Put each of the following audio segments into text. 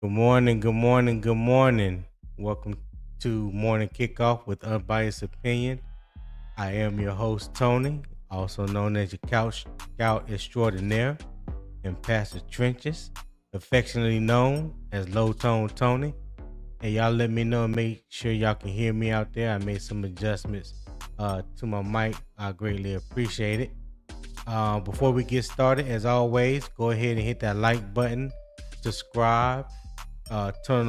Good morning, good morning, good morning. Welcome to Morning Kickoff with Unbiased Opinion. I am your host, Tony, also known as your couch scout extraordinaire and Pastor Trenches, affectionately known as Low Tone Tony. Hey, y'all let me know and make sure y'all can hear me out there. I made some adjustments to my mic. I greatly appreciate it. Before we get started, as always, go ahead and hit that like button, subscribe, turn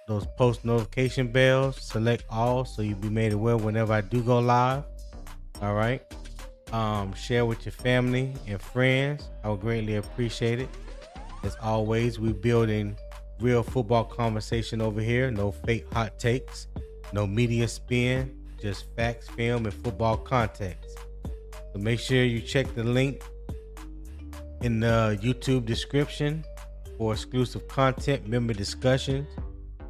those post notification bells, select all so you'll be made aware whenever I do go live. All right. Share with your family and friends. I would greatly appreciate it. As always, we building real football conversation over here. No fake hot takes, no media spin, just facts, film, and football context. So make sure you check the link in the YouTube description for exclusive content, member discussions,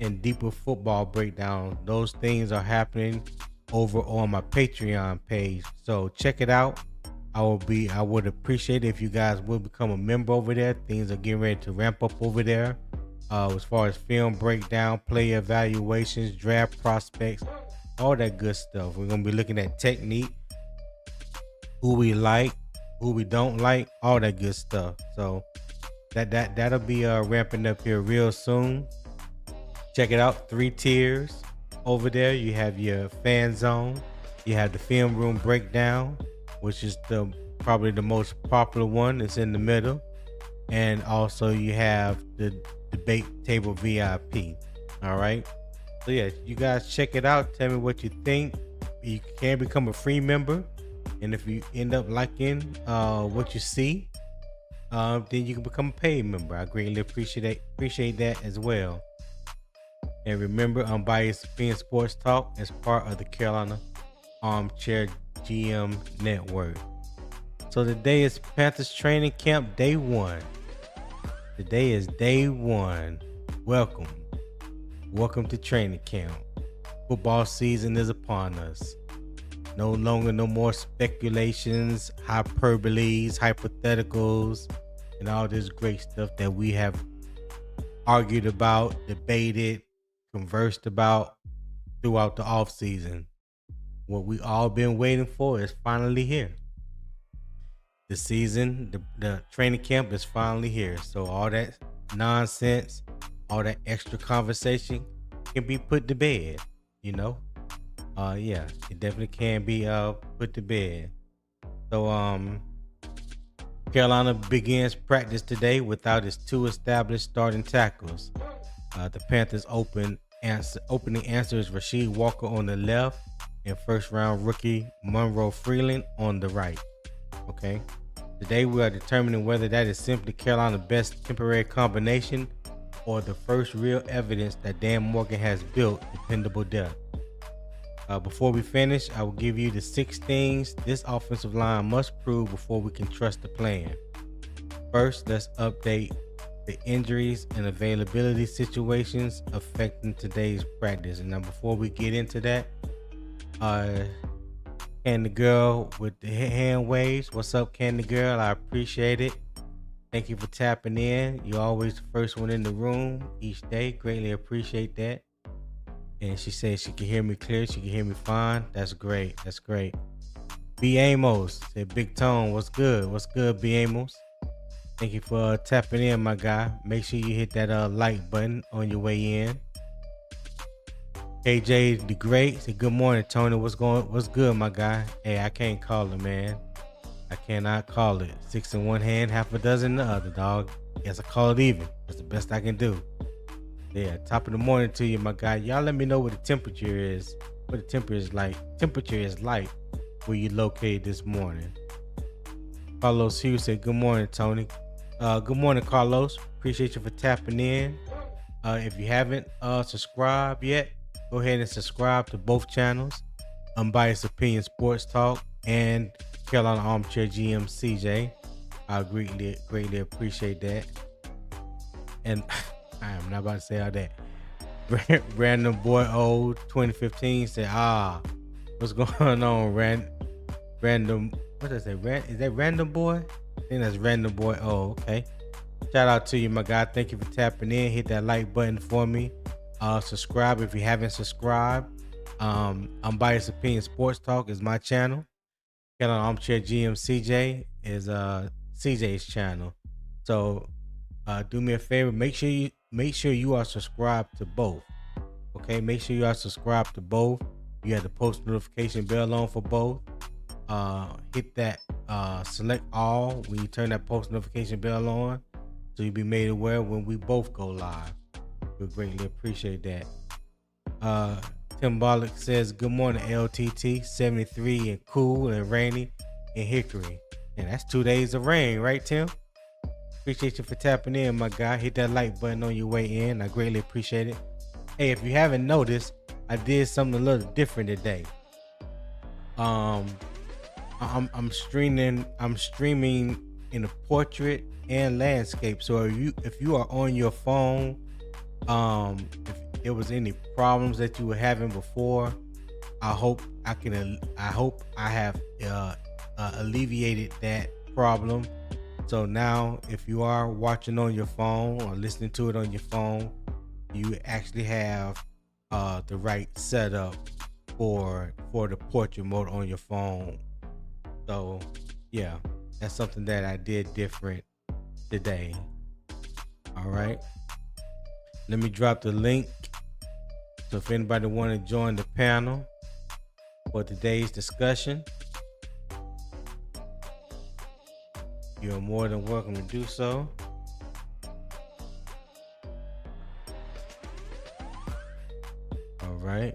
and deeper football breakdown. Those things are happening over on my Patreon page. So check it out. I would appreciate it if you guys would become a member over there. Things are getting ready to ramp up over there. As far as film breakdown, player evaluations, draft prospects, all that good stuff. We're gonna be looking at technique, who we like, who we don't like, all that good stuff. So that'll be ramping up here real soon. Check it out. 3 tiers over there. You have your fan zone, you have the film room breakdown, which is probably the most popular one. It's in the middle. And also you have the debate table VIP. All right. So yeah, you guys check it out. Tell me what you think. You can become a free member. And if you end up liking what you see, then you can become a paid member. I greatly appreciate that as well. And remember, Unbiased Opinion Sports Talk is part of the Carolina Armchair GM Network. So today is Panthers training camp day 1. Today is day 1. Welcome to training camp. Football season is upon us. No more speculations, hyperboles, hypotheticals, and all this great stuff that we have argued about, debated, conversed about throughout the off season. What we all been waiting for is finally here. The season, the training camp is finally here. So all that nonsense, all that extra conversation can be put to bed, you know? Yeah, it definitely can be put to bed. So Carolina begins practice today without its 2 established starting tackles. The Panthers opening answer is Rasheed Walker on the left and first round rookie Monroe Freeling on the right. Okay. Today we are determining whether that is simply Carolina's best temporary combination or the first real evidence that Dan Morgan has built dependable depth. Before we finish, I will give you the 6 things this offensive line must prove before we can trust the plan. First, let's update the injuries and availability situations affecting today's practice. And now before we get into that, Candy Girl with the hand waves. What's up, Candy Girl? I appreciate it. Thank you for tapping in. You're always the first one in the room each day. Greatly appreciate that. And she said she can hear me clear. She can hear me fine. That's great. That's great. B. Amos said, Big Tone, what's good? What's good, B. Amos? Thank you for tapping in, my guy. Make sure you hit that like button on your way in. KJ the Great said, good morning, Tony. What's good, my guy? Hey, I can't call it, man. I cannot call it. 6 in one hand, half a dozen in the other, dog. Guess I call it even. That's the best I can do. Yeah, top of the morning to you, my guy. Y'all let me know what the temperature is. What the temperature is like where you located this morning. Carlos Hughes said, good morning, Tony. Good morning, Carlos. Appreciate you for tapping in. If you haven't subscribed yet, go ahead and subscribe to both channels, Unbiased Opinion Sports Talk and Carolina Armchair GM CJ. I greatly appreciate that. And I am not about to say all that. Random Boy Old 2015 said, what's going on, Random, what did I say? Is that Random Boy? I think that's Random Boy. Oh, okay. Shout out to you, my guy. Thank you for tapping in. Hit that like button for me. Subscribe if you haven't subscribed. Unbiased Opinion Sports Talk is my channel. Channel Armchair GM CJ is CJ's channel. So do me a favor. Make sure you are subscribed to both. Okay, make sure you are subscribed to both. You have the post notification bell on for both. Hit that select all when you turn that post notification bell on, so you'll be made aware when we both go live. We'll greatly appreciate that. Tim Bollock says, good morning, LTT. 73 and cool and rainy in Hickory. And that's 2 days of rain, right, Tim? Appreciate you for tapping in, my guy. Hit that like button on your way in. I greatly appreciate it. Hey, if you haven't noticed, I did something a little different today. I'm streaming in a portrait and landscape. So if you are on your phone, if there was any problems that you were having before, I hope I have alleviated that problem. So now if you are watching on your phone or listening to it on your phone, you actually have the right setup for the portrait mode on your phone. So yeah, that's something that I did different today. All right, let me drop the link. So if anybody want to join the panel for today's discussion, you're more than welcome to do so. All right,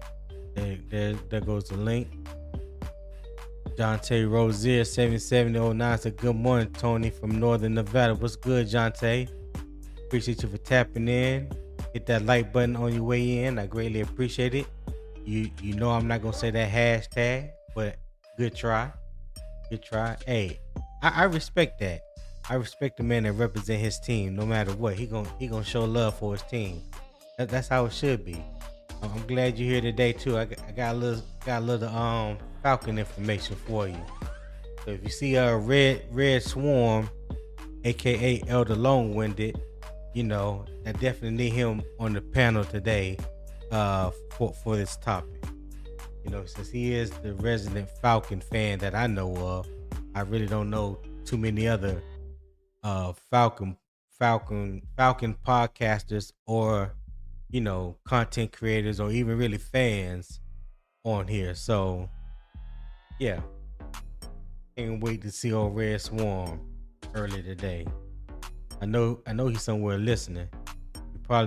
there goes the link. Jonte Rozier 7709 said, good morning, Tony from Northern Nevada. What's good, Jonte? Appreciate you for tapping in. Hit that like button on your way in. I greatly appreciate it. You know I'm not gonna say that hashtag, but good try. Good try. Hey, I respect that. I respect the man that represent his team no matter what. He gonna show love for his team. That's how it should be. I'm glad you're here today too. I got a little Falcon information for you. So if you see a red swarm, aka Elder Long-Winded, you know, I definitely need him on the panel today for this topic. You know, since he is the resident Falcon fan that I know of, I really don't know too many other Falcon podcasters or, you know, content creators or even really fans on here. So yeah, can't wait to see old Red Swarm early today. I know he's somewhere listening.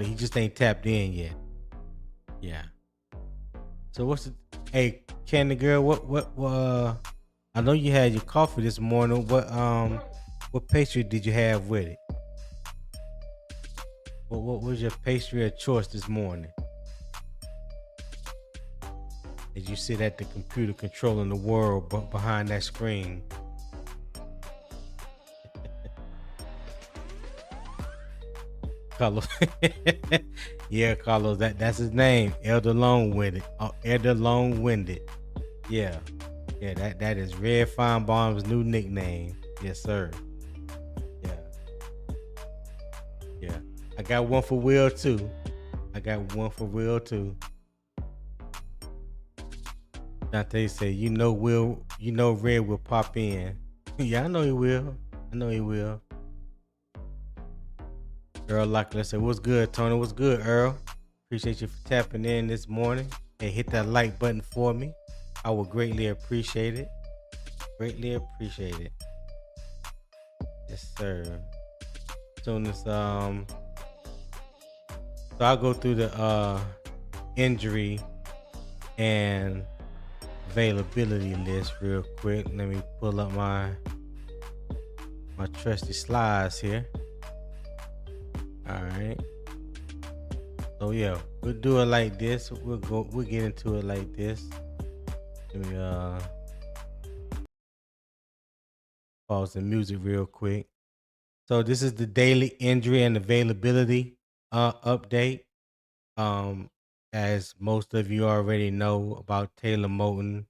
He just ain't tapped in yet. Yeah. So hey, Candy Girl, what I know you had your coffee this morning. What pastry did you have with it? What was your pastry of choice this morning? As you sit at the computer controlling the world behind that screen. Carlos. Yeah, Carlos, that's his name. Elder Long-Winded. Elder Long-Winded. Yeah. Yeah, that is Red Feinbaum's new nickname. Yes, sir. Yeah. I got one for Will too. Dante said, Red will pop in. Yeah, I know he will. Earl Locklear said, what's good, Tony? What's good, Earl? Appreciate you for tapping in this morning. And hit that like button for me. I would greatly appreciate it. Yes, sir. Soon as so I'll go through the injury and availability list real quick. Let me pull up my trusty slides here. All right. So yeah, we'll do it like this. We'll get into it like this. Let me pause the music real quick. So this is the daily injury and availability update. As most of you already know about Taylor Moton,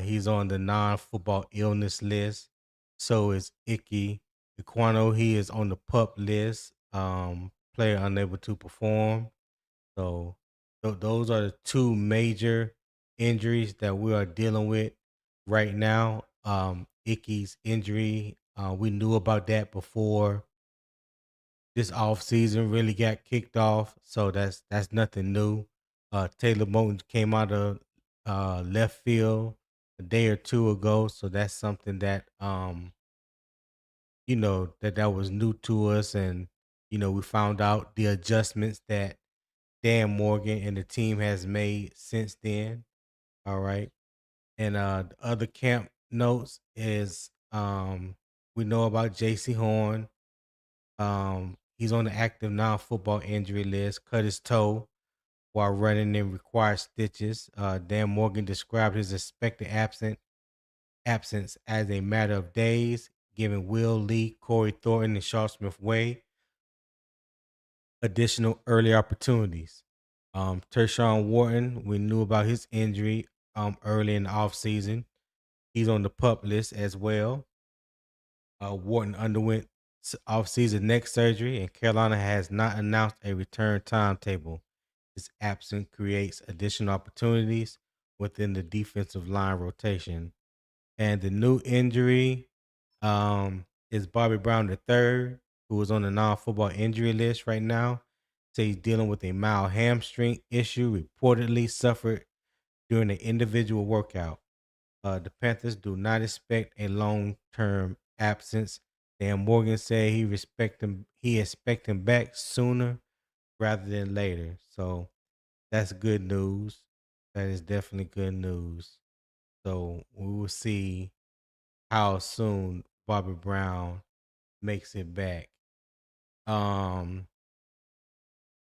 he's on the non-football illness list. So is Ickey, Ekwonu, he is on the pup list. Player unable to perform. So those are the two major injuries that we are dealing with right now. Ickey's injury, we knew about that before this off season really got kicked off, so that's nothing new. Taylor Moton came out of left field a day or two ago, so that's something that that was new to us, and we found out the adjustments that Dan Morgan and the team has made since then. All right. And the other camp notes is we know about JC Horn. He's on the active non-football injury list, cut his toe while running and required stitches. Dan Morgan described his expected absence as a matter of days, giving Will Lee, Corey Thornton, and Shaw Smith Way additional early opportunities. Tershawn Wharton, we knew about his injury early in the offseason. He's on the pup list as well. Wharton underwent offseason neck surgery, and Carolina has not announced a return timetable. His absence creates additional opportunities within the defensive line rotation. And the new injury is Bobby Brown III, who is on the non-football injury list right now. So he's dealing with a mild hamstring issue reportedly suffered during an individual workout. The Panthers do not expect a long-term absence. Dan Morgan said he expect him back sooner rather than later. So that's good news. That is definitely good news. So we will see how soon Bobby Brown makes it back. So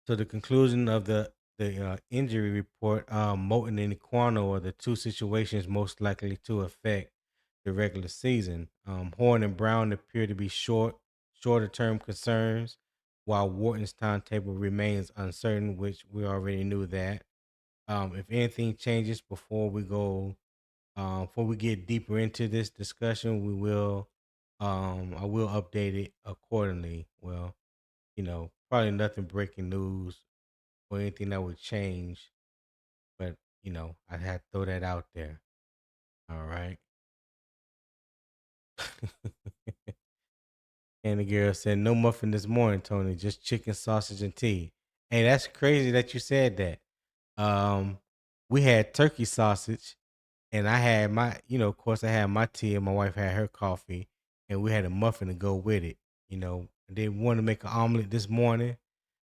the conclusion of the injury report, Moton and Ekwonu are the two situations most likely to affect the regular season. Horn and Brown appear to be shorter term concerns, while Wharton's timetable remains uncertain, which we already knew that. If anything changes before we get deeper into this discussion, I will update it accordingly. Well, probably nothing breaking news or anything that would change, but I had to throw that out there. All right. And the girl said, "No muffin this morning, Tony. Just chicken, sausage, and tea." Hey, that's crazy that you said that. Um, we had turkey sausage, and I had of course, I had my tea, and my wife had her coffee, and we had a muffin to go with it. They wanted to make an omelet this morning,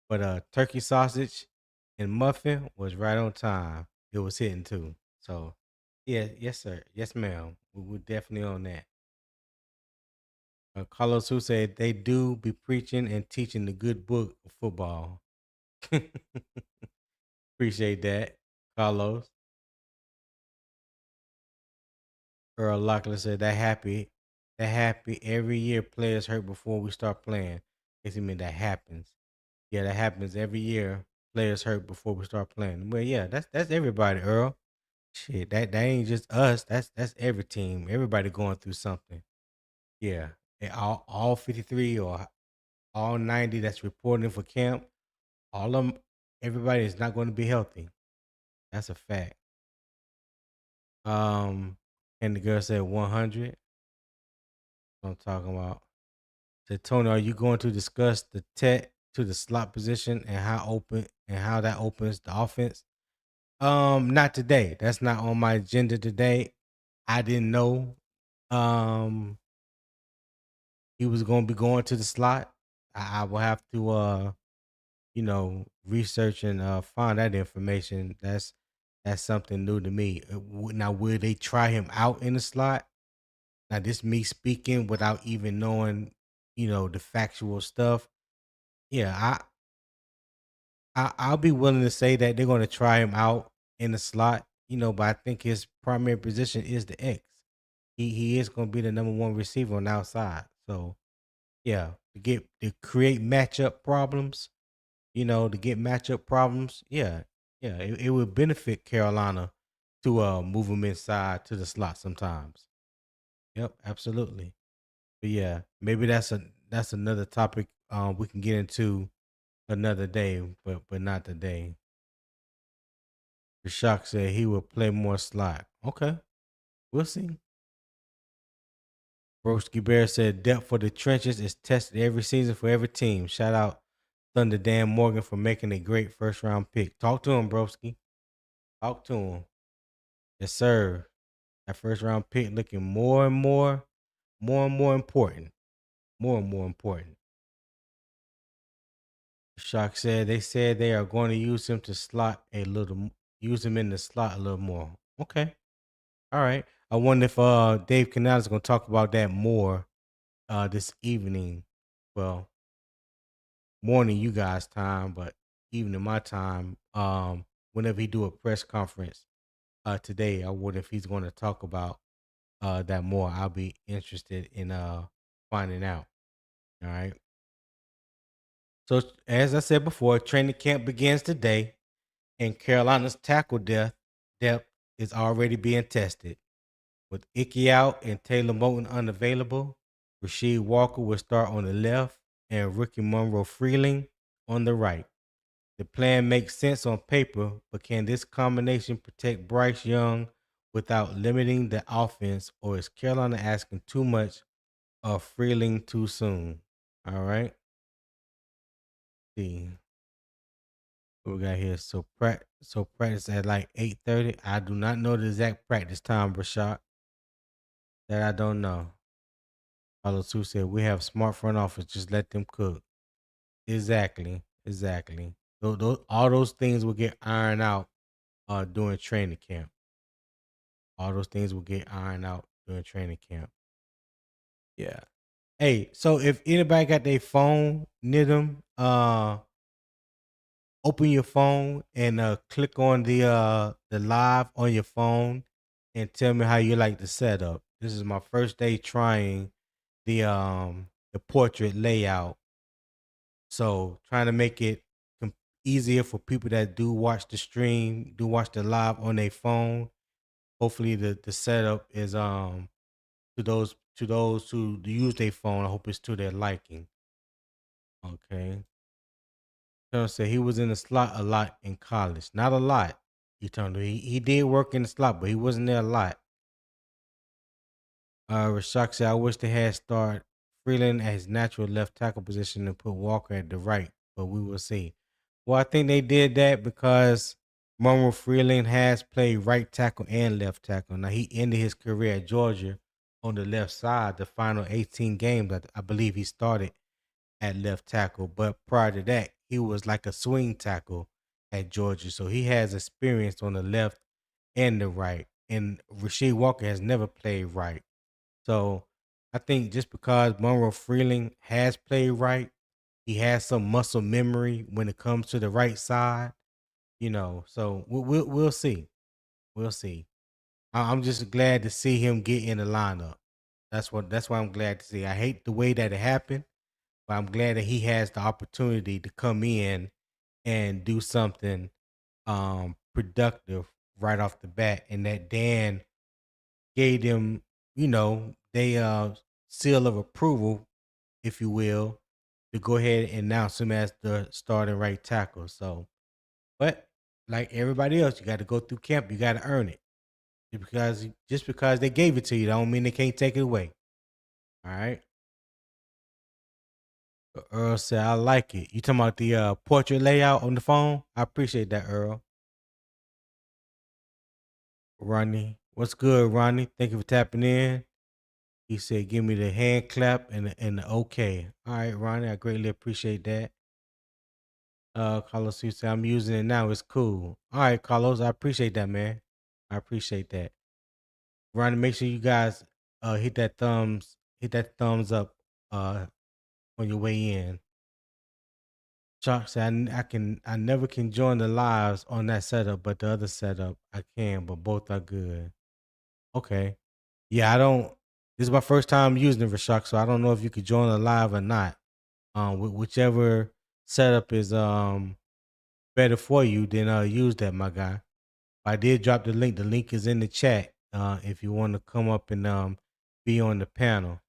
but turkey sausage and muffin was right on time. It was hitting too. So, yeah, yes, sir. Yes, ma'am. We're definitely on that. Carlos who said they do be preaching and teaching the good book of football. Appreciate that, Carlos. Earl Locklear said that happy every year. Players hurt before we start playing. Guess he mean that happens. Yeah, that happens every year. Players hurt before we start playing. Well, yeah, that's everybody, Earl. Shit, that ain't just us. That's every team. Everybody going through something. Yeah, and all 53 or all 90 that's reporting for camp. All of them, everybody is not going to be healthy. That's a fact. And the girl said 100. I'm talking about. Said Tony, are you going to discuss the tech to the slot position and how that opens the offense? Not today. That's not on my agenda today. I didn't know he was gonna be going to the slot. I will have to research and find that information. That's something new to me. Now, will they try him out in the slot? Now, this me speaking without even knowing, the factual stuff. Yeah, I'll be willing to say that they're gonna try him out in the slot. But I think his primary position is the X. He is gonna be the number one receiver on the outside. So yeah, to create matchup problems. To get matchup problems. Yeah, yeah, it would benefit Carolina to move him inside to the slot sometimes. Yep, absolutely. But yeah, maybe that's another topic we can get into another day, but not today. The shock said he will play more slot. Okay, we'll see. Broski Bear said depth for the trenches is tested every season for every team. Shout out Thunder Dan Morgan for making a great first round pick. Talk to him, Broski. Talk to him. Yes, sir. That first round pick looking more and more important. More and more important. Shock said they are going to use him to slot a little, use him in the slot a little more. Okay. All right. I wonder if Dave Canal is going to talk about that more this evening. Well, morning you guys time, but evening my time. Whenever he do a press conference today, I wonder if he's going to talk about that more. I'll be interested in finding out. All right. So as I said before, training camp begins today, and Carolina's tackle depth is already being tested. With Ickey out and Taylor Moton unavailable, Rasheed Walker will start on the left and rookie Monroe Freeling on the right. The plan makes sense on paper, but can this combination protect Bryce Young without limiting the offense, or is Carolina asking too much of Freeling too soon? All right. See what we got here. So practice at like 8:30. I do not know the exact practice time, Brashad. That I don't know. Carlos Sue said we have smart front office. Just let them cook. Exactly. All those things will get ironed out during training camp. All those things will get ironed out during training camp. Yeah. Hey, so if anybody got their phone near them, open your phone and click on the live on your phone and tell me how you like the setup. This is my first day trying the portrait layout. So trying to make it easier for people that do watch the stream, do watch the live on their phone. Hopefully the setup is to those who use their phone. I hope it's to their liking. Okay. Eternal said he was in the slot a lot in college. Not a lot. Eternal. He did work in the slot, but he wasn't there a lot. Rashak said I wish they had started Freeland at his natural left tackle position and put Walker at the right, but we will see. Well, I think they did that because Monroe Freeling has played right tackle and left tackle. Now he ended his career at Georgia on the left side. The final 18 games, I believe he started at left tackle, but prior to that, he was like a swing tackle at Georgia. So he has experience on the left and the right. And Rasheed Walker has never played right. So I think just because Monroe Freeling has played right, he has some muscle memory when it comes to the right side, So we'll see. We'll see. I'm just glad to see him get in the lineup. That's why I'm glad to see. I hate the way that it happened, but I'm glad that he has the opportunity to come in and do something productive right off the bat, and that Dan gave them, they seal of approval, if you will, to go ahead and announce him as the starting right tackle. So, but like everybody else, you got to go through camp. You got to earn it. Just because they gave it to you, don't mean they can't take it away. All right. Earl said, I like it. You talking about the portrait layout on the phone? I appreciate that, Earl. Ronnie. What's good, Ronnie? Thank you for tapping in. He said, give me the hand clap and the okay. All right, Ronnie, I greatly appreciate that. Carlos, you said, I'm using it now. It's cool. All right, Carlos, I appreciate that, man. I appreciate that. Ronnie, make sure you guys hit that thumbs up on your way in. Chuck said, I never can join the lives on that setup, but the other setup I can, but both are good. Okay. Yeah, I don't. This is my first time using it for Shock, so I don't know if you could join the live or not. Whichever setup is better for you, then use that, my guy. I did drop the link. The link is in the chat. If you want to come up and be on the panel.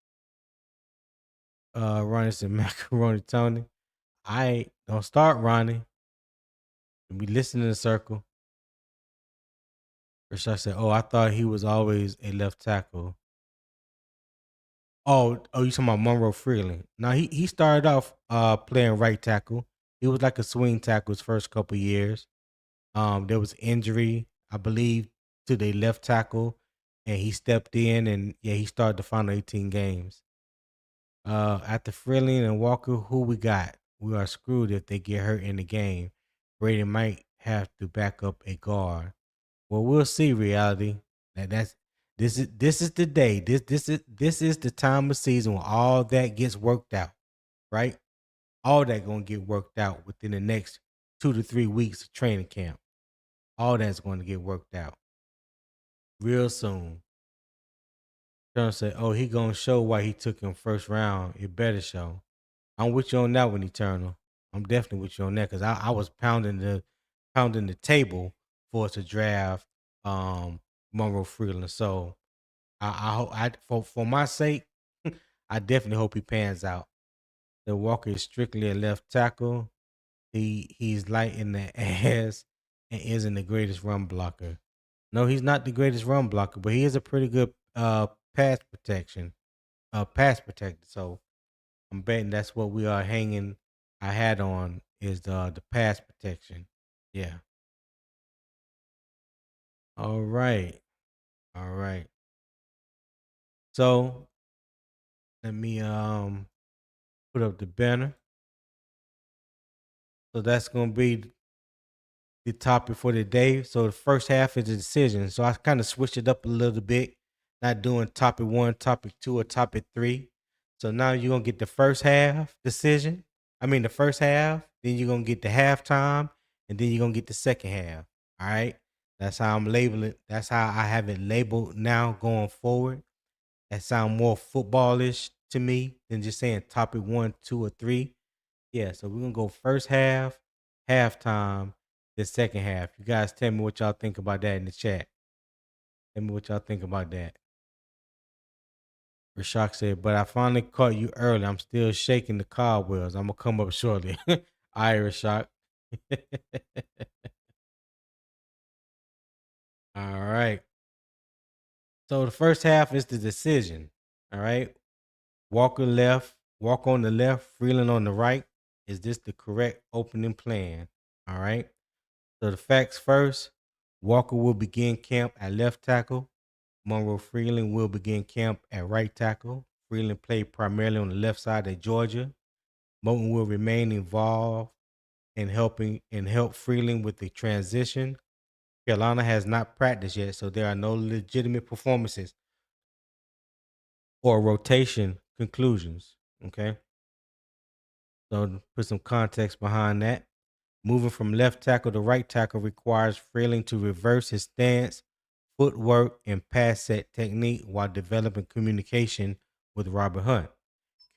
Ronnie said macaroni Tony. I don't start Ronnie. We listen in the circle. Rashad said, "Oh, I thought he was always a left tackle." You talking about Monroe Freeling? Now he started off playing right tackle. He was like a swing tackle his first couple years. There was injury, I believe, to the left tackle, and he stepped in and he started the final 18 games. After Freeling and Walker, who we got? We are screwed if they get hurt in the game. Brady might have to back up a guard. Well, we'll see. Reality. This is the day. This is the time of season when all that gets worked out, right? All that gonna get worked out within the next 2 to 3 weeks of training camp. All that's going to get worked out real soon. Turner said, "Oh, he gonna show why he took him first round. It better show." I'm with you on that one, Eternal. I'm definitely with you on that because I was pounding the table for us to draft Monroe Freeling. So for my sake, I definitely hope he pans out. The Walker is strictly a left tackle. He's light in the ass and isn't the greatest run blocker. No, he's not the greatest run blocker, but he is a pretty good pass pass protector. So I'm betting that's what we are hanging our hat on is the pass protection. Yeah. All right. All right. So let me put up the banner. So that's gonna be the topic for the day. So the first half is the decision. So I kind of switched it up a little bit, not doing topic 1, topic 2, or topic 3. So now you're gonna get the first half decision. I mean the first half, then you're gonna get the halftime, and then you're gonna get the second half. All right. That's how I'm labeling. That's how I have it labeled now going forward. That sound more footballish to me than just saying topic 1, 2, or 3. Yeah, so we're gonna go first half, halftime, the second half. You guys tell me what y'all think about that in the chat. Tell me what y'all think about that. Rashak said, but I finally caught you early. I'm still shaking the cobwebs. I'm gonna come up shortly. All right, Rashak. All right. So the first half is the decision. All right. Walker left, Walker on the left, Freeling on the right. Is this the correct opening plan? All right. So the facts first. Walker will begin camp at left tackle. Monroe Freeling will begin camp at right tackle. Freeling played primarily on the left side at Georgia. Moton will remain involved in help Freeling with the transition. Carolina has not practiced yet, so there are no legitimate performances or rotation conclusions. Okay. So to put some context behind that. Moving from left tackle to right tackle requires Freeling to reverse his stance, footwork, and pass set technique while developing communication with Robert Hunt.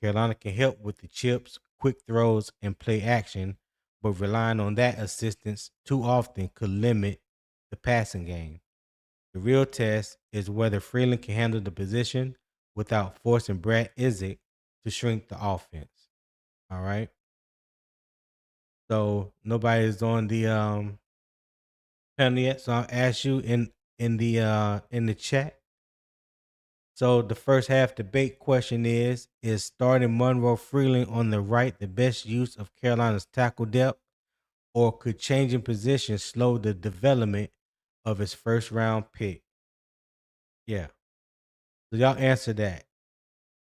Carolina can help with the chips, quick throws, and play action, but relying on that assistance too often could limit the passing game. The real test is whether Freeling can handle the position without forcing Brad Ickey to shrink the offense. All right. So nobody's on the panel yet. So I'll ask you in the chat. So the first half debate question is starting Monroe Freeling on the right the best use of Carolina's tackle depth, or could changing position slow the development of his first round pick? Yeah. So y'all answer that.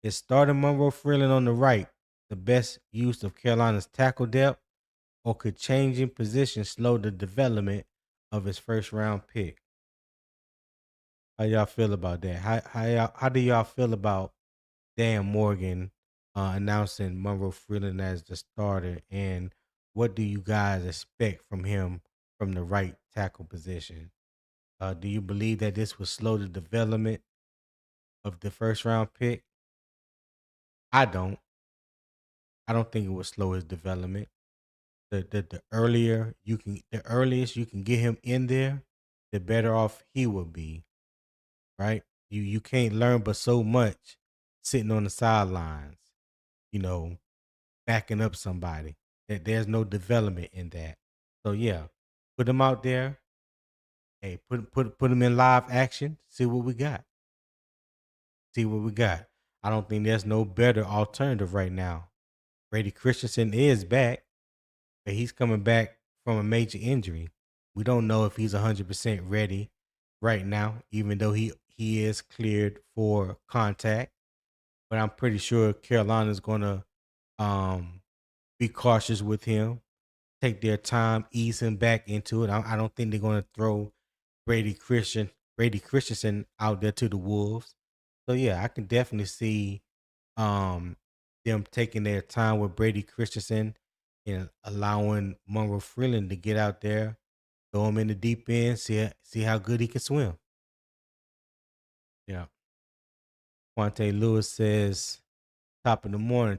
Is starting Monroe Freeling on the right the best use of Carolina's tackle depth, or could changing position slow the development of his first round pick? How y'all feel about that? How do y'all feel about Dan Morgan announcing Monroe Freeling as the starter, and what do you guys expect from him from the right tackle position? Do you believe that this will slow the development of the first round pick? I don't. I don't think it will slow his development. The earliest you can get him in there, the better off he will be. Right? You can't learn but so much sitting on the sidelines. you know, backing up somebody. That there's no development in that. So yeah, put him out there. Hey, put him in live action. See what we got. See what we got. I don't think there's no better alternative right now. Brady Christensen is back, but he's coming back from a major injury. We don't know if he's 100% ready right now, even though he is cleared for contact. But I'm pretty sure Carolina's going to be cautious with him, take their time, ease him back into it. I don't think they're going to throw Brady Christensen out there to the wolves. So yeah, I can definitely see um, them taking their time with Brady Christensen and allowing Monroe Freeling to get out there, throw him in the deep end, see how good he can swim. Yeah. Quante Lewis says, top of the morning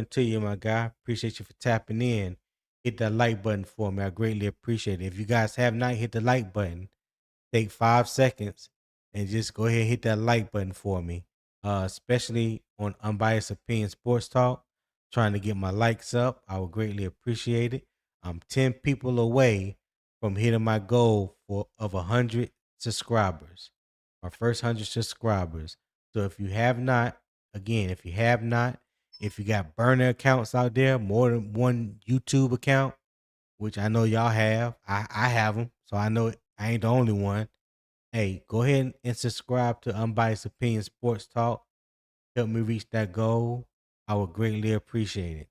to you, my guy. Appreciate you for tapping in. Hit that like button for me. I greatly appreciate it. If you guys have not hit the like button, take 5 seconds and just go ahead and hit that like button for me. Especially on Unbiased Opinion Sports Talk. Trying to get my likes up. I would greatly appreciate it. I'm 10 people away from hitting my goal of 100 subscribers. My first 100 subscribers. So if you have not, again, if you got burner accounts out there, more than one YouTube account, which I know y'all have, I have them, so I know I ain't the only one. Hey, go ahead and subscribe to Unbiased Opinion Sports Talk. Help me reach that goal. I would greatly appreciate it.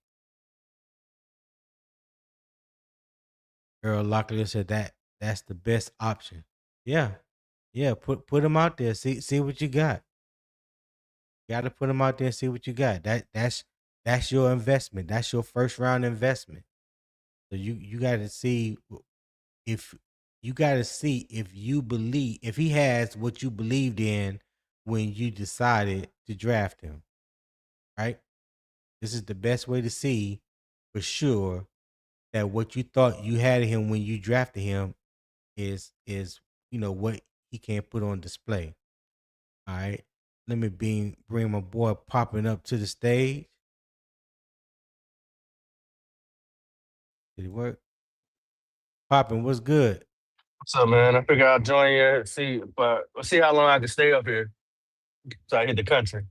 Earl Locklear said that's the best option. Yeah. Yeah, put them out there. See what you got. Got to put them out there and see what you got. That's your investment. That's your first round investment. So you got to see if you believe if he has what you believed in when you decided to draft him, right? This is the best way to see for sure that what you thought you had in him when you drafted him is what he can put on display. All right. Let me bring my boy popping up to the stage. Did it work? Popping, what's good? What's up, man? I figure I'll join you. See, but we'll see how long I can stay up here so I hit the country.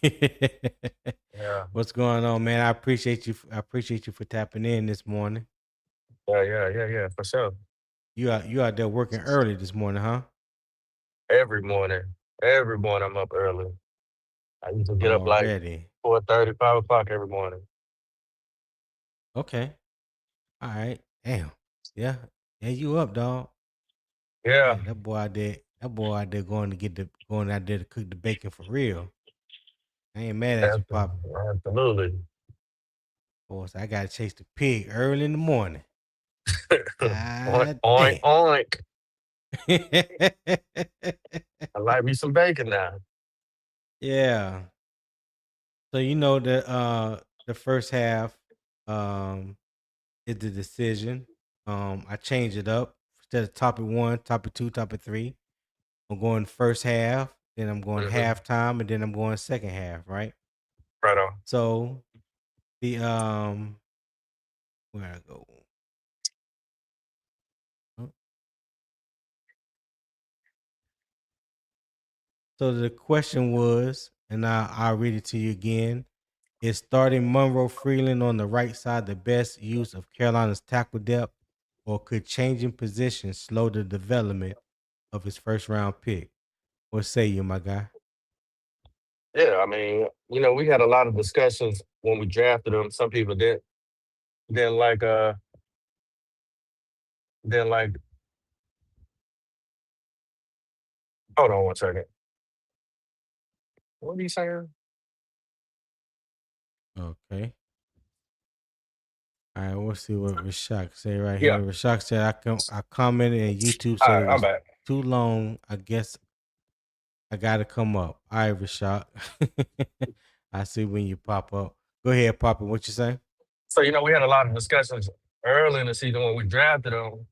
Yeah, What's going on, man? I appreciate you for tapping in this morning. yeah, for sure. You out there working early this morning, huh? Every morning, every morning I'm up early. I usually get up like Already. 4:30, 5 o'clock every morning. Okay. All right. Damn. Yeah. Yeah, you up, dog. Yeah, Yeah, that boy out there going out there to cook the bacon for real. I ain't mad at you, Pop. absolutely. Boy, so I gotta chase the pig early in the morning. Oink, God oink, damn. oink. I like me some bacon now. Yeah. So the first half um is the decision. I changed it up. Instead of topic one, topic two, topic three. I'm going first half, then I'm going Hmm. halftime, and then I'm going second half, right? Right on. So the where I go? Oh, so the question was, and I'll read it to you again. Is starting Monroe Freeling on the right side the best use of Carolina's tackle depth, or could changing positions slow the development of his first round pick? What say you, my guy? Yeah, I mean, we had a lot of discussions when we drafted him. Some people didn't like didn't like. Hold on one second. What are you saying? Okay. All right, we'll see what Rashak say right Yeah. here. Rashak said I commented and YouTube All said it right, I'm was back. too long. I guess I gotta come up. All right, Rashak. I see when you pop up. Go ahead, Papa. What you say? So, we had a lot of discussions early in the season when we drafted him.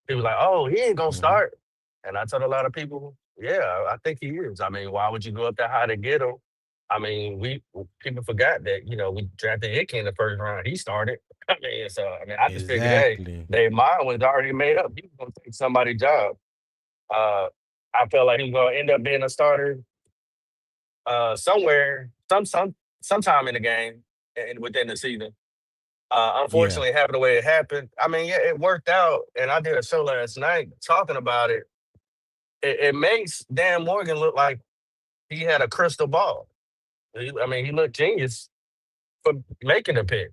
People like, oh, he ain't gonna Mm-hmm. start. And I told a lot of people, yeah, I think he is. I mean, why would you go up that high to get him? I mean, we people forgot that we drafted Ickey in the first round. He started. I mean, so I just figured, hey, Exactly. their mind was already made up. He was gonna take somebody's job. Uh, I felt like he was gonna end up being a starter somewhere, sometime in the game and within the season. Yeah. Unfortunately, it happened the way it happened. I mean, yeah, it worked out, and I did a show last night talking about it. It makes Dan Morgan look like he had a crystal ball. I mean, he looked genius for making a pick,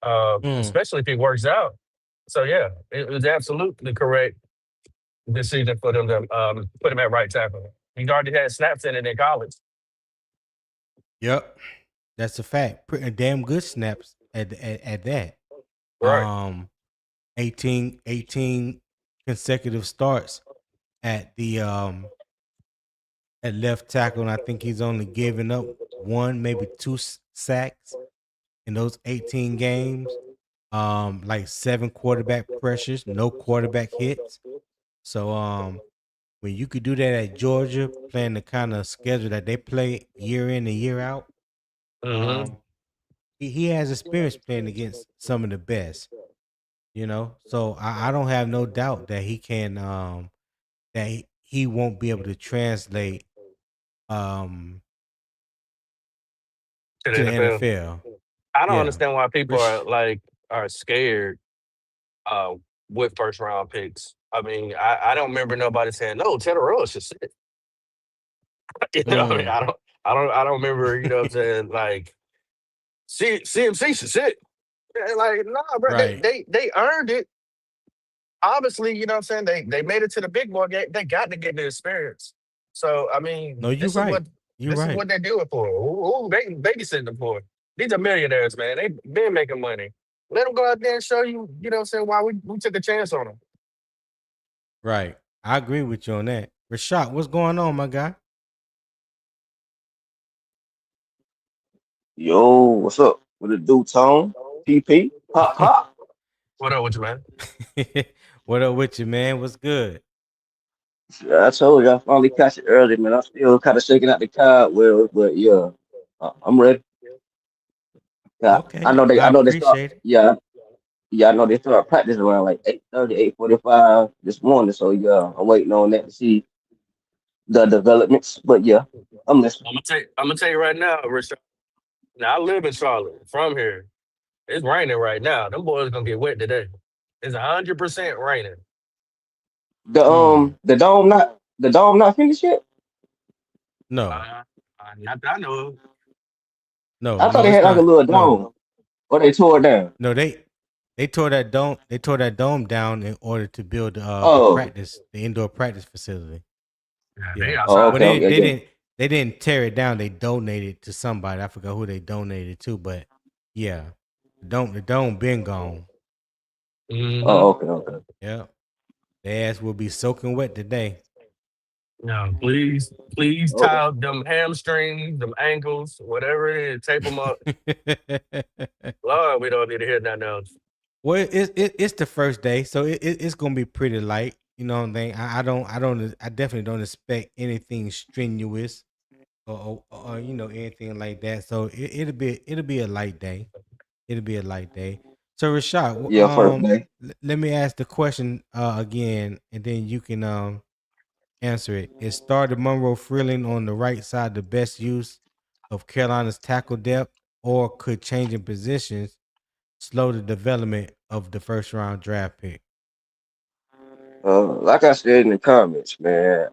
Mm. especially if he works out. So yeah, it was absolutely correct decision for them to put him at right tackle. He's already had snaps in it in college. Yep. That's a fact. Pretty damn good snaps at that. Right. Um, 18 consecutive starts at the at left tackle, and I think he's only given up one, maybe two sacks in those 18 games. Like 7 quarterback pressures, no quarterback hits. So when you could do that at Georgia, playing the kind of schedule that they play year in and year out, Hmm. um, he has experience playing against some of the best. So I don't have no doubt that he can that he won't be able to translate um To the to the NFL. NFL. I don't Yeah. understand why people Rish- are scared uh, with first round picks. I mean, I don't remember nobody saying no. Taylor Rose should sit. I mean, mm. I don't remember. You know what I'm saying? Like CMC should sit. Like, nah, bro, they Right. they they earned it. Obviously, you know what I'm saying? They made it to the big boy game. They got to get the experience. So I No, mean, you're this is right. what You're this is right. what they do it for. Who they babysitting them for? These are millionaires, man. They been making money. Let them go out there and show you, you know what I'm saying, why we took a chance on them. Right. I agree with you on that. Rashad, what's going on, my guy? Yo, what's up? What it do, Tone? PP? Pop, pop. What up with you, man? What up with you, man? What's good? Yeah, I told you I finally catch it early, man. I'm still kind of shaking out the cobwebs, but yeah, I'm ready. Yeah, Okay. I I know they start. appreciate it. Yeah, yeah, I know they start practice around like 8:30, 8:45 this morning. So yeah, I'm waiting on that to see the developments. But yeah, I'm listening. I'm gonna tell you right now, Rich. Now I live in Charlotte from here. It's raining right now. Them boys gonna get wet today. It's 100% raining. Mm. The dome not finished yet. No. Uh, not that I know of. No, I thought no, they it's had like a not. little No. dome, or they tore it down. No, they tore that dome down in order to build Oh, the indoor practice facility. Yeah, they Yeah. oh, outside. Well, okay, okay, yeah. they didn't tear it down. They donated to somebody. I forgot who they donated to, but yeah, the dome been gone. Oh, Hmm. okay, okay. Yeah, their ass will be soaking wet today. No, please tie Oh, up them hamstrings, them ankles, whatever it is, tape them up. Lord, we don't need to hear nothing else. Well, it's the first day, so it's gonna be pretty light. You know what I'm saying? I definitely don't expect anything strenuous or anything like that. So it'll be a light day. It'll be a light day. So Rashad, yeah, first day. let me ask the question again, and then you can answer it. Is starter Monroe Freeling on the right side the best use of Carolina's tackle depth, or could changing positions slow the development of the first round draft pick? Like I said in the comments, man,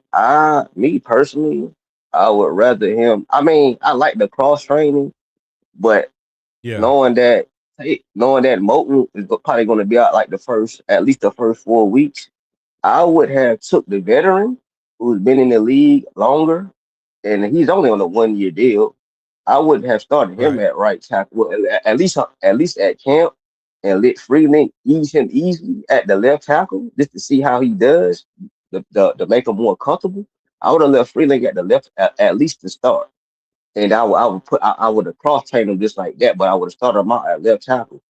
me personally, I would rather him. I mean, I like the cross training, but Yeah. knowing that, knowing that Moton is probably going to be out like at least the first 4 weeks, I would have took the veteran who's been in the league longer, and he's only on a 1 year deal. I would have started him Right. at right tackle, well, at least at camp, and let Freeling ease him easily at the left tackle just to see how he does, to make him more comfortable. I would have left Freeling at the left at least to start, and I would have cross trained him just like that, but I would have started him out at left tackle.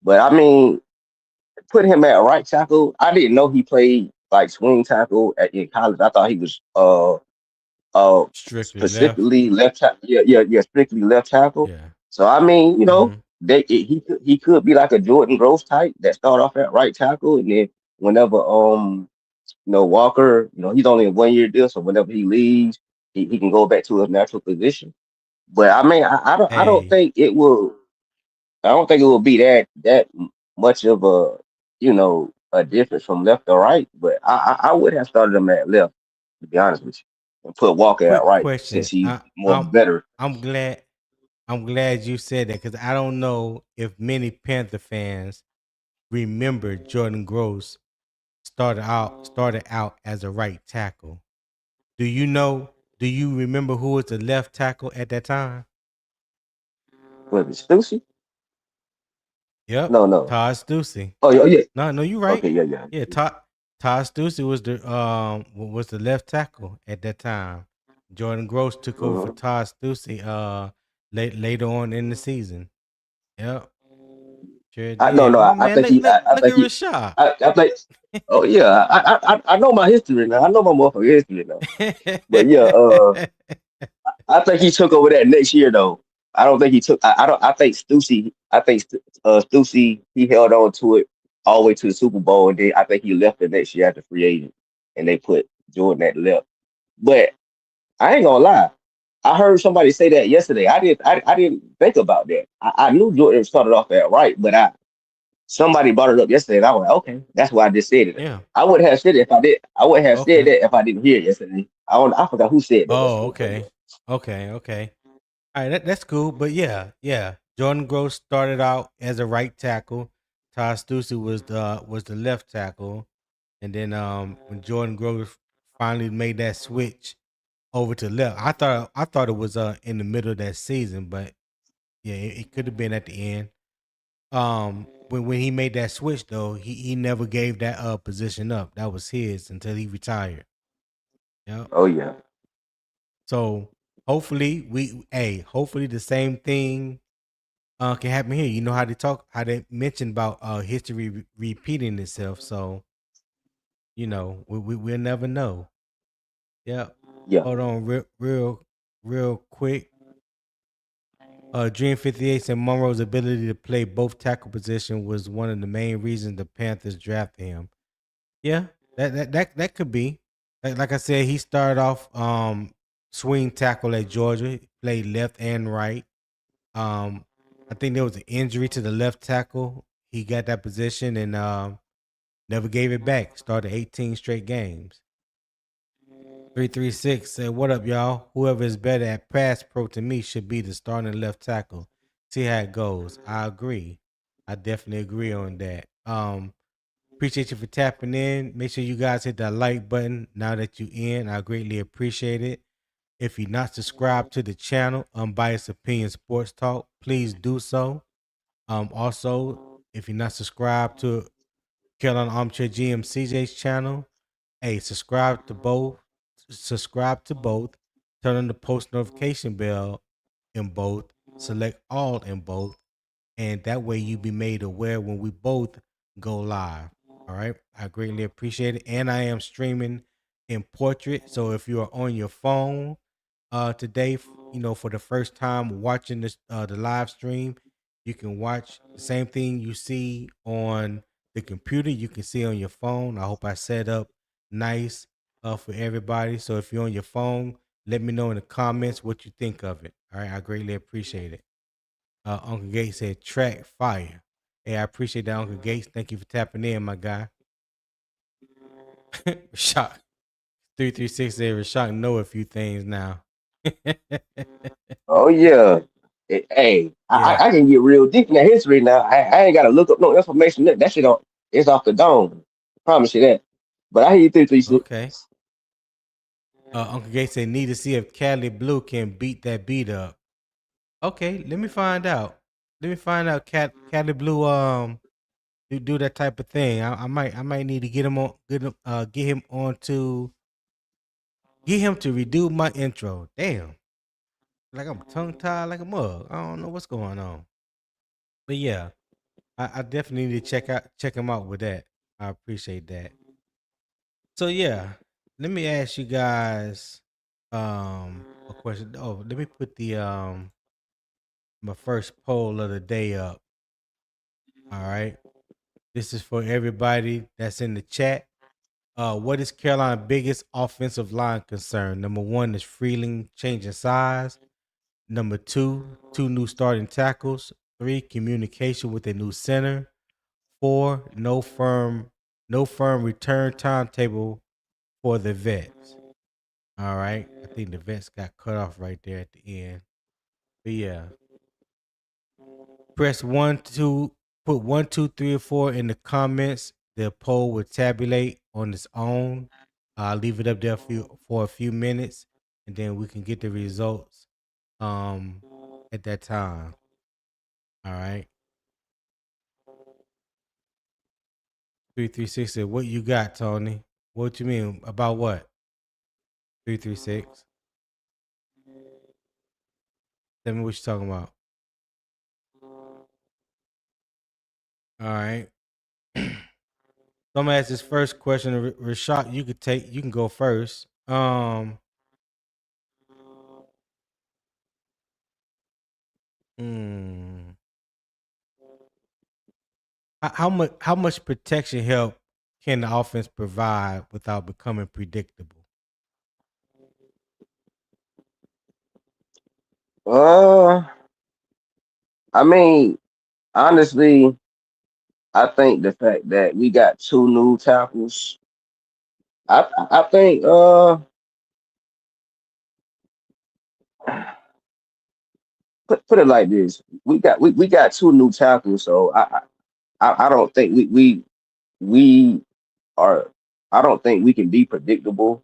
But I mean, put him at right tackle. I didn't know he played like swing tackle in college. I thought he was Strictly left. specifically left tackle. Yeah, strictly left tackle. Yeah. So I mean, Mm-hmm. he could be like a Jordan Gross type that start off at right tackle, and then whenever Walker, he's only a 1 year deal, so whenever he leaves, he can go back to his natural position. But I mean, I don't Hey, think it will. I don't think it will be that much of a difference from left to right. But I would have started him at left, to be honest with you, and put Walker at quick right since question. he's I, more of a I'm veteran. I'm glad you said that because I don't know if many Panther fans remember Jordan Gross started out as a right tackle. Do you know? Do you remember who was the left tackle at that time? Was it Stussy? Yep, No, no. Todd Stussy. Oh, yeah. No, you right. Okay, yeah. Yeah, Todd Stussy was the left tackle at that time. Jordan Gross took over for Uh-huh. Todd Stussy later on in the season. Yep, sure I no, did. no. My I man, think look he. look I look at think he. Rashad. I think. Oh yeah. I know my history now. I know my motherfucking history now. But yeah. I think he took over that next year though. I don't think he took. I don't. I think Stussy. Stussy. He held on to it all the way to the Super Bowl, and then I think he left the next year after free agent, and they put Jordan at left. But I ain't gonna lie. I heard somebody say that yesterday. I didn't think about that. I knew Jordan started off at right, but somebody brought it up yesterday, and I was like, okay, that's why I just said it. Yeah. I wouldn't have said it if I did. I wouldn't have said Okay. that if I didn't hear it yesterday. I forgot who said that Oh, yesterday, but yeah. okay. Okay. All right, that's cool. But yeah. Jordan Gross started out as a right tackle. Todd Stussy was the left tackle. And then when Jordan Gross finally made that switch over to left, I thought it was in the middle of that season, but yeah, it could have been at the end. When he made that switch though, he never gave that position up. That was his until he retired. Yeah. Oh yeah. So hopefully the same thing can happen here. You know how they mentioned about history repeating itself. So we'll never know. Yeah. Yeah. Hold on, real quick. Dream 58 said Monroe's ability to play both tackle position was one of the main reasons the Panthers drafted him. Yeah, that could be. Like I said, he started off swing tackle at Georgia, he played left and right. Um, I think there was an injury to the left tackle. He got that position and never gave it back. Started 18 straight games. 336 said, "What up, y'all? Whoever is better at pass pro to me should be the starting left tackle. See how it goes." I agree. I definitely agree on that. Appreciate you for tapping in. Make sure you guys hit that like button now that you in. I greatly appreciate it. If you're not subscribed to the channel, Unbiased Opinion Sports Talk, please do so. Also, if you're not subscribed to Carolina Armchair GM CJ's channel, hey, subscribe to both. Subscribe to both. Turn on the post notification bell in both. Select all in both, and that way you be made aware when we both go live. All right, I greatly appreciate it, and I am streaming in portrait. So if you are on your phone today, for the first time watching this the live stream, you can watch the same thing you see on the computer. You can see on your phone. I hope I set up nice for everybody. So if you're on your phone, let me know in the comments what you think of it. All right, I greatly appreciate it. Uncle Gates said track fire. Hey, I appreciate that, Uncle Gates. Thank you for tapping in, my guy. Rashad 336 said Rashad know a few things now. Oh yeah. Hey, Yeah. I can get real deep in that history now. I ain't gotta look up no information. That shit on it's off the dome. I promise you that. But I hear you 336. Okay. Uncle Gates said need to see if Cali Blue can beat that beat up. Okay, let me find out. Cali Blue do that type of thing. I might need to get him on to get him to redo my intro. Damn. Like I'm tongue tied like a mug. I don't know what's going on. But yeah, I definitely need to check him out with that. I appreciate that. So yeah, let me ask you guys. a question. Oh, let me put the my first poll of the day up. All right. This is for everybody that's in the chat. What is Carolina's biggest offensive line concern? Number one is Freeling changing size. Number two new starting tackles. Three, communication with a new center. Four, no firm return timetable for the vets. All right. I think the vets got cut off right there at the end. But yeah. Press 1, 2, put 1, 2, 3, or 4 in the comments. The poll will tabulate on its own. I'll leave it up there for a few minutes, and then we can get the results at that time. All right. 336 said, what you got, Tony? What you mean about what? 336. Tell me what you're talking about. All right. So I'm gonna ask this first question. Rashad, you can go first. How much protection help can the offense provide without becoming predictable? I mean, honestly, I think the fact that we got two new tackles, I think put it like this: we got two new tackles, so I don't think we are. I don't think we can be predictable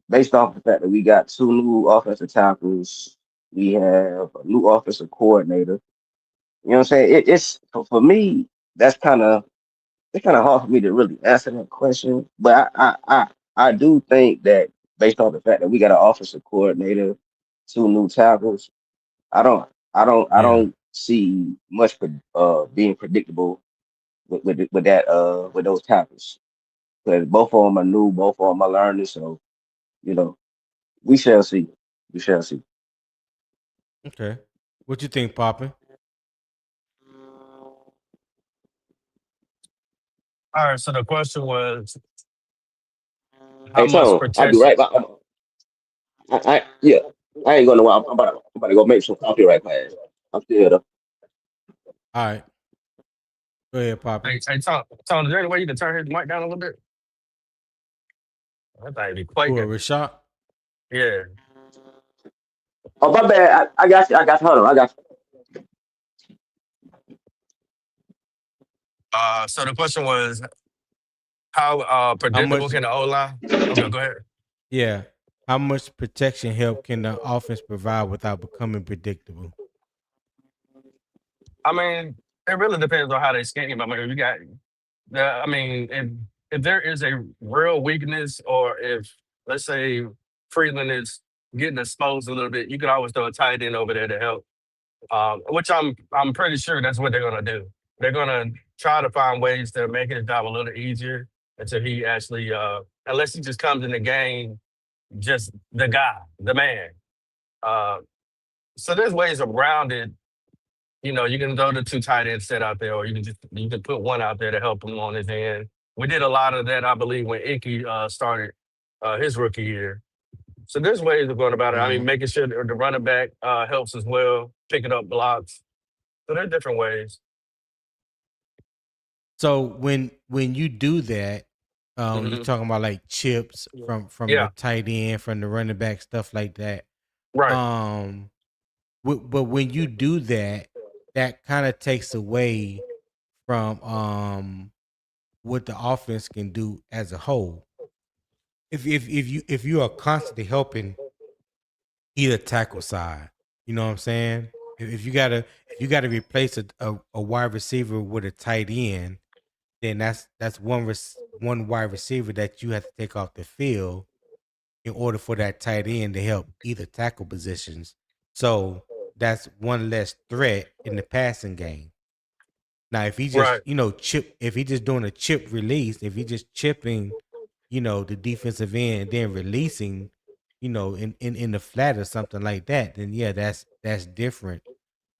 based off the fact that we got two new offensive tackles. We have a new offensive coordinator. You know what I'm saying? It's for me. That's kind of it's kind of hard for me to really answer that question. But I do think that based on the fact that we got an offensive coordinator, two new tackles, I Yeah. don't see much being predictable with that with those tackles because both of them are new, both of them are learning. So you know, we shall see. We shall see. Okay. What you think, Poppy? All right. So the question was, how Hey much Tom, I'll be protection? right back. Yeah, I ain't gonna. I'm about to go make some coffee right fast. I'm still here though. All right. Go ahead, Poppy. Hey, Tom, is there any way you can turn his mic down a little bit? I thought he'd be Who are quaking. Rashad? Yeah. Oh my bad. I got you. I got you. Hold on. I got you. So the question was, how How predictable much can the O line? Okay, go ahead. yeah. How much protection help can the offense provide without becoming predictable? I mean, it really depends on how they scheme. I mean, you got I mean, if there is a real weakness, or if let's say Freeland is getting exposed a little bit, you could always throw a tight end over there to help. Which I'm pretty sure that's what they're gonna do. They're gonna try to find ways to make his job a little easier until he actually, unless he just comes in the game, just the guy, the man. Uh, so there's ways around it. You know, you can throw the two tight ends set out there, or you can put one out there to help him on his end. We did a lot of that, I believe, when Ickey started his rookie year. So there's ways of going about it. I mean, Mm-hmm. making sure the running back helps as well, picking up blocks. So there are different ways. So when you do that, you're Hmm. talking about like chips from the Yeah, tight end, from the running back, stuff like that. right, Um, but when you do that, that kind of takes away from what the offense can do as a whole. If you are constantly helping either tackle side, you know what I'm saying? If you gotta replace a wide receiver with a tight end, then that's one wide receiver that you have to take off the field in order for that tight end to help either tackle positions. So that's one less threat in the passing game. Now, if he just right. if he just doing a chip release, if he just chipping, the defensive end, then releasing, in the flat or something like that, then yeah, that's different.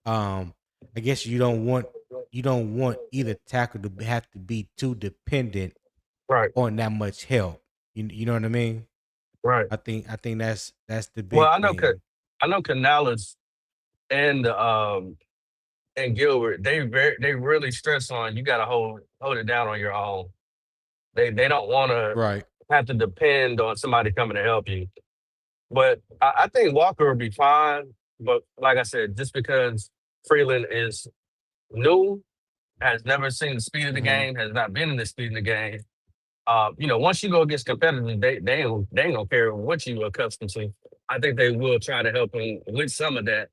I guess you don't want either tackle to have to be too dependent Right. on that much help. You know what I mean? Right. I think that's the Well, big thing. I know Canales and and Gilbert, they really stress on you got to hold it down on your own. They don't want to Right. have to depend on somebody coming to help you. But I think Walker will be fine. But like I said, just because Freeland is new, has never seen the speed of the Mm-hmm. game, has not been in the speed of the game. Once you go against competitors, they ain't gonna care what you accustomed to. I think they will try to help him with some of that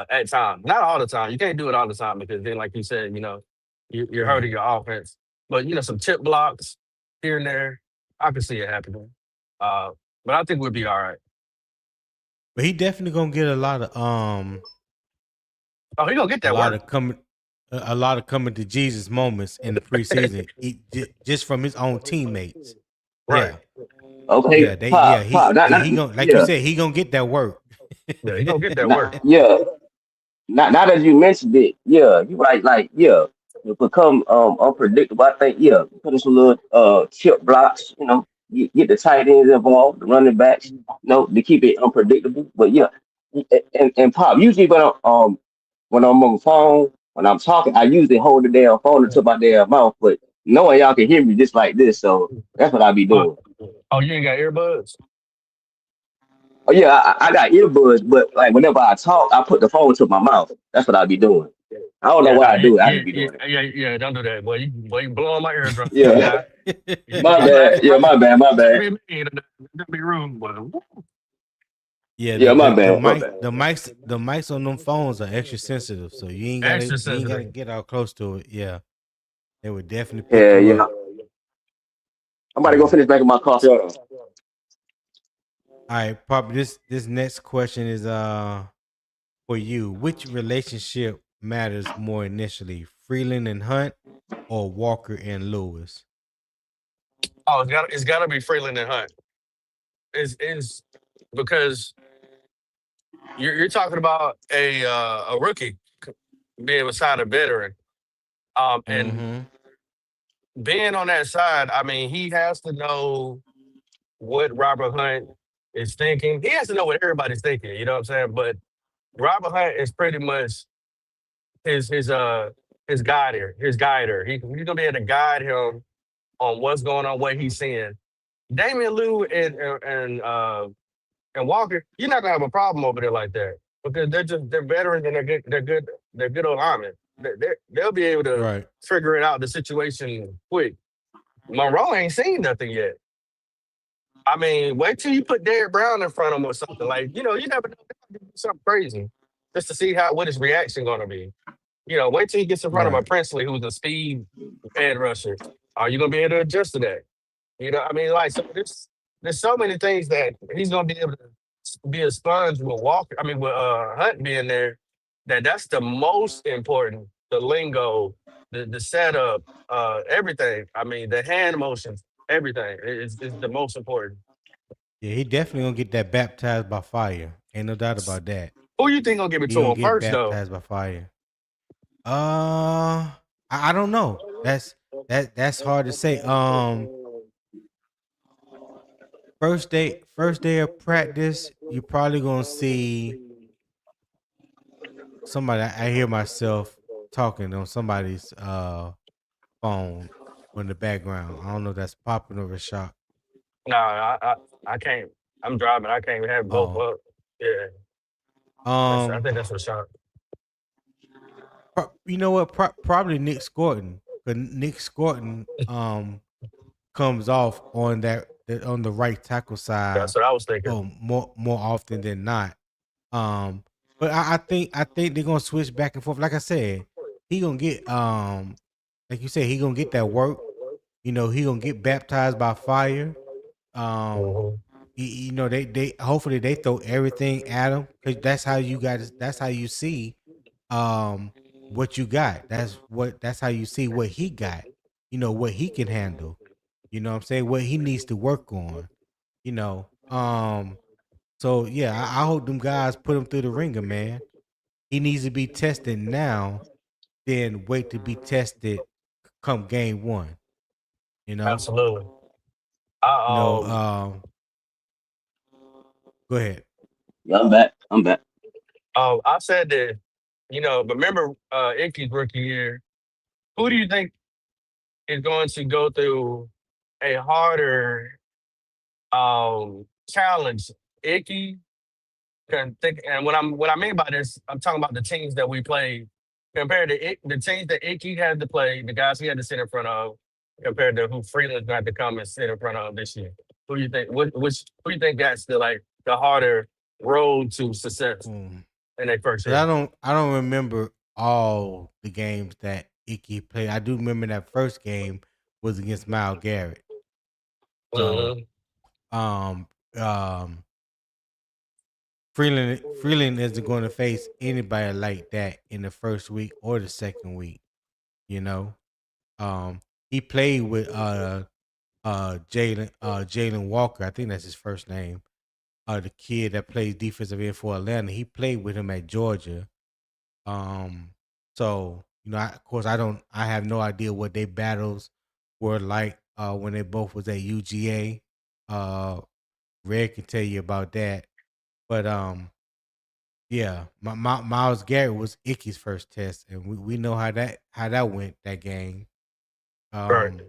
at times. Not all the time. You can't do it all the time because then, like you said, you're Right. hurting your offense. But some chip blocks here and there, I can see it happening. Uh, but I think we'll be all right. But he definitely gonna get Oh, he gonna get a that lot work. of coming a lot of coming to Jesus moments in the preseason, just from his own teammates. Right. Yeah, Okay, pop, he gonna, like you yeah, said, he gonna get that work. Yeah, he gonna get that not, work. yeah. Not now that you mentioned it, yeah, you right. Like, yeah, it become unpredictable. I think, yeah, put in some little chip blocks. Get the tight ends involved, the running backs. To keep it unpredictable. But yeah, and pop. Usually when I'm on the phone, when I'm talking, I usually hold the damn phone into my damn mouth. But knowing y'all can hear me just like this, so that's what I be Oh, doing. you ain't got earbuds? Oh yeah, I got earbuds, but like whenever I talk, I put the phone to my mouth. That's what I be doing. I don't know Yeah, why nah, I do it. I just be doing it. don't do that, boy. You blowing my eardrum up Yeah, now. my I'm bad. not, Yeah, I'm my bad. My not bad. being mean. Don't be rude, but Yeah, Yeah, my bad. My bad. the mics on them phones are extra sensitive, so extra you ain't gotta sensitive. get out close to it. Yeah, they would definitely pick Yeah, you yeah. up. I'm about to go Yeah. finish making my coffee. Hold on. All right, Pop. This next question is for you. Which relationship matters more initially, Freeland and Hunt, or Walker and Lewis? Oh, it's gotta be Freeland and Hunt. Is because you're talking about a rookie being beside a veteran. And Mm-hmm. being on that side, I mean, he has to know what Robert Hunt is thinking. He has to know what everybody's thinking. You know what I'm saying? But Robert Hunt is pretty much his his uh his guider, his guider. He's gonna be able to guide him on what's going on, what he's seeing. Damian Lou and Walker, you're not gonna have a problem over there like that because they're veterans and they're good on linemen. They'll be able to Right. figure it out the situation quick. Monroe ain't seen nothing yet. I mean, wait till you put Derrick Brown in front of him or something like you never know they might do something crazy just to see what his reaction gonna be. Wait till he gets in front of a Right. Princely who's a speed edge rusher. Are you gonna be able to adjust to that? I mean, like, so there's so many things that he's gonna be able to be a sponge with Walker. I mean, with Hunt being there, that's the most important. The lingo, the setup, everything. I mean, the hand motions, everything is the most important. Yeah, he definitely gonna get that baptized by fire. Ain't no doubt about that. Who you think gonna give it He to gonna him get first, though? baptized by fire. I don't know. That's hard to say. First day of practice, you're probably gonna see somebody. I hear myself talking on somebody's phone in the background. I don't know if that's popping or a shot. No, I can't. I'm driving. I can't have both Oh, up. Yeah, I um, think that's a shot. you know what? Probably Nick Scorton. But Nick Scorton comes off on on the right tackle side. That's what I was thinking. Oh, more often than not. But I think they're gonna switch back and forth. Like I said, he gonna get like you said, he gonna get that work. He gonna get baptized by fire. Um, Mhm. they hopefully they throw everything at him because that's how you got. That's how you see um what you got. That's how you see what he got. What he can handle. You know what I'm saying? What he needs to work on. You know. So yeah, I hope them guys put him through the ringer, man. He needs to be tested now, then wait to be tested come game one. You know, Absolutely. you I know. Go ahead. Yeah, I'm back. I'm back. I said that, remember Ickey's rookie year. Who do you think is going to go through a harder challenge? Ickey can think, and what I mean by this, I'm talking about the teams that we played compared to the teams that Ickey had to play, the guys he had to sit in front of, compared to who Freeland's got to come and sit in front of this year. Who do you think? Who do you think that's the harder road to success Mm. in their first 'Cause year? I don't remember all the games that Ickey played. I do remember that first game was against Myles Garrett. So Mhm. um um Freeland isn't going to face anybody like that in the first week or the second week. You know, he played with Jalen Walker. I think that's his first name. The kid that plays defensive end for Atlanta. He played with him at Georgia. Um, so of course, I have no idea what their battles were like when they both was at UGA. Red can tell you about that, but yeah, Myles Garrett was Ickey's first test, and we know how that went that game. Right. Um,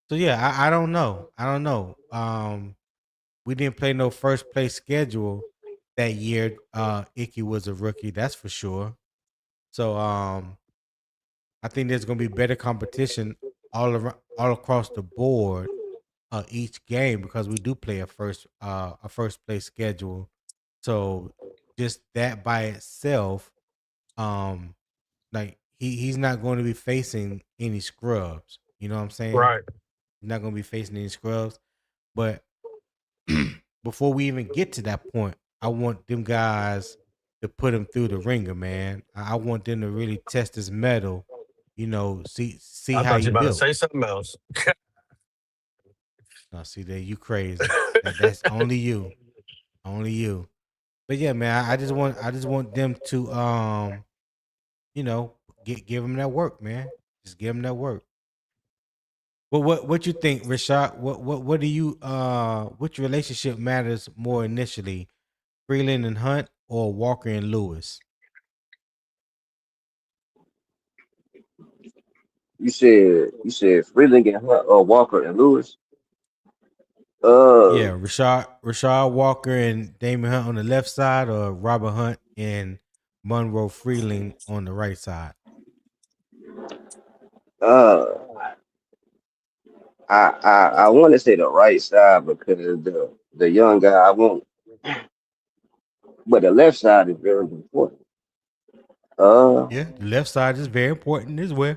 so yeah, I don't know, I don't know. We didn't play no first place schedule that year. Ickey was a rookie, that's for sure. So I think there's gonna be better competition all around, all across the board, each game because we do play a first place schedule. So just that by itself, um, like he's not going to be facing any scrubs. You know what I'm saying? Right. He's not going to be facing any scrubs. But before we even get to that point, I want them guys to put him through the ringer, man. I want them to really test his metal. See I how thought he you about to built. say something else. Now, see that you crazy. That's only you, only you. But yeah, man, I just want them to you know, give him that work, man. Just give him that work. Well, what you think, Rashad? What do you which relationship matters more initially, Freeland and Hunt or Walker and Lewis? You said Freeling and Walker and Lewis. Yeah, Uh, Rashad Walker and Damon Hunt on the left side, or Robert Hunt and Monroe Freeling on the right side. uh, I want to say the right side because the young guy I won't, but the left side is very important. Uh, Yeah, the left side is very important as well.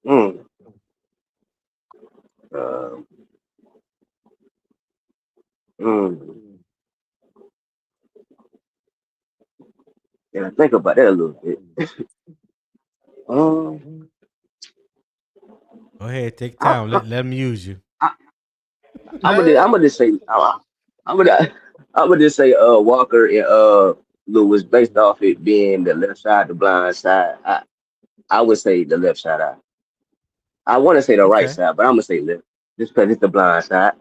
mm, uh, mm. Yeah, think about that a little bit. Um, Go ahead, take I, time. I, Let them use you. I, I'm gonna just say I'm gonna I'm gonna just say Walker and Lewis based off it being the left side, the blind side. I would say the left side. I want to say the right Okay. side, but I'm gonna say left just because it's the blind side.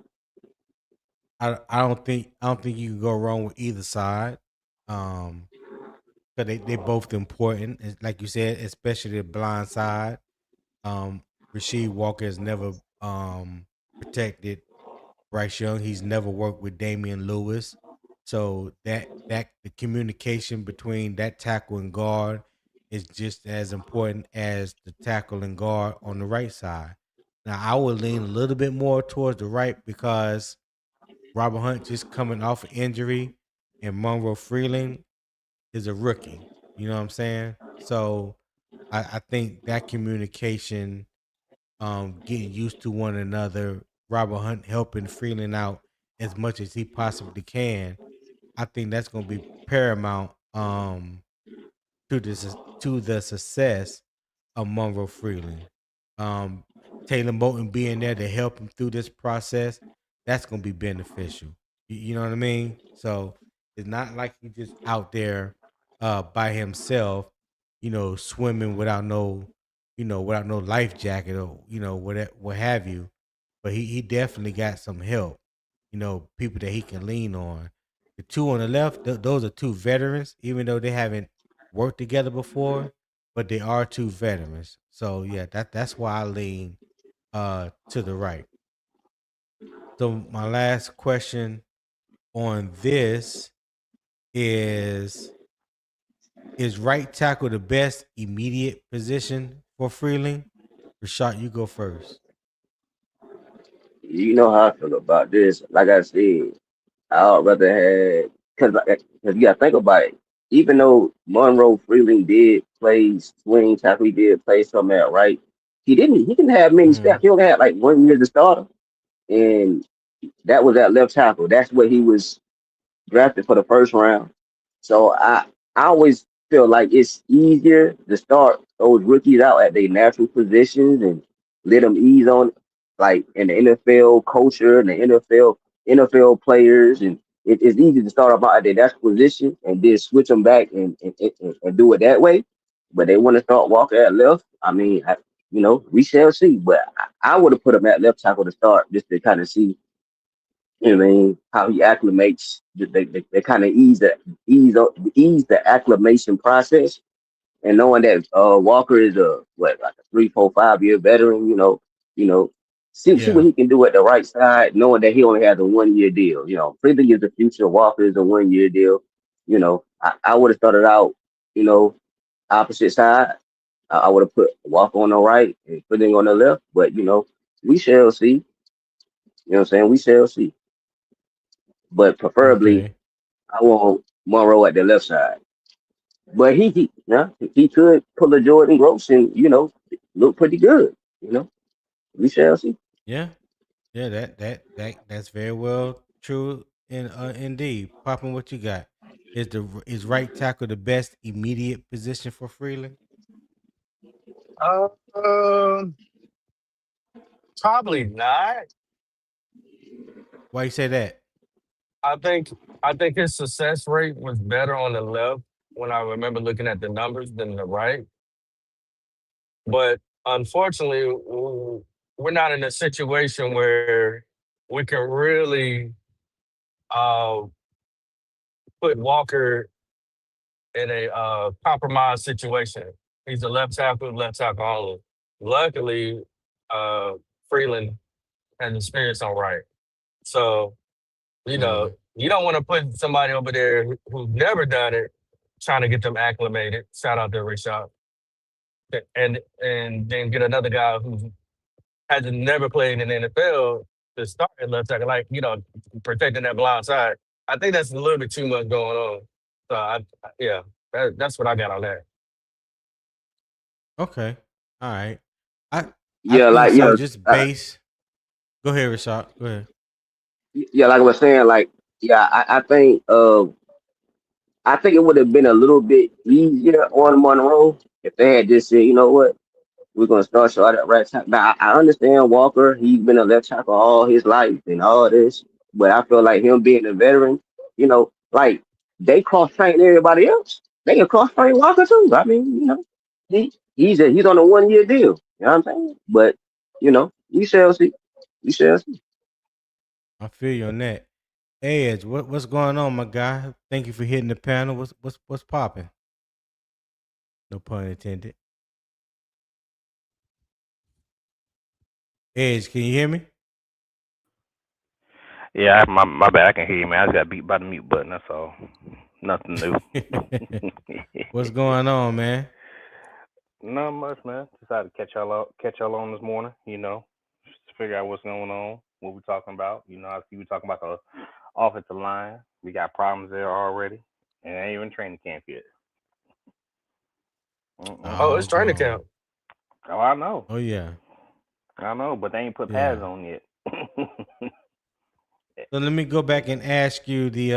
I don't think you can go wrong with either side. Um, because they both important. Like you said, especially the blind side. Um, Rasheed Walker has never protected Bryce Young. He's never worked with Damian Lewis. So that the communication between that tackle and guard is just as important as the tackle and guard on the right side. Now I would lean a little bit more towards the right because Robert Hunt just coming off an injury and Monroe Freeling is a rookie. You know what I'm saying? So I think that communication, getting used to one another, Robert Hunt helping Freeland out as much as he possibly can. I think that's going to be paramount to the success of Monroe Freeling. Um, Taylor Moton being there to help him through this process, that's gonna be beneficial. You know what I mean? So it's not like he's just out there by himself, swimming without without no life jacket or what have you. But he definitely got some help. People that he can lean on. The two on the left, those are two veterans, even though they haven't worked together before, but they are two veterans. So yeah, that's why I lean to the right. So my last question on this is right tackle the best immediate position for Freeling? Rashad, you go first. You know how I feel about this. Like I said, I'd rather have because you gotta think about it. Even though Monroe Freeling did play swing tackle, he did play some at right. He didn't have many Mm-hmm. snaps. He only had like 1 year to starter, and that was at left tackle. That's what he was drafted for the first round. So I always feel like it's easier to start those rookies out at their natural positions and let them ease on, like in the NFL culture and the NFL players, and it's easy to start them out at their natural position and then switch them back and do it that way. But they want to start Walker at left. I mean, we shall see. But I would have put him at left tackle to start just to kind of see, what I mean, how he acclimates. They kind of ease the acclimation process, and knowing that Walker is a what, like a 3, 4, 5 year veteran. You know, see what Yeah. he can do at the right side, knowing that he only has a 1 year deal. Freeling is the future. Walker is a 1 year deal. I would have started out, you know, opposite side. I would have put Walker on the right and Freeling on the left. But we shall see. You know what I'm saying? We shall see. But preferably, Okay. I want Monroe at the left side. But he could pull a Jordan Gross and look pretty good. We shall see. Yeah. Yeah. That's very well true. And indeed, popping what you got is right tackle the best immediate position for Freeling? Um, Probably not. Why you say that? I think I think his success rate was better on the left when I remember looking at the numbers than the right. But unfortunately, we're not in a situation where we can really uh, put Walker in a compromised situation. He's a left tackle only. Luckily, uh, Freeland has experience on right. So, Mm. you don't want to put somebody over there who's never done it, trying to get them acclimated. Shout out to Rashad. And then get another guy who hasn't never played in the NFL to start at left tackle, like, protecting that blind side. I think that's a little bit too much going on. So, yeah, that's what I got on that. Okay. All right. I Yeah, think like so. Just uh, base. Go ahead, Rashad. Go ahead. yeah, like I was saying, like yeah, I think it would have been a little bit easier on Monroe if they had just said, you know what, we're gonna start short at right tackle. Now I understand Walker; he's been a left tackle all his life and all this, but I feel like him being a veteran, like they cross train everybody else. They can cross train Walker too. I mean, he's on a 1 year deal. You know what I'm saying? But we shall see. We shall see. I feel you on that. Edge, what's going on, my guy? Thank you for hitting the panel. What's popping? No pun intended. Edge, can you hear me? Yeah, my bad. I can hear you, man. I just got beat by the mute button. That's all. Nothing new. What's going on, man? Not much, man. Just had to catch y'all on this morning. Just to figure out what's going on, what we're talking about. I see we talking about the offensive line. We got problems there already, and it ain't even training camp yet. Oh, Oh, it's training Mm-mm. gone. camp. Oh, I know, Oh yeah, but they ain't put pads yeah. on yet. So let me go back and ask you the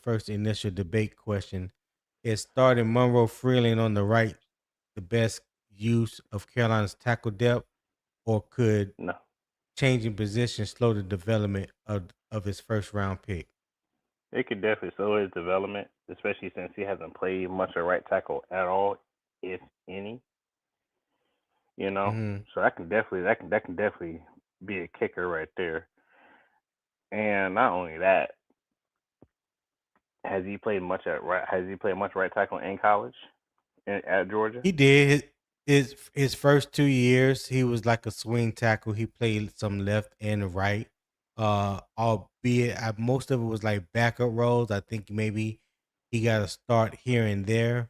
first initial debate question. Is starting Monroe Freeling on the right the best use of Carolina's tackle depth, or could No, changing position slow the development of his first round pick? It could definitely slow his development, especially since he hasn't played much of right tackle at all, if any. Mm-hmm. So that can definitely be a kicker right there. And not only that, has he played much right tackle in college at Georgia? He did his first 2 years. He was like a swing tackle. He played some left and right. Albeit most of it was like backup roles. I think maybe he got a start here and there.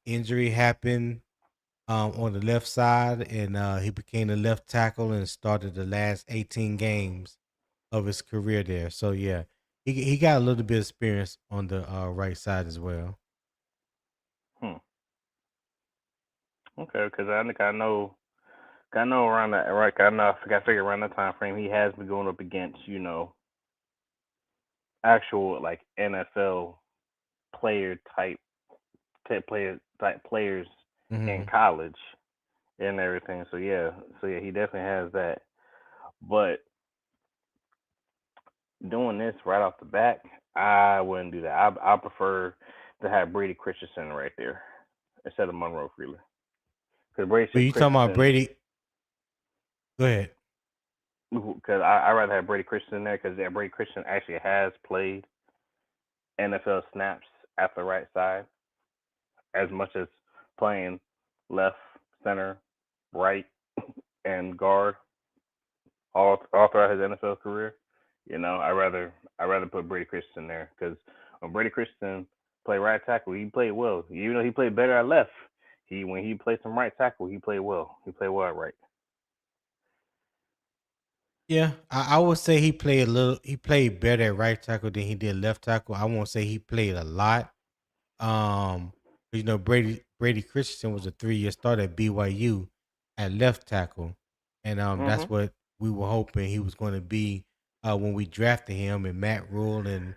Injury happened on the left side, and he became a left tackle and started the last 18 games of his career there. So yeah, he got a little bit of experience on the right side as well. Hmm. Okay, because I think I know around that right. I figure around that time frame he has been going up against actual like NFL player players in Mm-hmm. college and everything. So yeah, he definitely has that. But doing this right off the bat, I wouldn't do that. I prefer to have Brady Christensen right there instead of Monroe Freeling. Because Brady But you talking about Christensen, Brady? Go ahead. because I rather have Brady Christensen there because Brady Christensen actually has played NFL snaps at the right side as much as playing left, center, right, and guard all throughout his NFL career. I rather put Brady Christensen there because when Brady Christensen played right tackle, he played well. Even though he played better at left, when he played some right tackle, he played well. He played well at right. Yeah, I would say he played a little. He played better at right tackle than he did left tackle. I won't say he played a lot. Um, Brady Christensen was a 3-year starter at BYU at left tackle, and that's Mhm. what we were hoping he was going to be when we drafted him. And Matt Rule and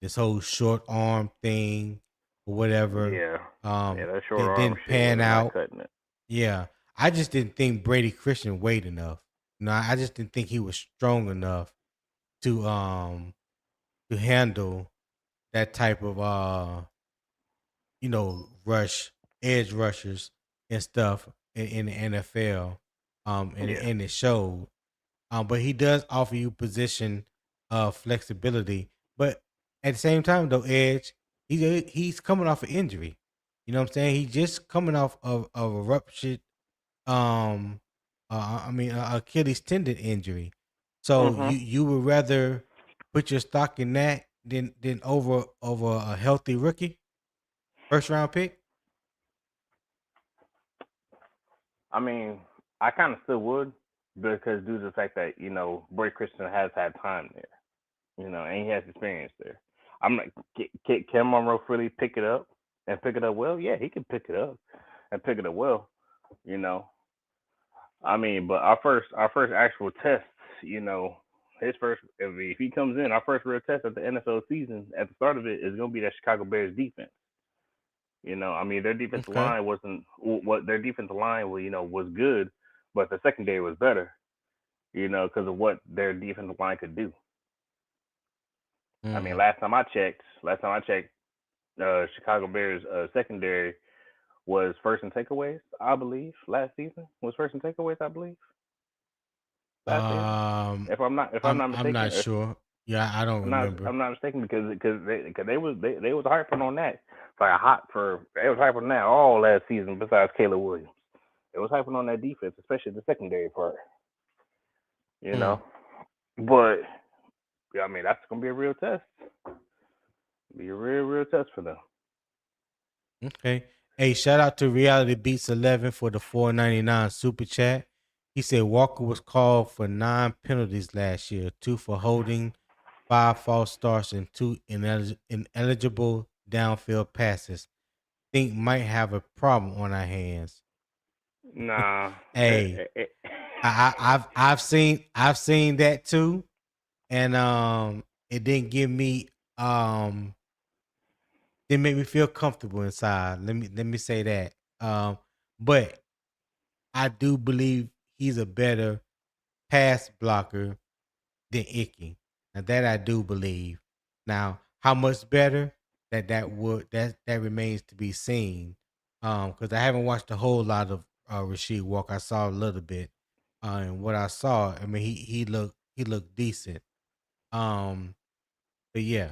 this whole short arm thing or whatever, Yeah. Yeah, that short that arm didn't shit was pan not out. cutting it. Yeah, I just didn't think Brady Christian weighed enough. No, I just didn't think he was strong enough to handle that type of edge rushers and stuff in the NFL. Yeah. And it showed. But he does offer you position flexibility. But at the same time, though, Edge, he's coming off an injury. You know what I'm saying? He's just coming off of a ruptured, um, Achilles tendon injury. So Mhm. you would rather put your stock in that than over a healthy rookie first round pick. I mean, I kind of still would because due to the fact that Brady Christensen has had time there. And he has experience there. I'm like, can Monroe really pick it up and pick it up well? Yeah, he can pick it up and pick it up well. You know, I mean, but our first actual test, his first if he comes in, our first real test of the NFL season at the start of it is going to be that Chicago Bears defense. I mean, their defensive Okay. line wasn't what their defensive line was good, but the secondary was better. Because of what their defensive line could do. I mean, Mm. last time I checked, Chicago Bears secondary was first in takeaways, I believe. Last season was first in takeaways, I believe. Last season, Um, if I'm not I'm mistaken, not sure. Yeah, I don't I'm not remember. I'm not mistaken because they was hyping on that they was hyping on that all last season besides Caleb Williams. They was hyping on that defense, especially the secondary part. You Mm. know, but yeah, I mean that's gonna be a real test. Be a real test for them. Okay. Hey, shout out to Reality Beats 11 for the 4.99 super chat. He said Walker was called for 9 penalties last year, 2 for holding, 5 false starts, and 2 ineligible downfield passes. Think might have a problem on our hands. Nah. Hey, I've seen that too, and it um didn't make me feel comfortable inside. Let me say that. But I do believe he's a better pass blocker than Ickey. Now that I do believe. Now, how much better that remains to be seen. Because I haven't watched a whole lot of Rasheed Walker. I saw a little bit. And what I saw, I mean, he looked decent. Um, but yeah.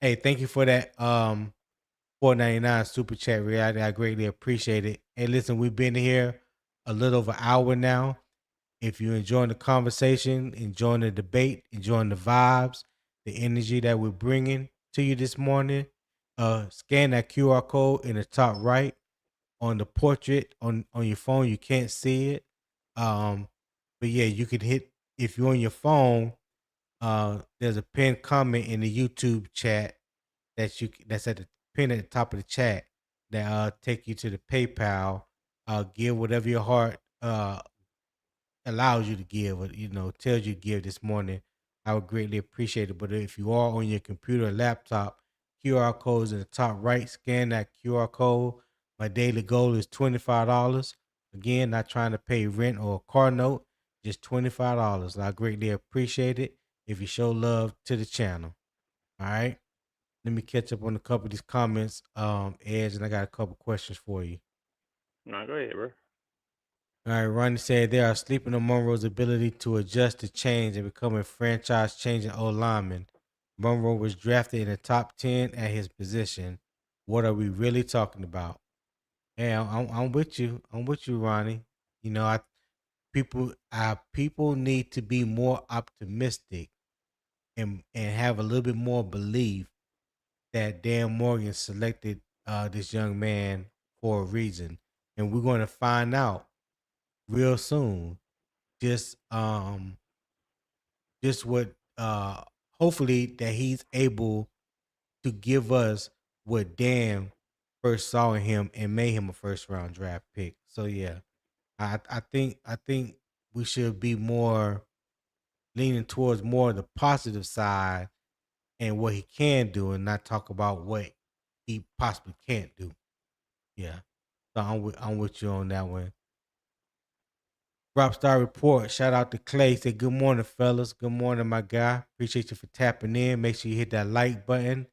Hey, thank you for that. $4.99 super chat, reality. I greatly appreciate it. Hey, listen, we've been here a little over an hour now. If you're enjoying the conversation, enjoying the debate, enjoying the vibes, the energy that we're bringing to you this morning, scan that QR code in the top right on the portrait on your phone. You can't see it, but yeah, you could hit if you're on your phone. There's a pinned comment in the YouTube chat that's at the pin at the top of the chat that take you to the PayPal. Give whatever your heart allows you to give, or tells you to give this morning. I would greatly appreciate it. But if you are on your computer or laptop, QR codes in the top right. Scan that QR code. My daily goal is $25. Again, not trying to pay rent or a car note, just $25. I greatly appreciate it if you show love to the channel. All right. Let me catch up on a couple of these comments, Edge, and I got a couple questions for you. No, go ahead, bro. All right, Ronnie said they are sleeping on Monroe's ability to adjust to change and become a franchise-changing old lineman. Monroe was drafted in the top 10 at his position. What are we really talking about? Hey, I'm with you. I'm with you, Ronnie. People need to be more optimistic and have a little bit more belief that Dan Morgan selected this young man for a reason, and we're going to find out real soon. Just just what hopefully that he's able to give us what Dan first saw in him and made him a first round draft pick. So yeah, I think we should be more leaning towards more of the positive side and what he can do, and not talk about what he possibly can't do. Yeah. So I'm with you on that one. Rockstar Report. Shout out to Clay. Say good morning, fellas. Good morning, my guy. Appreciate you for tapping in. Make sure you hit that like button.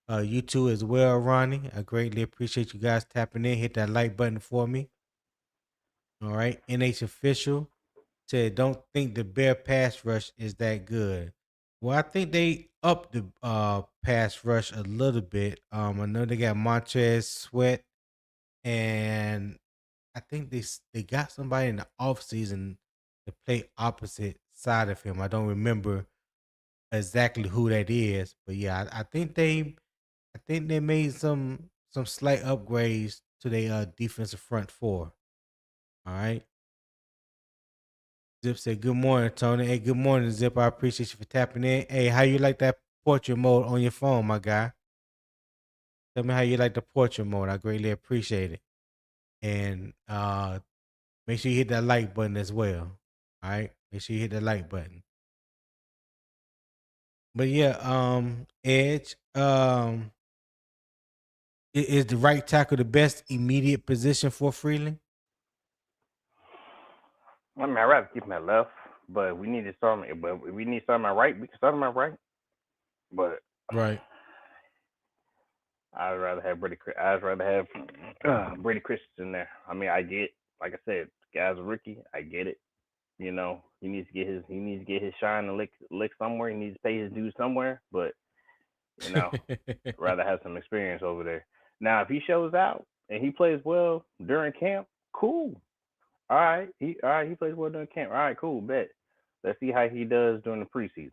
You too as well, Ronnie. I greatly appreciate you guys tapping in. Hit that like button for me. All right. NH official said, "Don't think the Bear pass rush is that good." Well, I think they upped the pass rush a little bit. I know they got Montrez Sweat, and I think they got somebody in the offseason to play opposite side of him. I don't remember exactly who that is, but yeah, I think they made some slight upgrades to their defensive front four. All right. Zip said, "Good morning, Tony." Hey, good morning, Zip. I appreciate you for tapping in. Hey, how you like that portrait mode on your phone, my guy? Tell me how you like the portrait mode. I greatly appreciate it. And make sure you hit that like button as well. All right. Make sure you hit the like button. But yeah, Edge, is the right tackle the best immediate position for Freeling? I mean, I'd rather keep him at left, but we need to start him. But if we need to start him at right, we can start him at right. But Right. I'd rather have Brady Christensen there. I mean, I get, like I said, the guy's a rookie. I get it. He needs to get his shine and lick somewhere. He needs to pay his dues somewhere. But you know, I'd rather have some experience over there. Now, if he shows out and he plays well during camp, cool. All right. He plays well during camp. All right, cool. Bet. Let's see how he does during the preseason.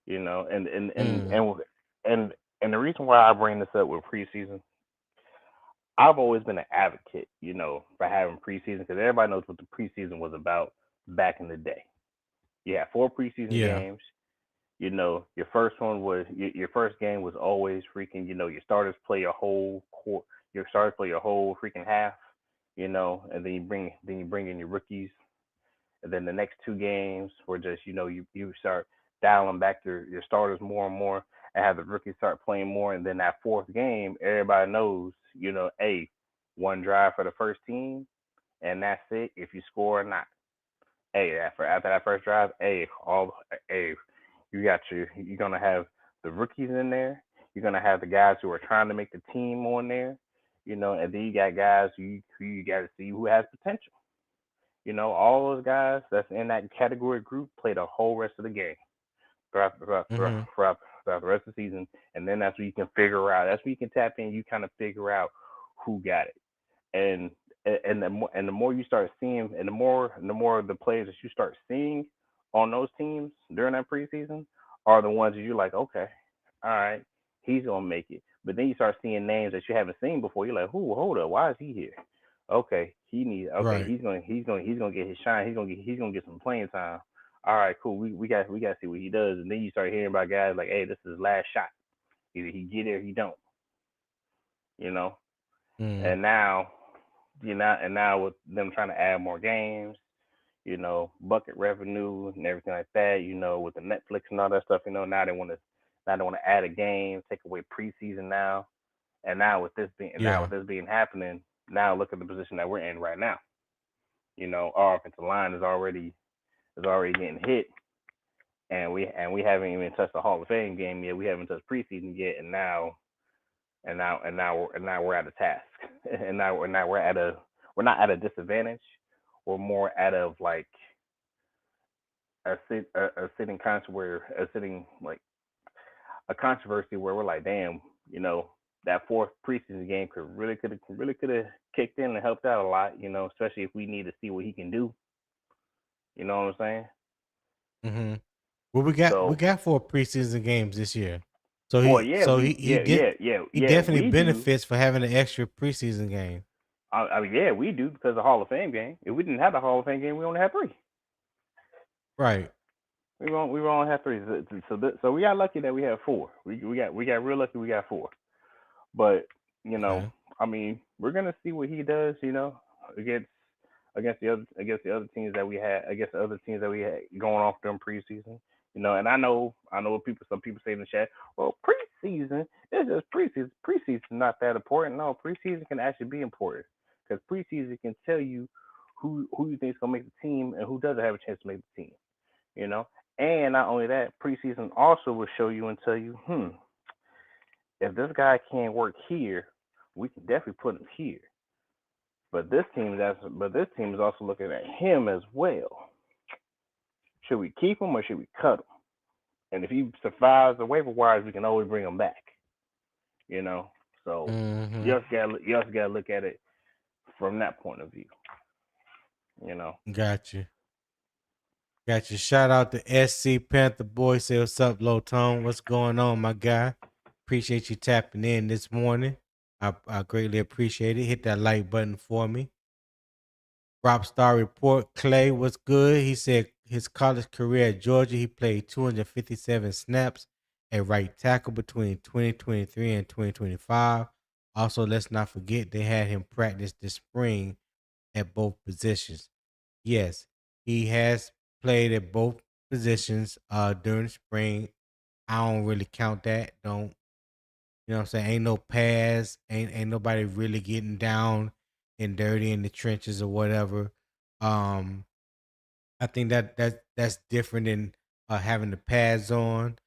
You know, Mm, and and the reason why I bring this up with preseason, I've always been an advocate, for having preseason because everybody knows what the preseason was about back in the day. You had 4 preseason yeah. games. Your first one was your first game was always freaking. Your starters play a whole your starters play a whole freaking half. And then you bring in your rookies, and then the next 2 games were just you start dialing back your starters more and more, and have the rookies start playing more, and then that fourth game, everybody knows, hey, one drive for the first team, and that's it if you score or not. hey, after that first drive, hey, you're gonna have the rookies in there. You're gonna have the guys who are trying to make the team on there, and then you got guys who you got to see who has potential. All those guys that's in that category group play the whole rest of the game throughout throughout throughout, Mm-hmm. throughout, throughout the rest of the season, and then that's where you can figure out. That's where you can tap in. You kind of figure out who got it, and the more you start seeing, and the more of the players that you start seeing on those teams during that preseason are the ones that you're like, okay, all right, he's gonna make it. But then you start seeing names that you haven't seen before. You're like, who? Hold up, why is he here? Okay, Okay, Right. he's gonna get his shine. He's gonna get some playing time. All right, cool. We got to see what he does. And then you start hearing about guys like, hey, this is his last shot. Either he get it or he don't. You know. Mm. And now with them trying to add more games, bucket revenue and everything like that, with the Netflix and all that stuff, now they want to add a game, take away preseason now, and Yeah. with this being happening, now look at the position that we're in right now. Our offensive line is already getting hit, and we haven't even touched the Hall of Fame game yet. We haven't touched preseason yet, and now we're at a task, and now we're not at a disadvantage. We're more out of like a sitting like a controversy where we're like, damn, that fourth preseason game could have kicked in and helped out a lot, especially if we need to see what he can do. You know what I'm saying? Mm-hmm. Well, we So, got 4 preseason games this year, so well, he yeah, so he did he definitely we do. benefits for having an extra preseason game. I mean, yeah, we do because of the Hall of Fame game. If we didn't have the Hall of Fame game, we only had three. Right. We only have three. So we got lucky that we had four. We got real lucky. We got four. But Okay. I mean, we're gonna see what he does. Against against the other teams that we had, against the other teams that we had going off during preseason. And I know what some people say in the chat. Well, preseason is just preseason. Preseason is not that important. No, preseason can actually be important because preseason can tell you who you think is gonna make the team and who doesn't have a chance to make the team. You know, and not only that, preseason also will show you and tell you, if this guy can't work here, we can definitely put him here. But this team is also looking at him as well. Should we keep him or should we cut him? And if he survives the waiver wires, we can always bring him back. You know, so Mm-hmm. you also gotta look at it from that point of view. You know, Got you. Got you. Shout out to SC Panther Boy. Say what's up, Low Tone. What's going on, my guy? Appreciate you tapping in this morning. I greatly appreciate it. Hit that like button for me. Rob Star Report. Clay was good. He said his college career at Georgia, he played 257 snaps at right tackle between 2023 and 2025. Also, let's not forget they had him practice this spring at both positions. Yes, he has played at both positions during the spring. I don't really count that. Don't you know what I'm saying? Ain't no pass, ain't nobody really getting down and dirty in the trenches or whatever. Um I think that's different than having the pads on.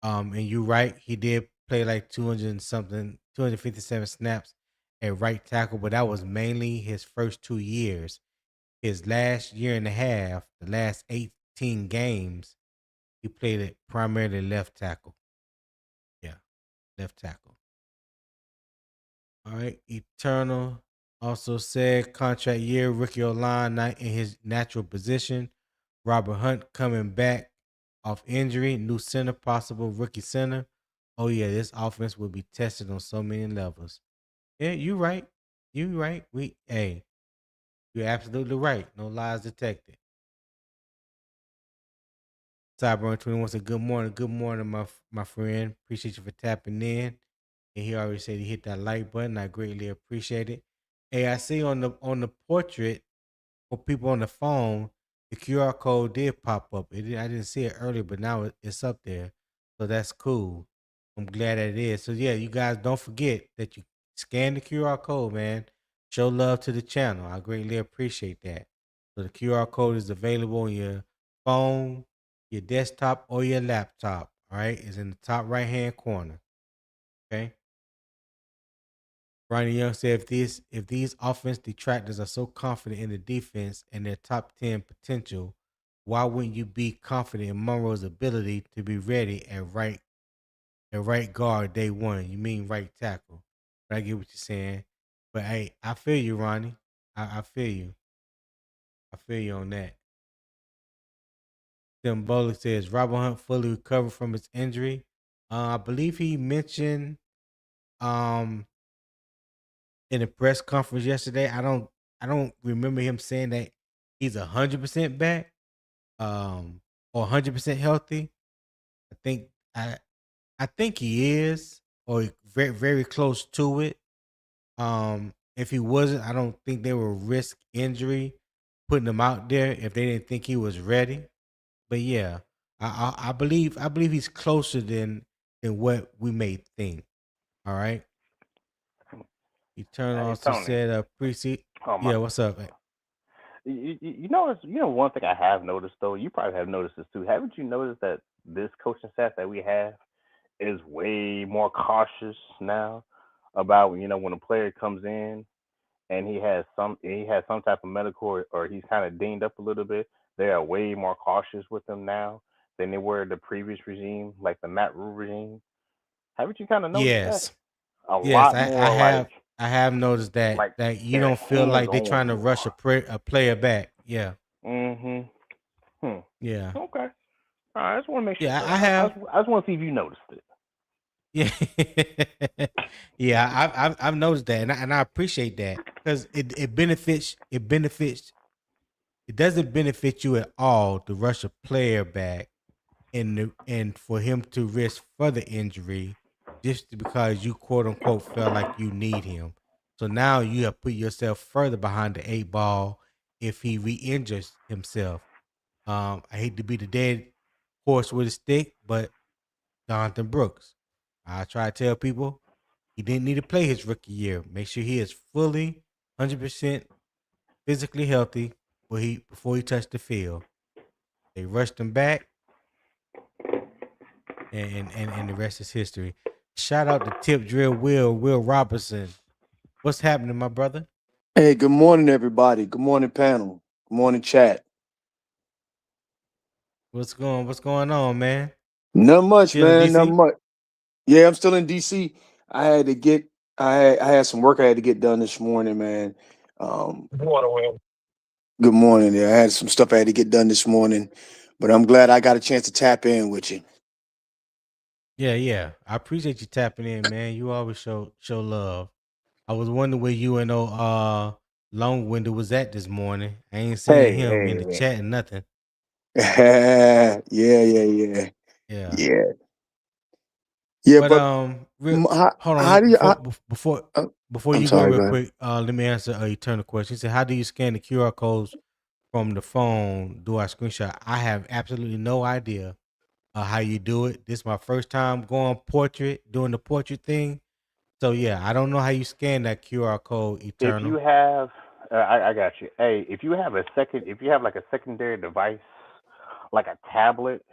And you're right, he did play like 200 and something, 257 snaps at right tackle, but that was mainly his first 2 years. His last year and a half, the last 18 games, he played it primarily left tackle. Yeah, left tackle. All right. Eternal also said contract year, rookie line not in his natural position. Robert Hunt coming back off injury, new center, possible rookie center. Oh yeah, this offense will be tested on so many levels. Yeah, you right. You right. You're absolutely right. No lies detected. Cyber 21 said, good morning. Good morning, my friend. Appreciate you for tapping in. And he already said he hit that like button. I greatly appreciate it. Hey, I see on the portrait for people on the phone, the QR code did pop up. I didn't see it earlier, but now it's up there. So that's cool. I'm glad that it is. So yeah, you guys don't forget that you scan the QR code, man. Show love to the channel. I greatly appreciate that. So the QR code is available on your phone, your desktop, or your laptop. All right, it's in the top right hand corner. Okay. Ronnie Young said, if these offense detractors are so confident in the defense and their top 10 potential, why wouldn't you be confident in Monroe's ability to be ready at right guard day one? You mean right tackle? But I get what you're saying. But hey, I feel you, Ronnie. I feel you. I feel you on that. Tim Bowler says Robert Hunt fully recovered from his injury. I believe he mentioned um in a press conference yesterday. I don't remember him saying that he's 100% back, or 100% healthy. I think I I think he is, or very very close to it. If he wasn't, I don't think they would risk injury putting him out there if they didn't think he was ready. But yeah, I believe he's closer than what we may think. All right. Eternal Hey, also Tony. said preseason. Oh my. Yeah, what's up? You know, one thing I have noticed though. You probably have noticed this too. Haven't you noticed that this coaching staff that we have is way more cautious now about when a player comes in and he has some type of medical or he's kind of dinged up a little bit. They are way more cautious with him now than they were the previous regime, like the Matt Rule regime. Haven't you kind of noticed that? Yes. A Yes, lot I more like have noticed that like you they're don't feel hands like they're trying on to rush more. a player back. Yeah. Mhm. Hmm. Yeah. Okay. All right. I just want to make sure. Yeah, I I have. just, I just want to see if you noticed it. Yeah. Yeah, I've noticed that, and I appreciate that because it doesn't benefit you at all to rush a player back and for him to risk further injury just because you quote unquote felt like you need him. So now you have put yourself further behind the 8 ball if he re-injures himself. I hate to be the dead horse with a stick, but Jonathan Brooks, I try to tell people he didn't need to play his rookie year. Make sure he is fully 100% physically healthy before he touched the field. They rushed him back, and the rest is history. Shout out to Tip Drill Will Robertson. What's happening, my brother? Hey, good morning, everybody. Good morning, panel. Good morning, chat. What's going on, man? Not much, Still in man. Not DC? much. Yeah, I'm still in DC. I had to get. I had some work I had to get done this morning, man. You want to win. Good morning. Yeah, I had some stuff I had to get done this morning, but I'm glad I got a chance to tap in with you. Yeah. I appreciate you tapping in, man. You always show love. I was wondering where you and Long Window was at this morning. I ain't seeing Hey, him in the hey, chat and nothing. hey. Yeah. Yeah. Yeah. Yeah, But but hold how on do you? Uh, before I'm you go sorry, real go ahead. quick. Let me answer a eternal question. He said, "How do you scan the QR codes from the phone? Do I screenshot?" I have absolutely no idea how you do it. This is my first time doing the portrait thing. So yeah, I don't know how you scan that QR code. If you Eternal. have, I got you. Hey, if you have like a secondary device, like a tablet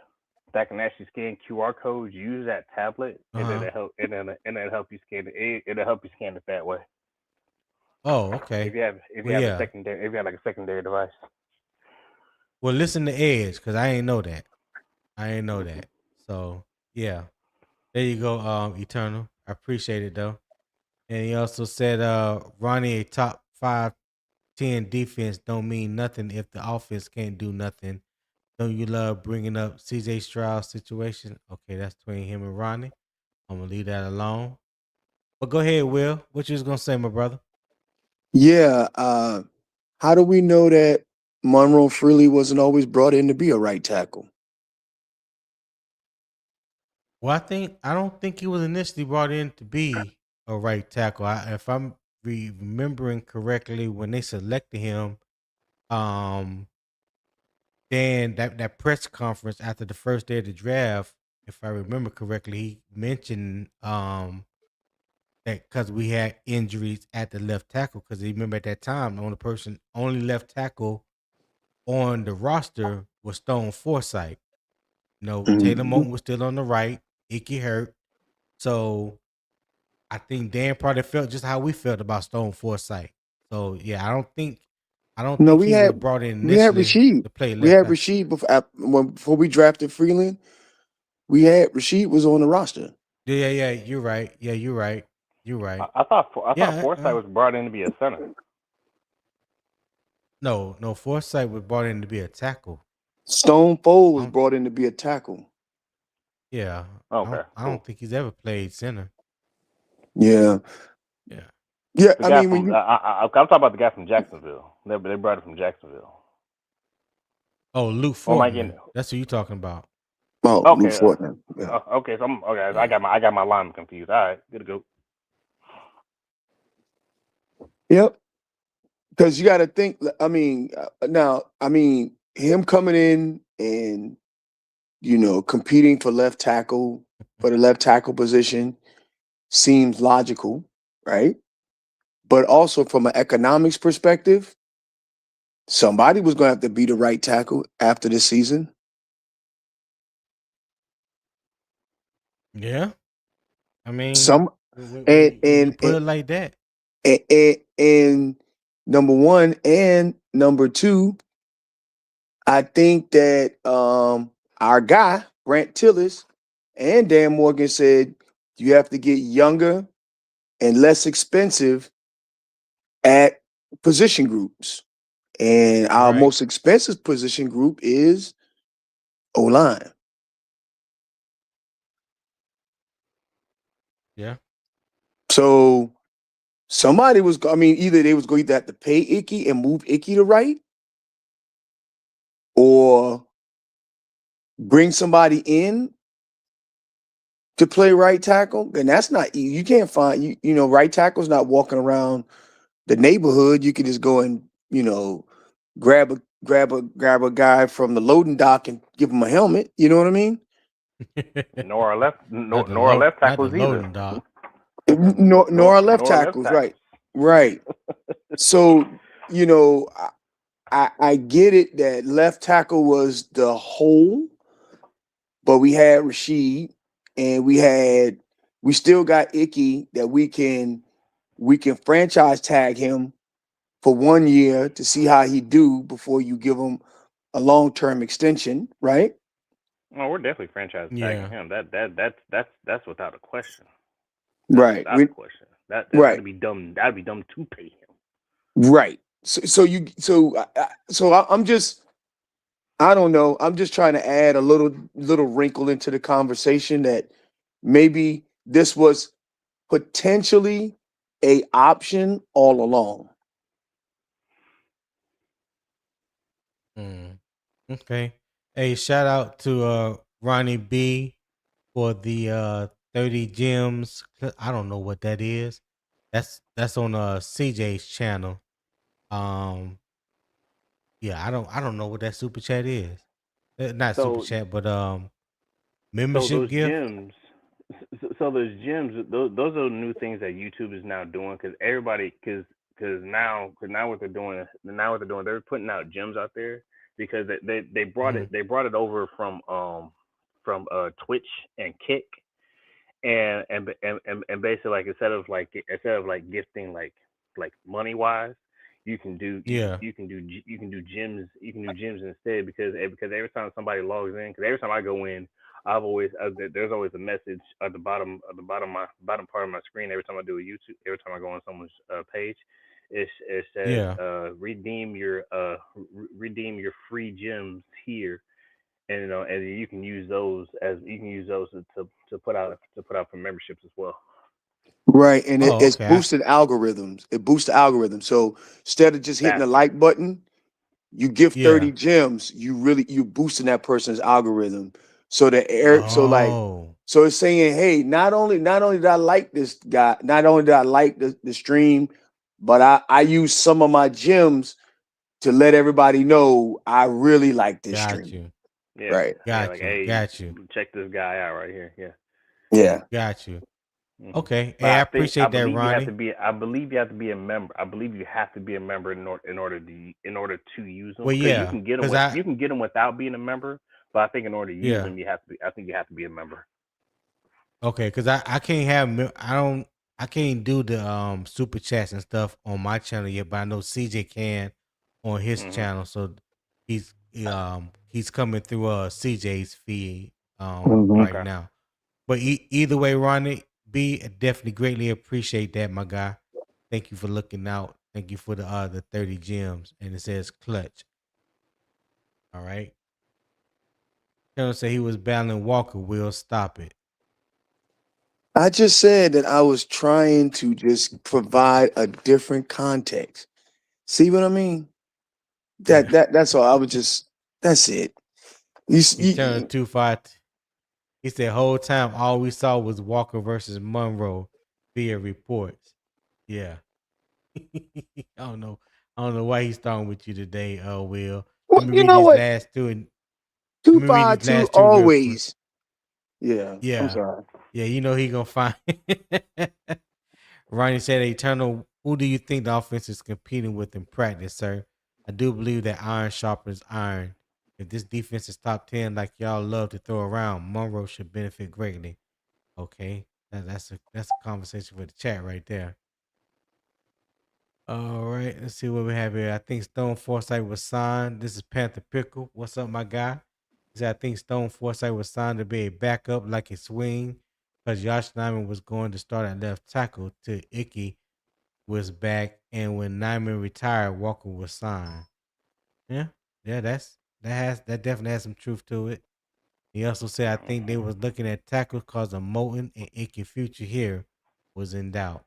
that can actually scan QR codes, use that tablet, Uh and huh. it'll help you scan it. It'll help you scan it that way. Oh, If okay. you have if you Well, have a yeah. secondary if you have like a secondary device. Well, listen to Edge because I ain't know that. I ain't know that. So yeah, there you go. Eternal. I appreciate it though. And he also said, Ronnie, a top 5-10 defense don't mean nothing if the offense can't do nothing. Don't you love bringing up CJ Stroud's situation? Okay, that's between him and Ronnie. I'm gonna leave that alone. But go ahead, Will. What you was gonna say, my brother? Yeah. How do we know that Monroe Freeling wasn't always brought in to be a right tackle? Well, I don't think he was initially brought in to be a right tackle. If I'm remembering correctly, when they selected him, um, then that press conference after the first day of the draft, if I remember correctly, he mentioned that because we had injuries at the left tackle, because remember at that time the only left tackle on the roster was Stone Forsythe. Taylor Mhm. Moton was still on the right. Ickey hurt. So I think Dan probably felt just how we felt about Stone Forsythe. So yeah, I don't think No, he was brought in we had initially Rasheed. to play We left had tackle. Rasheed before we drafted Freeling. We had Rasheed was on the roster. Yeah. You're right. Yeah, you're right. I thought Yeah. Forsythe was brought in to be a center. No. Forsythe was brought in to be a tackle. Stone Fold I was don't- brought in to be a tackle. Yeah. Okay, I cool. don't think he's ever played center. Yeah. Yeah. Yeah. The I guy mean, when from you I'm talking about the guy from Jacksonville. They brought it from Jacksonville. Oh, Luke Or am I getting? Fortner. That's who you talking about. Lou Okay, Fortner. Yeah. okay. So okay. Yeah. I got my line confused. All right, good to go. Yep. Because you got to think. I mean, him coming in and competing for left tackle for the left tackle position seems logical, right? But also from an economics perspective, somebody was going to have to be the right tackle after the season. Yeah. I mean, Some when and you and put it like that. and number one and number two, I think that our guy Brant Tillis and Dan Morgan said you have to get younger and less expensive at position groups. And our Right. most expensive position group is O-line. Yeah. So somebody was, either they was going to have to pay Ickey and move Ickey to right, or bring somebody in to play right tackle. And that's not easy. You can't find, right tackle's not walking around the neighborhood. You can just go and, grab a guy from the loading dock and give him a helmet. You know what I mean? Nor left not the left not the tackles either. loading dock. Nor left tackles, right? Right. So, I get it that left tackle was the hole, but we had Rasheed and we still got Ickey that we can franchise tag him for 1 year to see how he do before you give him a long-term extension, right? Oh, we're definitely franchise tagging Yeah. him. That's without a question. That's Right. without a question. Right. That'd be dumb. That'd be dumb to pay him. Right. I'm just, I don't know. I'm just trying to add a little wrinkle into the conversation that maybe this was potentially a option all along. Okay. Hey, shout out to Ronnie B for the 30 gems. I don't know what that is. That's on CJ's channel. Yeah, I don't know what that super chat is. Not super So chat, but so membership those gift. gyms, so those gyms, those are new things that YouTube is now doing because everybody, because now what they're doing, they're putting out gyms out there because they brought Mhm. it over from Twitch and Kick and basically like instead of like gifting like money wise, you can do Yeah. you can do gyms instead because every time somebody logs in, because every time I go in, there's always a message at the bottom part of my screen every time I do a YouTube, every time I go on someone's page. It says Yeah. redeem your free gyms here, and and you can use those to put out for memberships as well. Right. And Oh, it's okay. boosted algorithms. It boosts the algorithm. So instead of just hitting the Fast. like button, you give Yeah. 30 gems, you boosting that person's algorithm. So that Oh. so it's saying, hey, not only did I like this guy, not only did I like the stream, but I use some of my gems to let everybody know I really like this Got stream. you. Yeah, Right. yeah. Like, Got you. hey, Got you. check this guy out right here. Yeah. Yeah. Got you. Okay. But Hey, I I appreciate that, believe you have to Ronnie. be. I believe you have to be a member. I believe you have to be a member in order to use them Well, because yeah, because you can get them without being a member. But I think in order to use yeah. them, you have to be. I think you have to be a member. Okay, because I can't have I can't do the super chats and stuff on my channel yet, but I know CJ can on his Hmm. channel, so he's coming through CJ's feed Mhm. right Okay. now. But either way, Ronnie B, I definitely greatly appreciate that, my guy. Thank you for looking out. Thank you for the 30 gems, and it says clutch. All right. Tell say he was battling Walker. Will stop it. I just said that I was trying to just provide a different context. See what I mean? Yeah. That's all. I was just that's it. You, s- He turned you 2-5. He said whole time all we saw was Walker versus Monroe via reports. Yeah. I don't know. I don't know why he's starting with you today, Will. Let well, me you read know these what? last two and let Two me read five these two last two real quick. always. Yeah, I'm Yeah. sorry. Yeah, you know he gonna find Ronnie said Eternal, who do you think the offense is competing with in practice, sir? I do believe that iron sharpens iron. If this defense is top 10 like y'all love to throw around, Monroe should benefit greatly. Okay. That's a conversation for the chat right there. All right, let's see what we have here. I think Stone Forsythe was signed. This is Panther Pickle. What's up, my guy? He said, I think Stone Forsythe was signed to be a backup like a swing because Josh Nyman was going to start at left tackle till Ickey was back. And when Nyman retired, Walker was signed. Yeah, yeah, that definitely has some truth to it. He also said, I think they was looking at tackles because of Moton and Ickey future here was in doubt.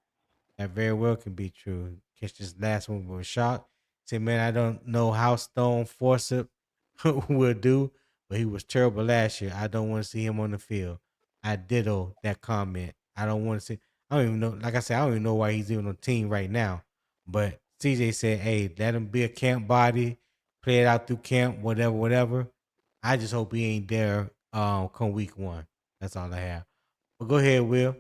That very well can be true. Catch this last one with a shock. Say, man, I don't know how Stone Forsythe will do, but he was terrible last year. I don't want to see him on the field. I ditto that comment. I don't want to see. I don't even know. Like I said, I don't even know why he's even on the team right now. But CJ said, hey, let him be a camp body, play it out through camp, whatever, whatever. I just hope he ain't there come week one. That's all I have. But go ahead, Will.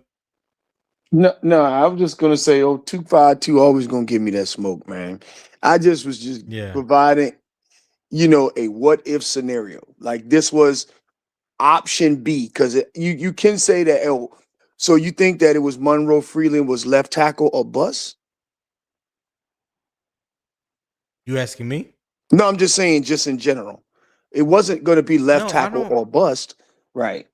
No, I was just gonna say, 252 always gonna give me that smoke, man. I just was just Yeah. providing, a what if scenario. Like this was option B, because you can say that. Oh, so you think that it was Monroe Freeling was left tackle or bust? You asking me? No, I'm just saying, just in general, it wasn't going to be left No, I tackle don't. or bust, right?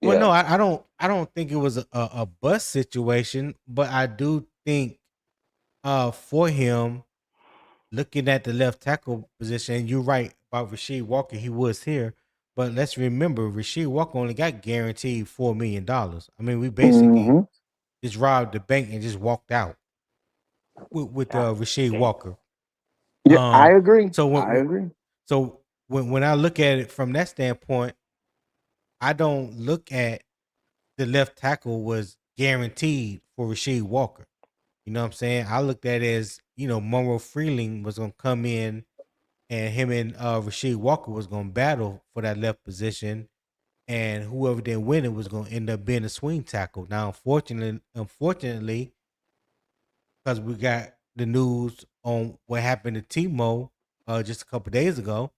Well, Yeah. no, I don't. I don't think it was a bus situation, but I do think for him looking at the left tackle position, you're right about Rasheed Walker. He was here, but let's remember Rasheed Walker only got guaranteed $4 million. I mean, we basically Hmm. just robbed the bank and just walked out with God Rasheed damn. Walker. Yeah, I Um, agree. so I agree. when I look at it from that standpoint, I don't look at the left tackle was guaranteed for Rasheed Walker. You know what I'm saying? I looked at it as, Monroe Freeling was gonna come in and him and Rasheed Walker was gonna battle for that left position. And whoever didn't win it was gonna end up being a swing tackle. Now, unfortunately, because we got the news on what happened to Timo just a couple days ago,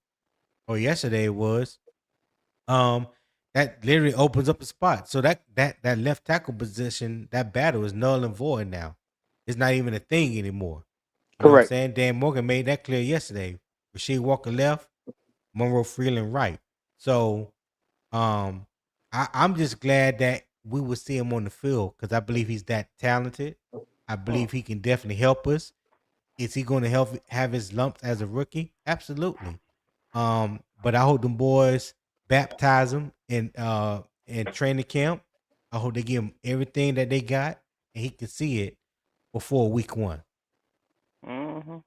or yesterday it was, um, that literally opens up a spot. So that left tackle position, that battle is null and void now. It's not even a thing anymore. You know what I'm Correct. saying? Dan Morgan made that clear yesterday. Rasheed Walker left, Monroe Freeling right. So I'm just glad that we will see him on the field because I believe he's that talented. I Hmm. believe he can definitely help us. Is he going to help have his lumps as a rookie? Absolutely. But I hope them boys baptize him in training camp. I hope they give him everything that they got and he can see it before week one. Hmm.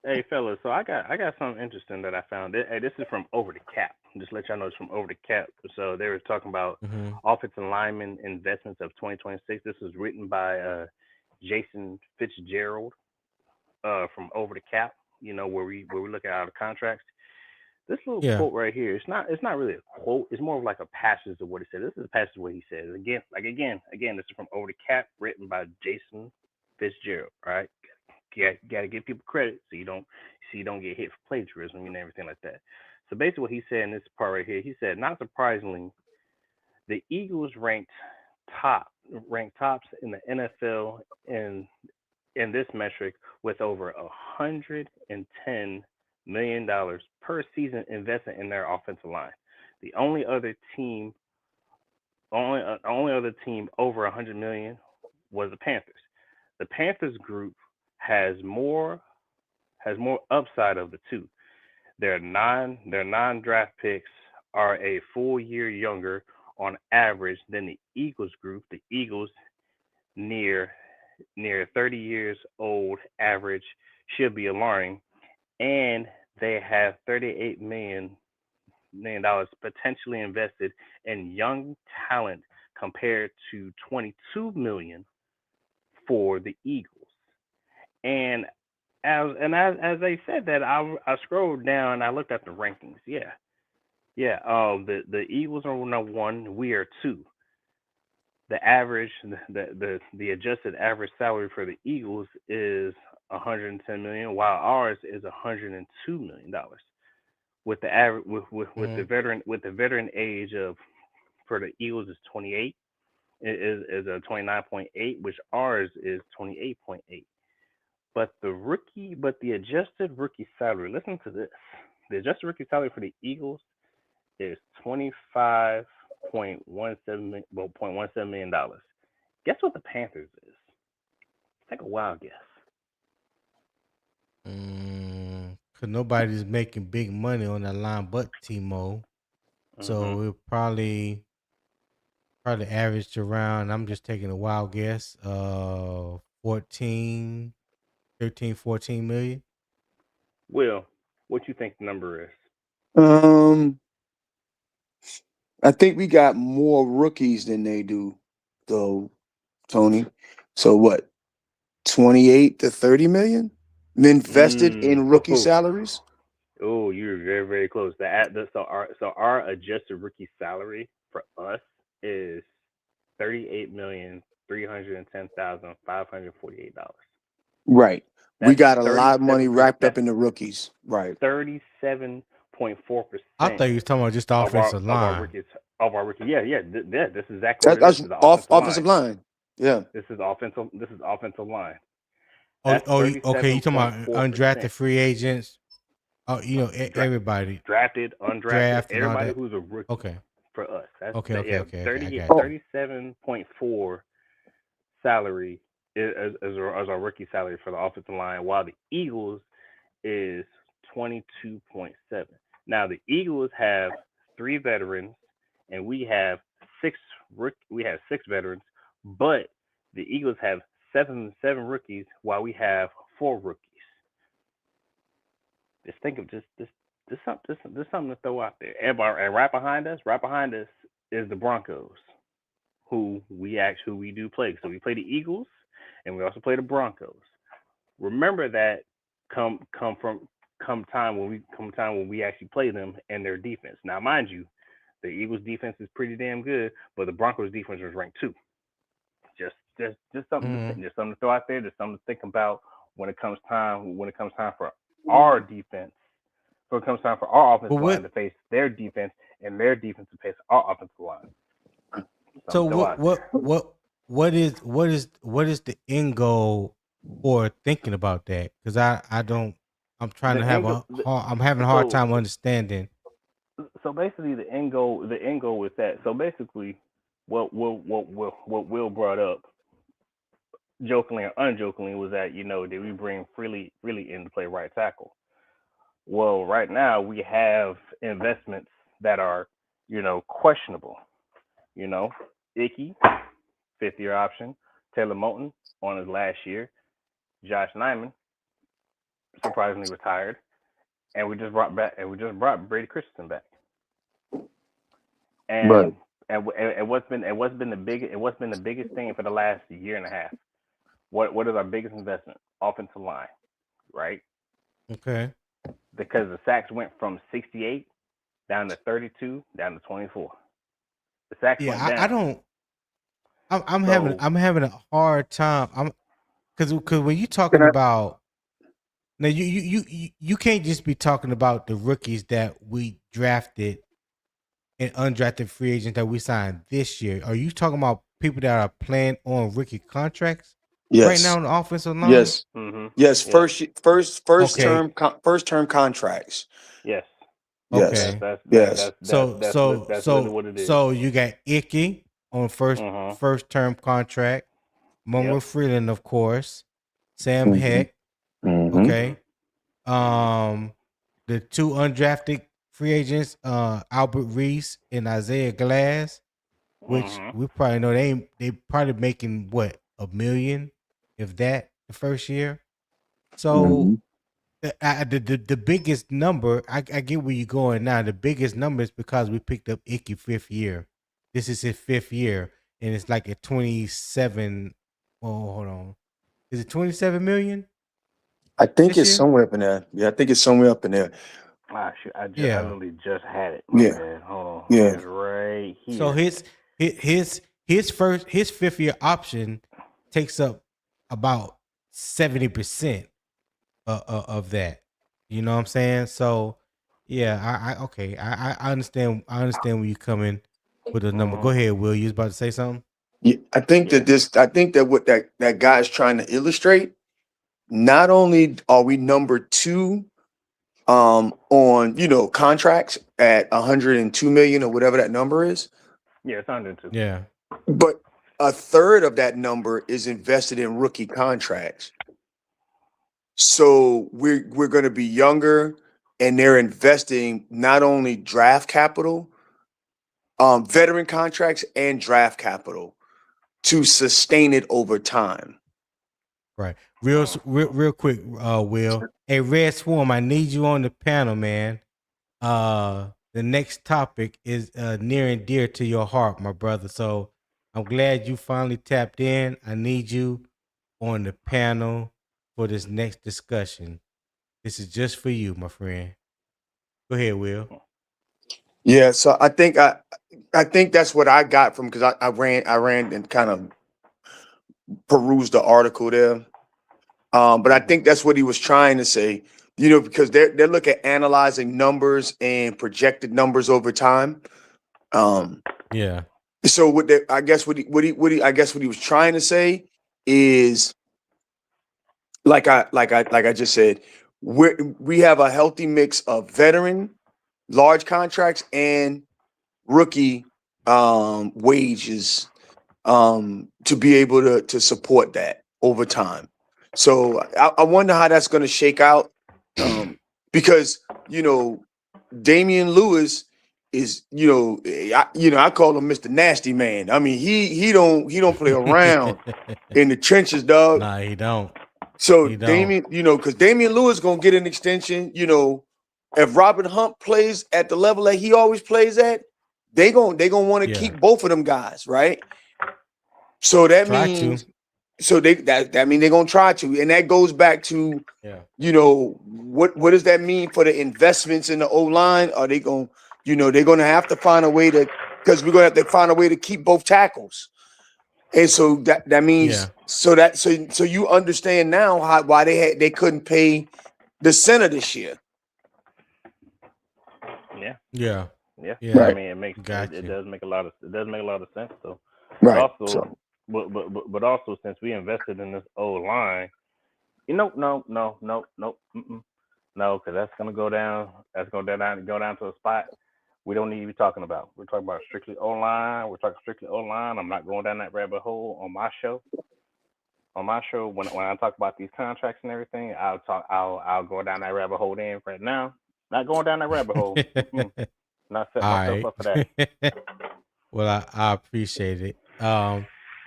Hey, fellas. So I got something interesting that I found. Hey, this is from Over the Cap. Just let y'all know it's from Over the Cap. So they were talking about Mm-hmm. offensive lineman investments of 2026. This was written by Jason Fitzgerald from Over the Cap. You know where we look at our contracts. This little Yeah. quote right here, it's not really a quote. It's more of like a passage of what he said. This is a passage of what he says. Again, this is from Over the Cap, written by Jason Fitzgerald. Right? Got to give people credit so you don't get hit for plagiarism and everything like that. So basically, what he said in this part right here, he said, not surprisingly, the Eagles ranked tops in the NFL in this metric with over $110 million per season invested in their offensive line. The only other team over 100 million was the Panthers. The Panthers group has more upside of the two. Their non-draft picks are a full year younger on average than the Eagles group. The Eagles near 30 years old average should be alarming, and they have $38 million potentially invested in young talent compared to $22 million for the Eagles. And as they said that, I scrolled down and I looked at the rankings. Yeah. The Eagles are number one. We are two. The average, the adjusted average salary for the Eagles is $110 million, while ours is $102 million. With the average, with the veteran age of for the Eagles is 28, is a 29.8, which ours is 28.8. But the adjusted rookie salary. Listen to this. The adjusted rookie salary for the Eagles is $25.17 million. Guess what the Panthers is? Take a wild guess. Cause nobody's making big money on that line but Timo. So it probably averaged around, I'm just taking a wild guess, 13, 14 million. Will, what you think the number is? I think we got more rookies than they do, though, Tony. So what? 28 to 30 million invested in rookie salaries. Oh, you're very, very close. So our adjusted rookie salary for us is $38,310,548. Right. That's We got a lot of money wrapped up in the rookies. Right. 37.4%. I thought you was talking about just the offensive line. Of our rookie. Yeah. This is exactly what it is. That's offensive line. Yeah. This is offensive line. Okay. You talking about undrafted free agents? Oh, everybody drafted, undrafted, draft and all everybody that. who's a rookie. Okay. For us, that's Okay. I got you. 37.4 salary as our rookie salary for the offensive line, while the Eagles is 22.7. Now the Eagles have 3 veterans, and we have 6 veterans, but the Eagles have seven rookies, while we have 4 rookies. Just think of this something to throw out there. And right behind us is the Broncos, who we do play. So we play the Eagles, and we also play the Broncos. Remember that come time when we actually play them and their defense. Now, mind you, the Eagles defense is pretty damn good, but the Broncos defense was ranked 2. Just something just something to throw out there. Just something to think about when it comes time for our defense. So it comes time for our offensive line to face their defense, and their defense to face our offensive line. So what is the end goal for thinking about that? Because I'm having a hard time understanding. So basically, the end goal with that. So basically, what Will brought up, jokingly or unjokingly, was that did we bring Freely in to play right tackle? Well, right now we have investments that are, questionable. Ickey, 5th-year option. Taylor Moton on his last year. Josh Nyman, surprisingly retired, and we just brought Brady Christensen back. And what's been the biggest thing for the last year and a half? What is our biggest investment? Offensive line, right? Okay. because the sacks went from 68 down to 32 down to 24. The sacks went down. I don't. I'm having a hard time. Because when you're talking about now, you can't just be talking about the rookies that we drafted and undrafted free agents that we signed this year. Are you talking about people that are playing on rookie contracts right now on the offensive line? Yes. Mm-hmm. Yes. First Okay. term contracts. Yes. Yes. Okay. Yes. That's literally what it is. So you got Ickey on first term contract, Monroe Freeling, of course, Sam Mhm. Heck. Mhm. Okay. The two undrafted free agents, Albert Reese and Isaiah Glass, which we probably know they probably making what, $1 million, if that, the first year. So the biggest number, I get where you're going now. The biggest number is because we picked up Ickey 5th year. This is his 5th year, and it's like a 27. Oh, hold on, is it 27 million? I think This it's year? somewhere up in there. Yeah, I think it's somewhere up in there. I Yeah. literally just had it. My Yeah. bad. Hold on. Yeah. It's right here. So his 5th year option takes up about 70% of that. You know what I'm saying? So yeah, I understand. I understand where you're coming with the number. Go ahead, Will. You was about to say something? Yeah, I think that what that guy is trying to illustrate. Not only are we number 2 on contracts at 102 million or whatever that number is, Yeah, it's 102. Yeah. but a third of that number is invested in rookie contracts. So we're going to be younger, and they're investing not only draft capital, veteran contracts, and draft capital to sustain it over time. Right. Real quick, Will. Hey, Red Swarm, I need you on the panel, man. The next topic is near and dear to your heart, my brother. So I'm glad you finally tapped in. I need you on the panel for this next discussion. This is just for you, my friend. Go ahead, Will. Yeah, so I think that's what I got from, because I ran and kind of perused the article there. But I think that's what he was trying to say, because they're looking at analyzing numbers and projected numbers over time. Yeah. So I guess what he was trying to say is, like I just said, we have a healthy mix of veteran large contracts and rookie wages to be able to support that over time. So I wonder how that's going to shake out, because Damian Lewis is I call him Mr. Nasty Man. I mean he don't play around in the trenches, dog. Nah, he don't. So He don't. Damian, because Damian Lewis gonna get an extension. If Robert Hunt plays at the level that he always plays at, they gonna want to keep both of them guys, right? So that means that means they're gonna try to, and that goes back to what does that mean for the investments in the O line? Are they gonna they're gonna have to find a way to, because we're gonna have to find a way to keep both tackles. And so that means so you understand now why they couldn't pay the center this year. Yeah. Right. I mean, it does make a lot of sense though. Right. But also since we invested in this O line, no, because that's gonna go down. That's gonna go down to a spot we don't need to be talking about. We're talking about strictly O line. We're talking strictly O line. I'm not going down that rabbit hole on my show. When I talk about these contracts and everything, I'll go down that rabbit hole then. Right now, not going down that rabbit hole. Not setting myself up for that. Well, I appreciate it.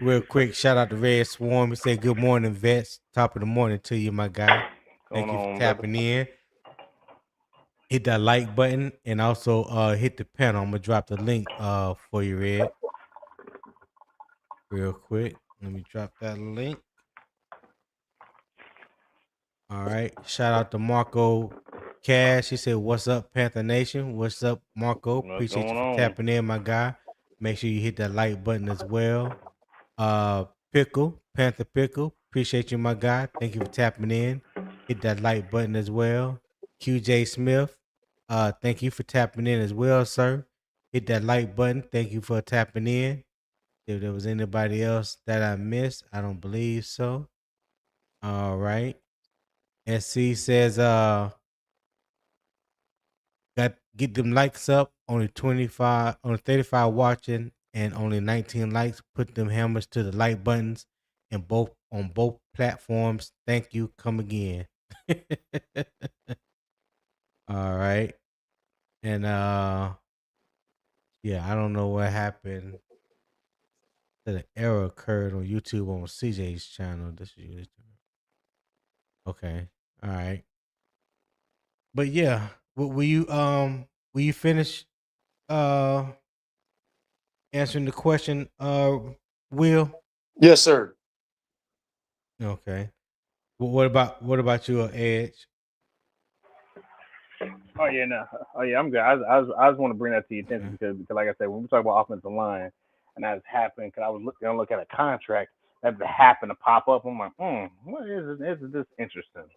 Real quick, shout out to Red Swarm. We say good morning, vets. Top of the morning to you, my guy. Thank you for tapping in. Hit that like button and also hit the panel. I'm gonna drop the link for you, Red. Real quick. Let me drop that link. All right. Shout out to Marco Cash, he said, "What's up, Panther Nation? What's up, Marco? What's Appreciate you going for on? tapping in, my guy. Make sure you hit that like button as well. Pickle, Panther Pickle, appreciate you, my guy. Thank you for tapping in. Hit that like button as well. QJ Smith, thank you for tapping in as well, sir. Hit that like button. Thank you for tapping in. If there was anybody else that I missed, I don't believe so. All right. SC says, get them likes up. Only 35 watching, and only 19 likes. Put them hammers to the like buttons, and on both platforms. Thank you. Come again. All right. And yeah, I don't know what happened. That an error occurred on YouTube on CJ's channel. This is okay. All right. But yeah, will you finish answering the question, Will? Yes, sir. Okay. Well, what about you, Edge? Oh yeah, no. Oh yeah, I'm good. I just want to bring that to your attention because like I said, when we talk about offensive line, and that's happened because I was looking to look at a contract that happened to pop up. I'm like, what is it? Isn't this interesting?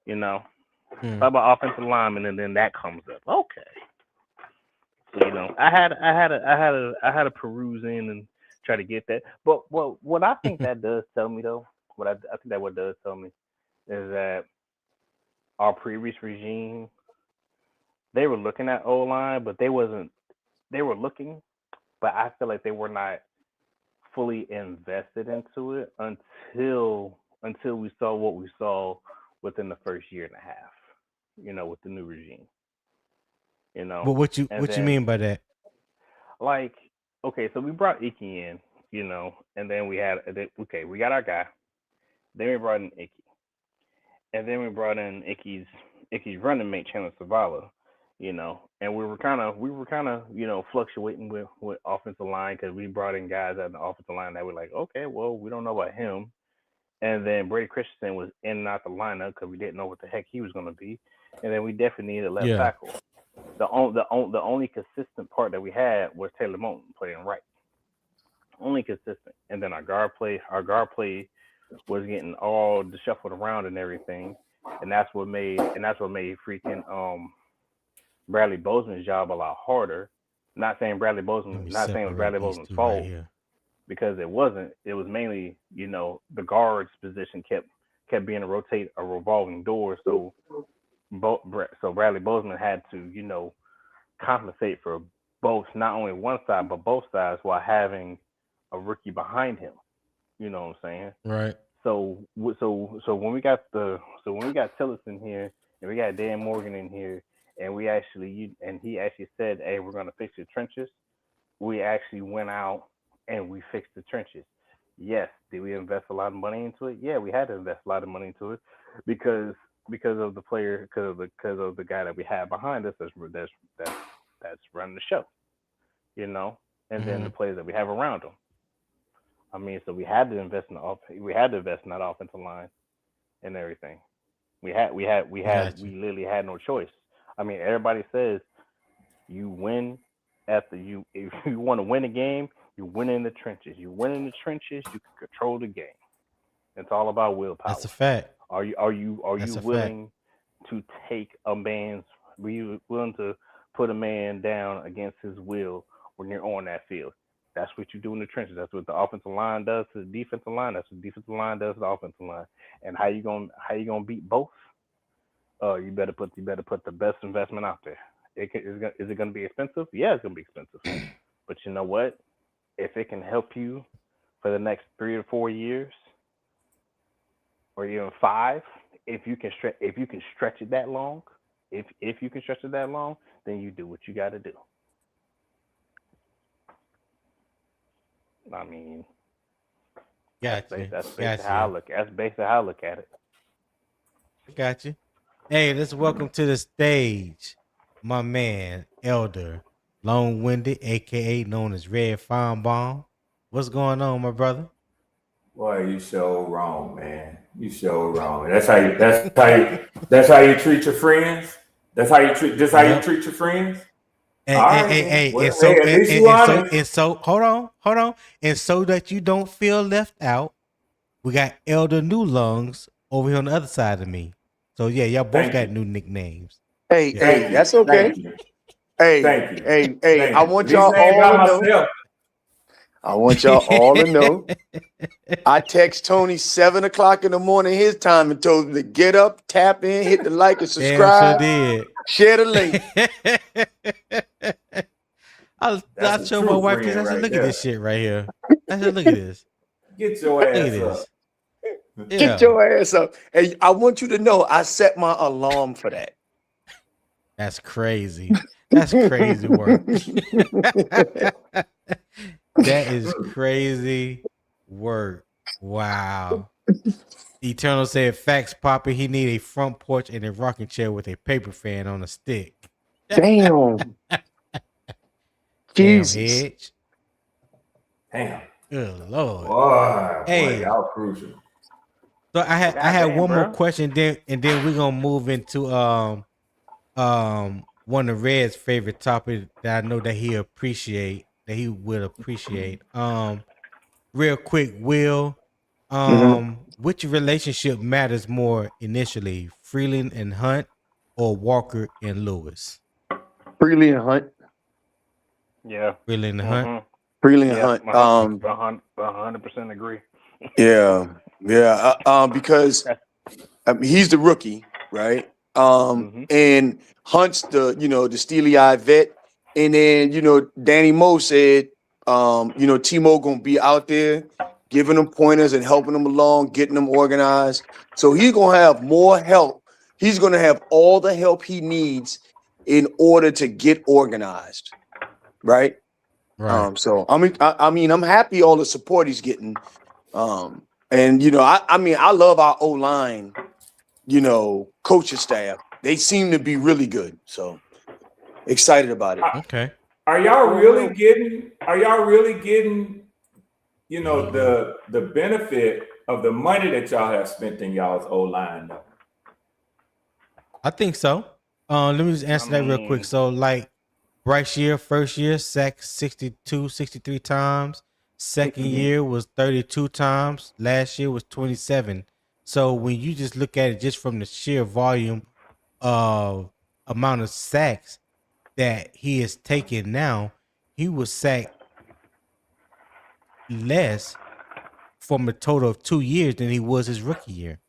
You know, talk about offensive lineman, and then that comes up. Okay. So, you know, I had a peruse in and try to get that. But what I think that does tell me though, what I think that what does tell me is that our previous regime, they were looking at O line, but they were looking, but I feel like they were not fully invested into it until we saw what we saw within the first year and a half, you know, with the new regime. You know. But what you mean by that? Like, okay, so we brought Ickey in, you know, and then we got our guy. Then we brought in Ickey. And then we brought in Ickey's running mate, Chandler Zavala, you know, and we were kind of, you know, fluctuating with offensive line because we brought in guys at the offensive line that were like, okay, well, we don't know about him. And then Brady Christensen was in and out the lineup because we didn't know what the heck he was going to be. And then we definitely needed a left tackle. The only consistent part that we had was Taylor Moton playing right. Only consistent. And then our guard play was getting all shuffled around and everything. And that's what made freaking Bradley Bozeman's job a lot harder. Not saying it was Bradley Bozeman's fault because it wasn't. It was mainly, you know, the guards position kept being a revolving door. So Bradley Bozeman had to, you know, compensate for both, not only one side but both sides, while having a rookie behind him. You know what I'm saying? Right. So when we got Tillis in here and we got Dan Morgan in here and he actually said, "Hey, we're gonna fix the trenches." We actually went out and we fixed the trenches. Yes, did we invest a lot of money into it? Yeah, we had to invest a lot of money into it because of the player, because of the guy that we had behind us that's running the show, you know, and then the players that we have around him. I mean, so we had to invest in that offensive line and everything. We literally had no choice. I mean, everybody says you win if you want to win a game, you win in the trenches. You win in the trenches, you can control the game. It's all about willpower. That's a fact. Are you willing to take a man's? Are you willing to put a man down against his will when you're on that field? That's what you do in the trenches. That's what the offensive line does to the defensive line. That's what the defensive line does to the offensive line. And how you gonna beat both? You better put the best investment out there. Is it gonna be expensive? Yeah, it's gonna be expensive. But you know what? If it can help you for the next 3 or 4 years, or even 5, if you can stretch it that long, then you do what you got to do. I mean, that's basically how I look at it. Got you. Hey, let's welcome to the stage my man, Elder Long Winded, aka known as Red Fine Bomb. What's going on, my brother? Boy, you so wrong, man. You so wrong. That's how you treat your friends. That's how you treat. This how you Yep. treat your friends. Hey, All right, hey, then. hey, Well, and so, hey, at least you honest. and so, hold on, and so that you don't feel left out, we got Elder New Lungs over here on the other side of me. So yeah, y'all both Thank got you. new nicknames. Hey, Yeah. hey, Thank you. that's okay. Thank you. Hey, Thank you. hey, I Thank you. want At least y'all I ain't all by to know. myself. I want y'all all to know. I text Tony 7 o'clock in the morning his time and told him to get up, tap in, hit the like and Damn sure subscribe, did. share the link. I That's a showed my true wife this. I friend said, right look at there. this shit right here. I said, look at this. Get your Look at ass this. up. Yeah. Get your ass up. And I want you to know I set my alarm for that. That's crazy. That's crazy work. That is crazy work. Wow. Eternal said, facts popping. He need a front porch and a rocking chair with a paper fan on a stick. Damn. Damn, Jesus. Edge. Damn. Good Lord. Boy, Hey. y'all crucial. So I had Goddamn, one more bro. question, and then we're gonna move into one of Red's favorite topic that I know that he would appreciate. Real quick, Will, which relationship matters more initially, Freeling and Hunt or Walker and Lewis? Freely and Hunt. Yeah. Freeling and Hunt. Freely and Yeah. Hunt. 100% agree. Yeah. Because he's the rookie, right? And Hunt's the steely-eyed vet. And then, Danny Moe said, Timo gonna be out there giving them pointers and helping them along, getting them organized. So he's gonna have more help. He's gonna have all the help he needs in order to get organized, right? Right. So I mean, I'm happy all the support he's getting. And I love our O-line, coaching staff. They seem to be really good. So excited about it. Okay. Are y'all really getting? The benefit of the money that y'all have spent in y'all's O-line though? I think so. Let me just answer that real quick. So, like, Bryce year, first year, sacked 62, 63 times. Second year was 32 times. Last year was 27. So when you just look at it just from the sheer volume of amount of sacks that he is taking now, he was sacked less from a total of 2 years than he was his rookie year.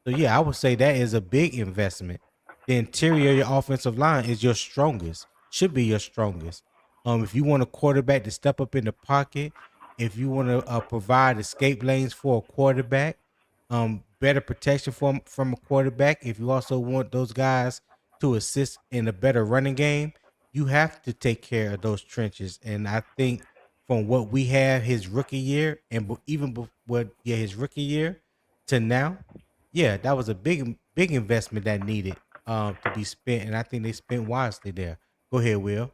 So yeah, I would say that is a big investment. The interior of your offensive line is your strongest, should be your strongest. If you want a quarterback to step up in the pocket, if you want to provide escape lanes for a quarterback, better protection from a quarterback. If you also want those guys to assist in a better running game, you have to take care of those trenches. And I think from what we have his rookie year and his rookie year to now, yeah, that was a big investment that needed to be spent, and I think they spent wisely there. Go ahead, Will.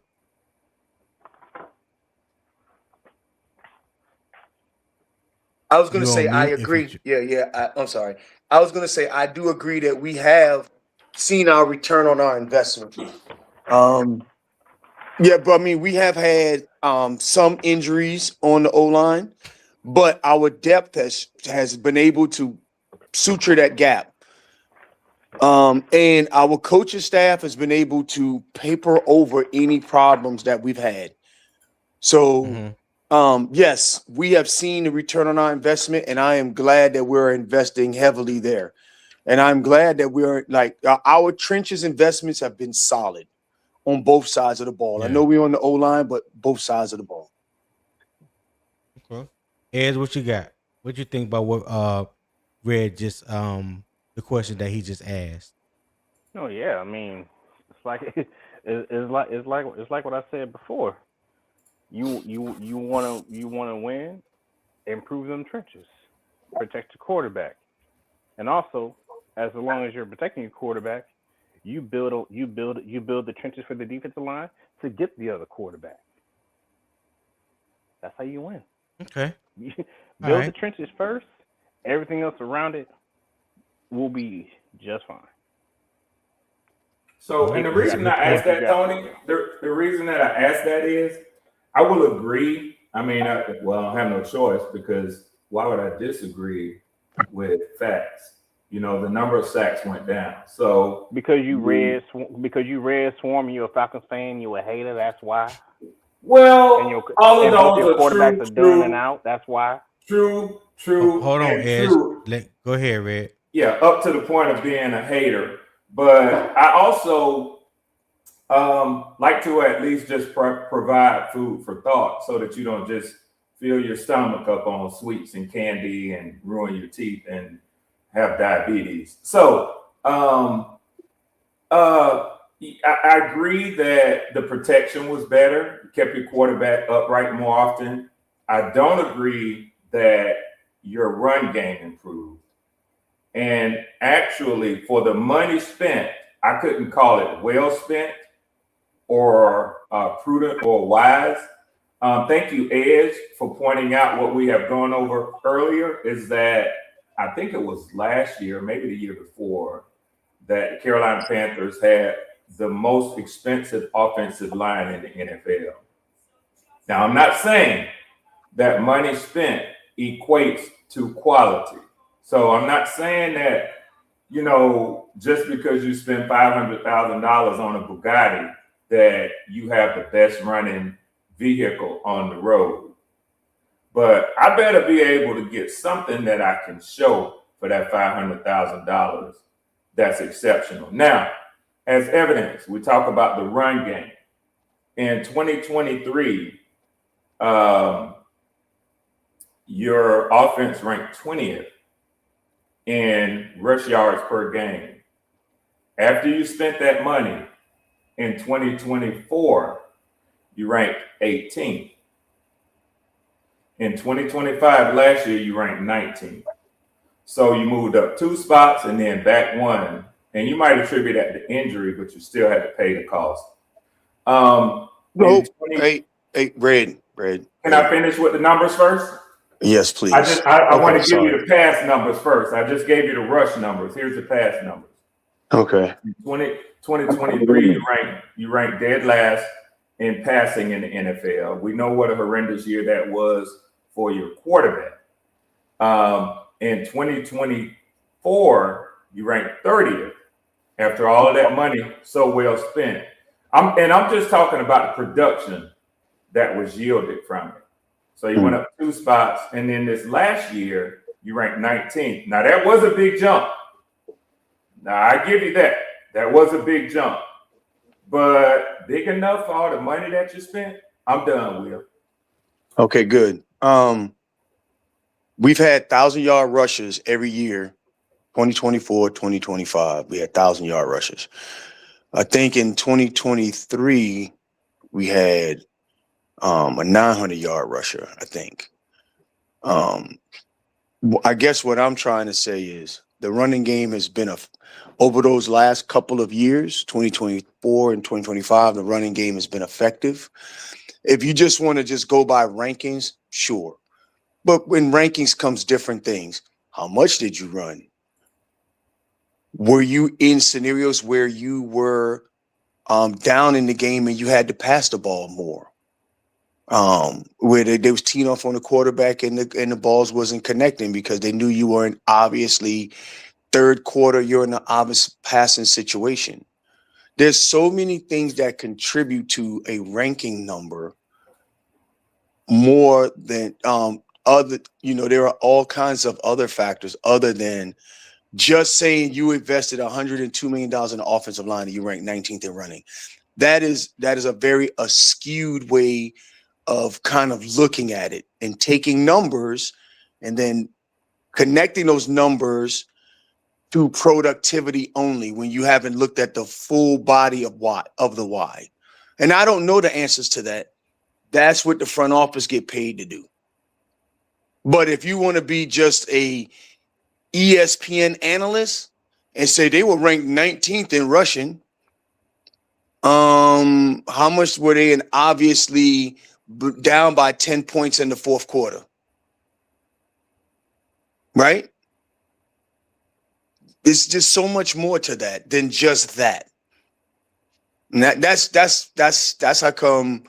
I was going to You say on I mute if you. agree. I'm sorry. I was going to say I do agree that we have seen our return on our investment. But I mean, we have had some injuries on the O-line, but our depth has been able to suture that gap. And our coaching staff has been able to paper over any problems that we've had. So, yes, we have seen the return on our investment, and I am glad that we're investing heavily there. And I'm glad that we're our trenches investments have been solid on both sides of the ball. Yeah. I know we're on the O-line, but both sides of the ball. Okay. Ed, what you got? What you think about what Red just the question that he just asked? Oh yeah, I mean, it's like it's like what I said before. You wanna win, improve them trenches, protect your quarterback, and also as long as you're protecting your quarterback, you build the trenches for the defensive line to get the other quarterback. That's how you win. Okay. Build the trenches first. Everything else around it will be just fine. So, and the reason I asked that, Tony, the reason that I asked that is, I will agree. I mean, I don't have no choice, because why would I disagree with facts? You know, the number of sacks went down. So because you read Swarm, and you're a Falcons fan, you a hater. That's why. Well, and all of both those your are quarterbacks true, are done and out. That's why. True, Hold on, and Ed. true. Go ahead, Red. Yeah, up to the point of being a hater. But I also like to at least just provide food for thought, so that you don't just fill your stomach up on sweets and candy and ruin your teeth and have diabetes. So I agree that the protection was better. You kept your quarterback upright more often. I don't agree that your run game improved. And actually, for the money spent, I couldn't call it well spent or prudent or wise. Thank you, Edge, for pointing out what we have gone over earlier, is that I think it was last year, maybe the year before, that the Carolina Panthers had the most expensive offensive line in the NFL. Now, I'm not saying that money spent equates to quality. So I'm not saying that, you know, just because you spend $500,000 on a Bugatti, that you have the best running vehicle on the road. But I better be able to get something that I can show for that $500,000 that's exceptional. Now, as evidence, we talk about the run game. In 2023, your offense ranked 20th in rush yards per game. After you spent that money in 2024, you ranked 18th. In 2025, last year, you ranked 19th. So you moved up 2 spots and then back 1. And you might attribute that to injury, but you still had to pay the cost. Hey, Red. Can I finish with the numbers first? Yes, please. I want to give you the pass numbers first. I just gave you the rush numbers. Here's the pass numbers. Okay. In 2023, you ranked dead last in passing in the NFL. We know what a horrendous year that was for your quarterback. In 2024, you ranked 30th after all of that money so well spent. I'm just talking about the production that was yielded from it. So you went up 2 spots, and then this last year, you ranked 19th. Now, that was a big jump. Now, I give you that. That was a big jump. But big enough for all the money that you spent? I'm done, Will. Okay, good. We've had 1,000-yard rushes every year, 2024, 2025. We had 1,000-yard rushes. I think in 2023, we had a 900-yard rusher, I think. I guess what I'm trying to say is the running game has been over those last couple of years, 2024 and 2025, the running game has been effective. If you just want to just go by rankings, sure. But when rankings comes different things, how much did you run? Were you in scenarios where you were down in the game and you had to pass the ball more? Where they was teeing off on the quarterback and the balls wasn't connecting because they knew you were in obviously third quarter, you're in an obvious passing situation. There's so many things that contribute to a ranking number more than there are all kinds of other factors other than just saying you invested $102 million in the offensive line and you ranked 19th in running. That is a very skewed way of kind of looking at it and taking numbers and then connecting those numbers to productivity only when you haven't looked at the full body of the why. And I don't know the answers to that. That's what the front office get paid to do. But if you want to be just a ESPN analyst and say they were ranked 19th in rushing, how much were they? And obviously down by 10 points in the fourth quarter. Right? There's just so much more to that than just that. And that's how come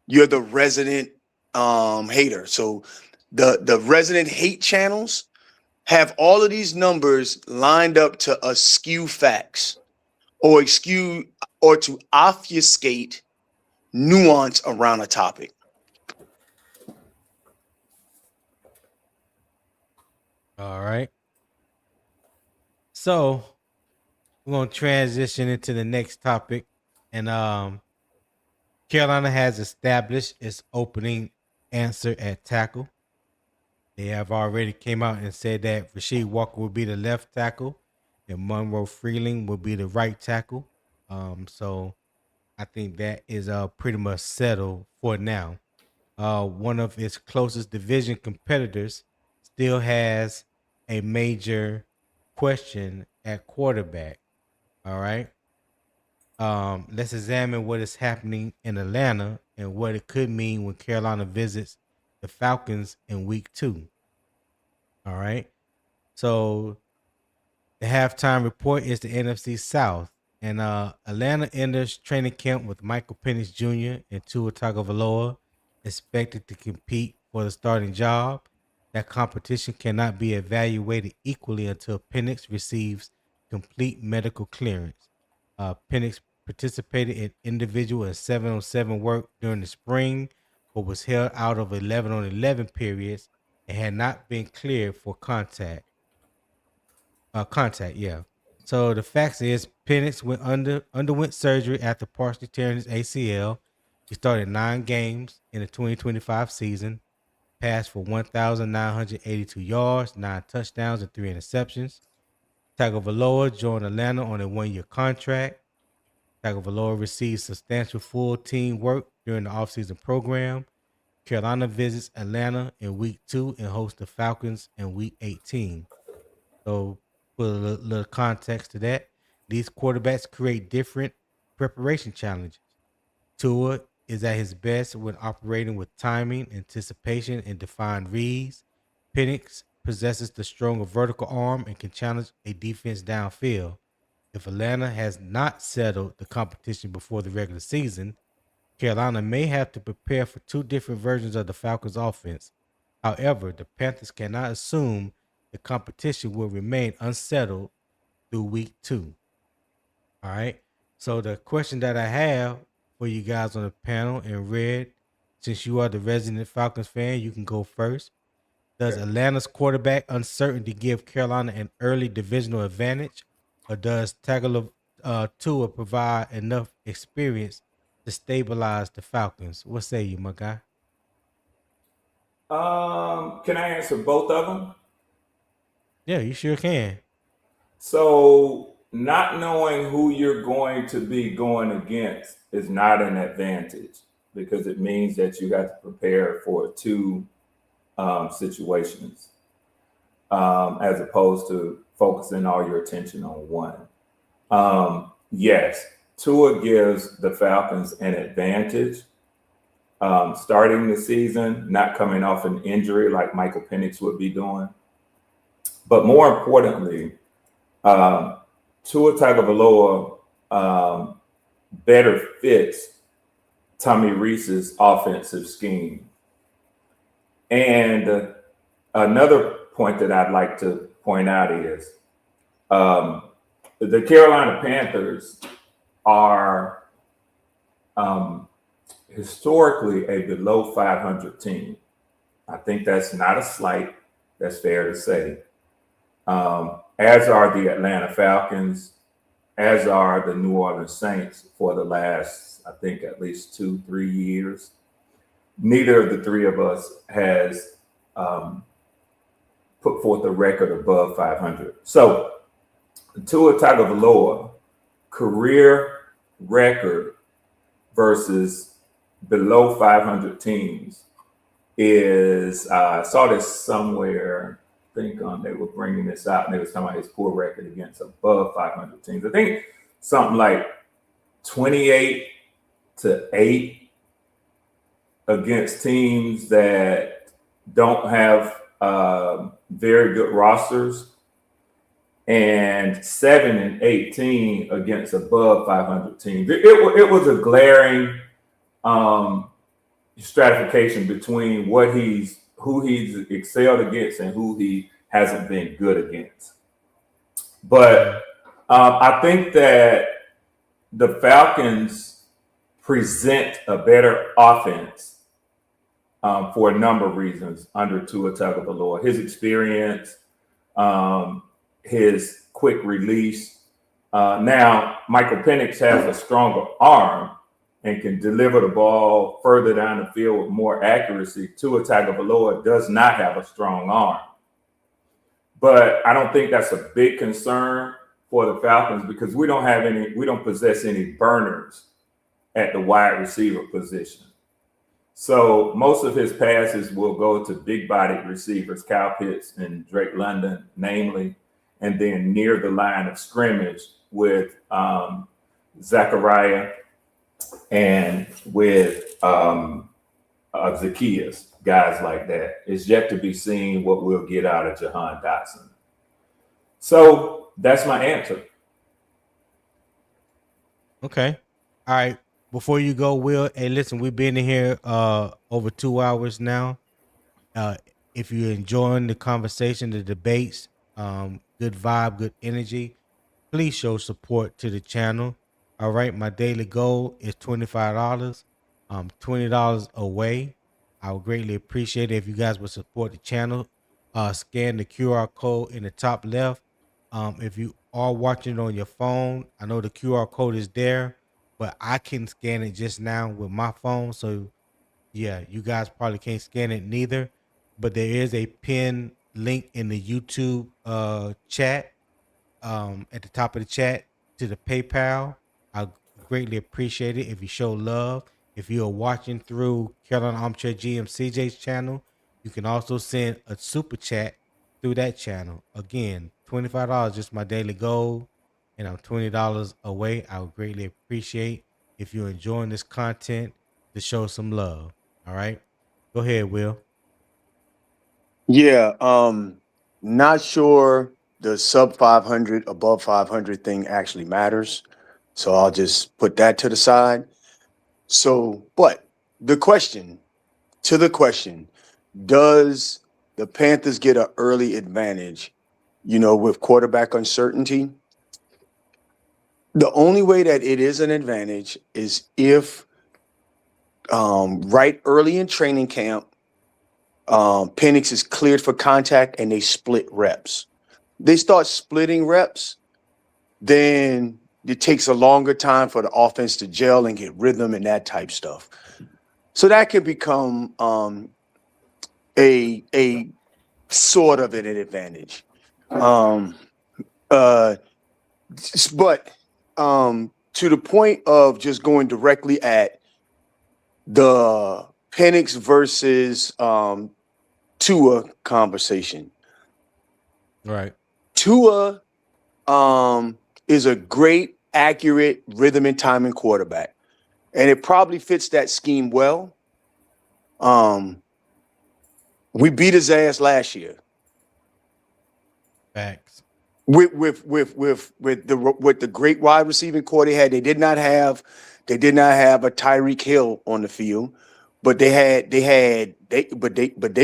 you're the resident hater. So the resident hate channels have all of these numbers lined up to eschew facts or to obfuscate nuance around a topic. All right. So we're gonna transition into the next topic, and Carolina has established its opening answer at tackle. They have already came out and said that Rasheed Walker will be the left tackle, and Monroe Freeling will be the right tackle. So I think that is pretty much settled for now. One of its closest division competitors still has a major question at quarterback. All right. Let's examine what is happening in Atlanta and what it could mean when Carolina visits the Falcons in week 2. All right. So the halftime report is the NFC South. And Atlanta enters training camp with Michael Penix Jr. and Tua Tagovailoa expected to compete for the starting job. That competition cannot be evaluated equally until Penix receives complete medical clearance. Penix participated in individual and 7-on-7 work during the spring, but was held out of 11-on-11 periods and had not been cleared for contact. Yeah. So the facts is Penix underwent surgery after partially tearing his ACL. He started 9 games in the 2025 season, passed for 1,982 yards, 9 touchdowns, and 3 interceptions. Tagovailoa joined Atlanta on a 1-year contract. Tagovailoa received substantial full team work during the offseason program. Carolina visits Atlanta in week 2 and hosts the Falcons in week 18. So, put a little context to that. These quarterbacks create different preparation challenges. Tua is at his best when operating with timing, anticipation, and defined reads. Penix possesses the stronger vertical arm and can challenge a defense downfield. If Atlanta has not settled the competition before the regular season, Carolina may have to prepare for 2 different versions of the Falcons' offense. However, the Panthers cannot assume the competition will remain unsettled through week 2. All right. So the question that I have for you guys on the panel, and Red, since you are the resident Falcons fan, you can go first. Does Atlanta's quarterback uncertainty give Carolina an early divisional advantage, or does Tua provide enough experience to stabilize the Falcons? What say you, my guy? Can I answer both of them? Yeah, you sure can. So not knowing who you're going to be going against is not an advantage because it means that you have to prepare for 2 situations as opposed to focusing all your attention on one. Yes, Tua gives the Falcons an advantage starting the season, not coming off an injury like Michael Penix would be doing. But more importantly, Tua Tagovailoa better fits Tommy Rees's offensive scheme. And another point that I'd like to point out is the Carolina Panthers are historically a below 500 team. I think that's not a slight. That's fair to say. As are the Atlanta Falcons, as are the New Orleans Saints for the last, I think, at least 2-3 years. Neither of the 3 of us has put forth a record above 500. So, Tua Tagovailoa career record versus below 500 teams is, I saw this somewhere. I think they were bringing this out and they were talking about his poor record against above 500 teams. I think something like 28-8 against teams that don't have very good rosters. and 7-18 against above 500 teams. It was a glaring stratification between who he's excelled against and who he hasn't been good against. But I think that the Falcons present a better offense for a number of reasons under Tua Tagovailoa. His experience, his quick release. Now, Michael Penix has a stronger arm and can deliver the ball further down the field with more accuracy. Tua Tagovailoa does not have a strong arm. But I don't think that's a big concern for the Falcons because we don't possess any burners at the wide receiver position. So most of his passes will go to big-bodied receivers, Kyle Pitts and Drake London, namely, and then near the line of scrimmage with Zachariah and with Zacchaeus, guys like that. It's yet to be seen what we'll get out of Jahan Dotson. So that's my answer. Okay. All right. Before you go, Will, hey, listen, we've been in here over 2 hours now. If you're enjoying the conversation, the debates, good vibe, good energy, please show support to the channel. All right. My daily goal is $25. $20 away. I would greatly appreciate it if you guys would support the channel. Scan the QR code in the top left. If you are watching on your phone, I know the QR code is there, but I can scan it just now with my phone. So yeah, you guys probably can't scan it neither, but there is a pinned link in the YouTube chat at the top of the chat to the PayPal. I greatly appreciate it if you show love. If you are watching through Carolina Armchair GM CJ's channel, you can also send a super chat through that channel. Again, $25 just my daily goal, and I'm $20 away. I would greatly appreciate if you're enjoying this content to show some love. All right, go ahead, Will. Yeah, not sure the sub 500, above 500 thing actually matters. So I'll just put that to the side. So, but to the question, does the Panthers get an early advantage, with quarterback uncertainty? The only way that it is an advantage is if right early in training camp, Penix is cleared for contact and they split reps. They start splitting reps, then it takes a longer time for the offense to gel and get rhythm and that type stuff. So that could become a sort of an advantage. But to the point of just going directly at the Penix versus Tua conversation. Right. Tua is a great, accurate rhythm and timing quarterback, and it probably fits that scheme well. We beat his ass last year. Facts. With the great wide receiving core they had, they did not have a Tyreek Hill on the field, but they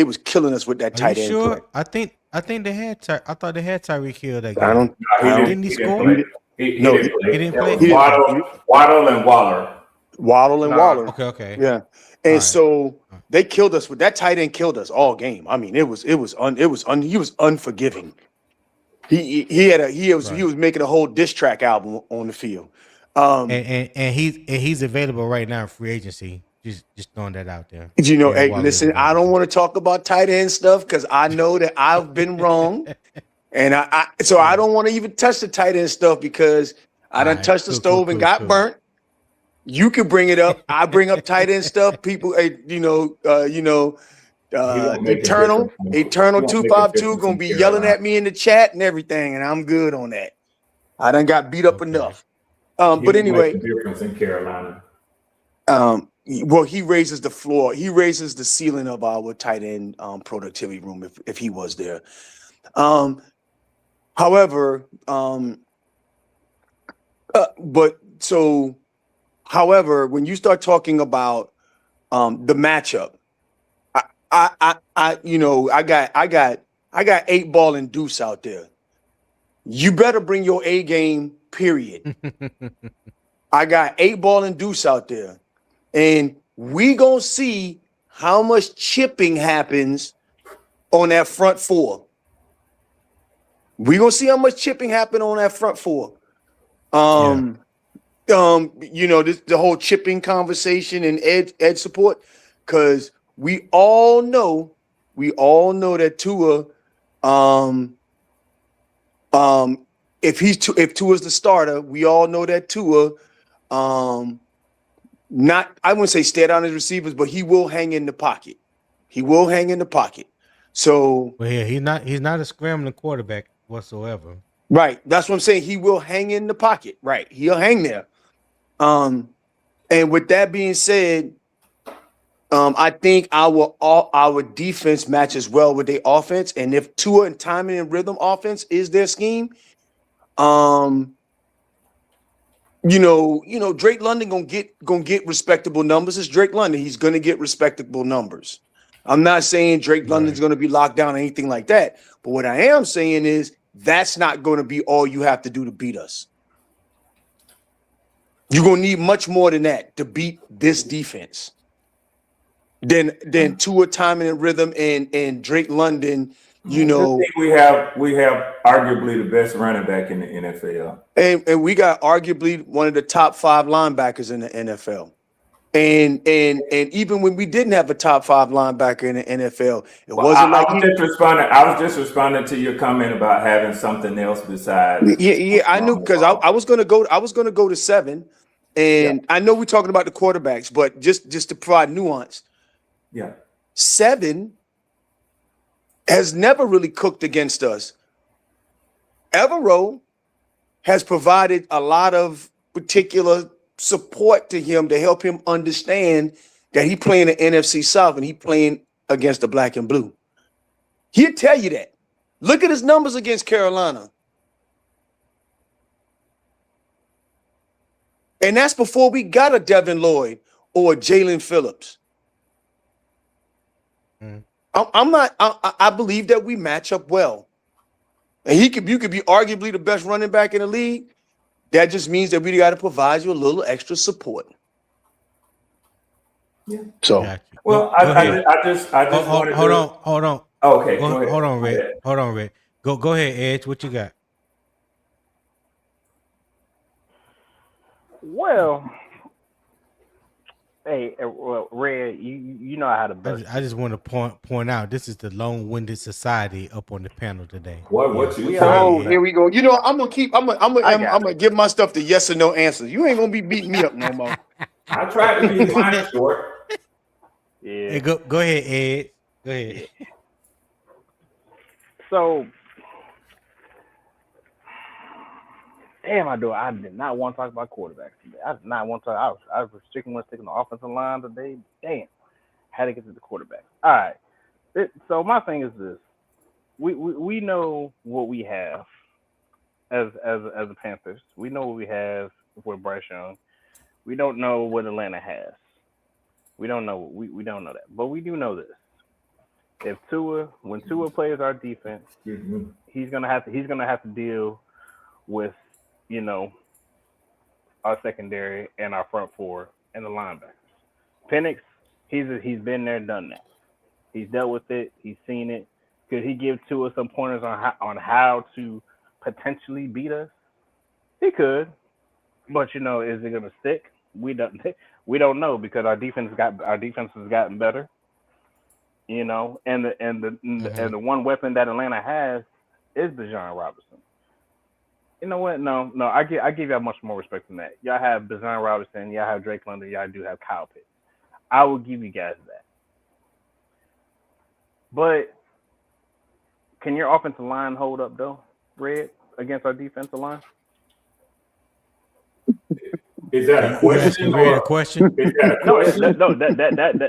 was killing us with that tight end. Sure? Play. I think they had. I thought they had Tyreek Hill that game. I don't. Didn't he score? He didn't play. Waddle and Waller. Waller. Okay. Yeah, and so they killed us with that tight end. Killed us all game. I mean, he was unforgiving. He was making a whole diss track album on the field. And he's available right now in free agency. Just throwing that out there. Hey, listen, I don't want to talk about tight end stuff because I know that I've been wrong, and I don't want to even touch the tight end stuff because I done touched the stove and got burnt. You can bring it up. I bring up tight end stuff. People, Eternal 252 gonna be yelling at me in the chat and everything, and I'm good on that. I done got beat up enough. But anyway, the difference in Carolina. Well, he raises the floor. He raises the ceiling of our tight end productivity room if he was there. However, however, when you start talking about the matchup, I got 8-ball and deuce out there. You better bring your A game, period. I got 8-ball and deuce out there. And we gonna see how much chipping happens on that front four. We gonna see how much chipping happen on that front four. The whole chipping conversation and edge support, because we all know that Tua, if Tua's the starter, we all know that Tua, I wouldn't say stay down his receivers, but he will hang in the pocket. So, well, yeah, he's not a scrambling quarterback whatsoever. Right, that's what I'm saying. He will hang in the pocket. Right, he'll hang there. And with that being said, I think our defense matches well with their offense, and if Tua and timing and rhythm offense is their scheme, Drake London gonna get respectable numbers. It's Drake London. He's gonna get respectable numbers. I'm not saying Drake London's gonna be locked down or anything like that, but what I am saying is that's not gonna be all you have to do to beat us. You're gonna need much more than that to beat this defense. Than Tua timing and rhythm and Drake London. I think we have arguably the best running back in the NFL, and we got arguably one of the top 5 linebackers in the NFL. And even when we didn't have a top 5 linebacker in the NFL, I was just responding to your comment about having something else besides. Yeah, I knew, because I was gonna go to 7, and I know we're talking about the quarterbacks, but just to provide nuance, 7 has never really cooked against us. Evero has provided a lot of particular support to him to help him understand that he playing the NFC South and he playing against the black and blue. He'll tell you that. Look at his numbers against Carolina. And that's before we got a Devin Lloyd or a Jalen Phillips. I believe that we match up well. And you could be arguably the best running back in the league. That just means that we got to provide you a little extra support. Yeah. So, I just wanted hold to... on. Okay, go ahead. Hold on, Red. Hold on, Red. Go ahead, Edge. What you got? Well, hey, Red, you know how to best. I just want to point out this is the long-winded society up on the panel today. What you? Here we go. I'm gonna give my stuff the yes or no answers. You ain't gonna be beating me up no more. I tried to be mine short. Yeah. Hey, go ahead, Ed. Go ahead. So, damn, I did not want to talk about quarterbacks today. I did not want to. I was sticking to the offensive line today. Damn, had to get to the quarterback. All right. So my thing is this: we know what we have as the Panthers. We know what we have with Bryce Young. We don't know what Atlanta has. We don't know. We don't know that, but we do know this: when Tua plays our defense, he's gonna have to deal with, our secondary and our front four and the linebackers. Penix, he's been there, done that. He's dealt with it. He's seen it. Could he give Tua some pointers on how to potentially beat us? He could, but is it gonna stick? We don't know, because our defense has gotten better. And the one weapon that Atlanta has is Bijan Robinson. You know what? No, I give y'all much more respect than that. Y'all have Bijan Robinson, y'all have Drake London, y'all do have Kyle Pitts. I will give you guys that. But can your offensive line hold up though, Red, against our defensive line? Is that a question? Red, a question? Is that a question?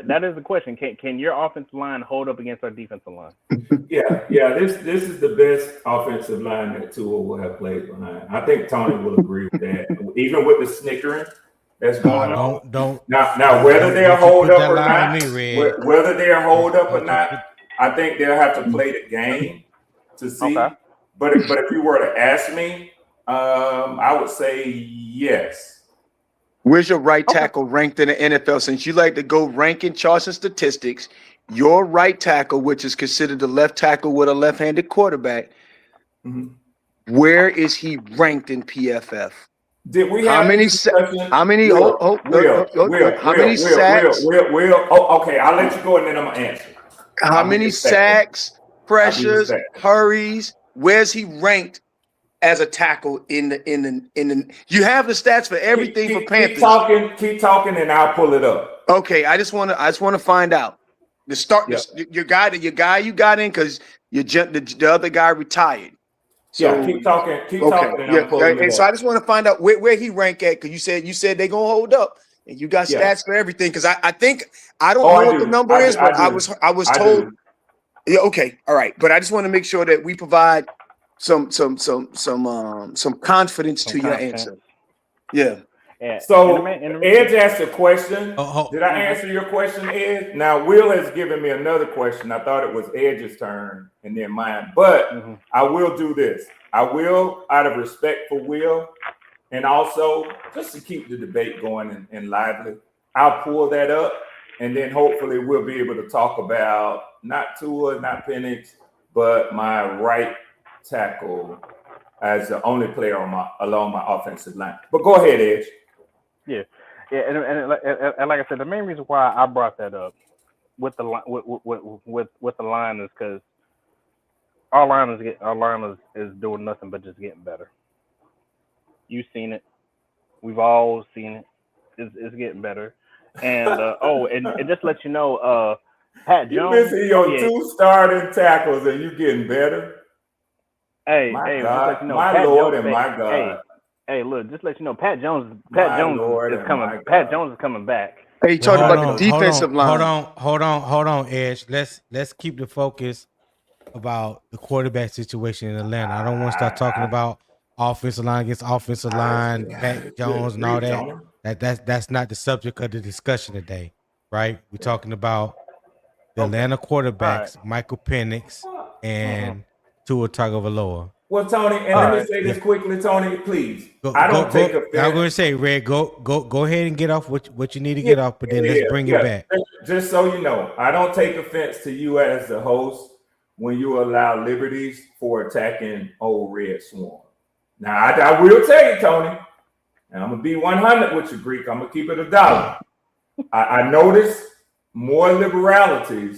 That is the question. Can your offensive line hold up against our defensive line? Yeah. This is the best offensive line that Tua will have played behind. I think Tony will agree with that. Even with the snickering that's going on. Now whether they'll hold up or not, whether they'll hold up or not, I think they'll have to play the game to see. Okay. But if you were to ask me, I would say yes. Where's your right tackle ranked in the NFL? Since you like to go ranking charts and statistics, your right tackle, which is considered the left tackle with a left-handed quarterback, where is he ranked in PFF? Did we have how many sacks? How many sacks? Okay, I'll let you go and then I'm gonna answer. How many sacks, pressures, hurries? Where's he ranked as a tackle in the? You have the stats for everything for Panthers. Keep talking, and I'll pull it up. Okay, I just want to find out. Your guy you got in because the other guy retired. So, keep talking. And I'll pull it up. So I just want to find out where he ranked at, because you said they're gonna hold up, and you got stats for everything. Because I think I don't know what the number is, but I was told. Yeah, okay, all right, but I just want to make sure that we provide some confidence to your answer. Yeah. So Edge asked a question. Did I answer your question, Ed? Now Will has given me another question. I thought it was Edge's turn and then mine, but I will do this. I will, out of respect for Will, and also just to keep the debate going and lively, I'll pull that up, and then hopefully we'll be able to talk about not Tua, not Penix, but my right tackle as the only player along my offensive line. But go ahead, Edge. Yeah, and like I said, the main reason why I brought that up with the line is because our line is doing nothing but just getting better. You've seen it. We've all seen it. It's getting better. And and just to let you know, Pat Jones. You missing your 2 starting tackles and you getting better. Hey, God, you know, my Pat Lord Jones, and my God. Hey, look, just let you know, Pat Jones is coming. Pat Jones is coming back. Hey, you talking about the defensive line? Hold on, Edge. Let's keep the focus about the quarterback situation in Atlanta. I don't want to start talking about offensive line against offensive line, Pat Jones and all that. That's not the subject of the discussion today, right? We're talking about the Atlanta quarterbacks, Michael Penix and Tua Tagovailoa. Well, Tony, and let me say this quickly, Tony, please. I don't take offense. I'm going to say, Red, go ahead and get off what you need to get off, but then let's bring it back. Just so you know, I don't take offense to you as the host when you allow liberties for attacking old Red Swarm. Now, I will tell you, Tony, and I'm going to be 100 with you, Greek. I'm going to keep it $1. I noticed more liberty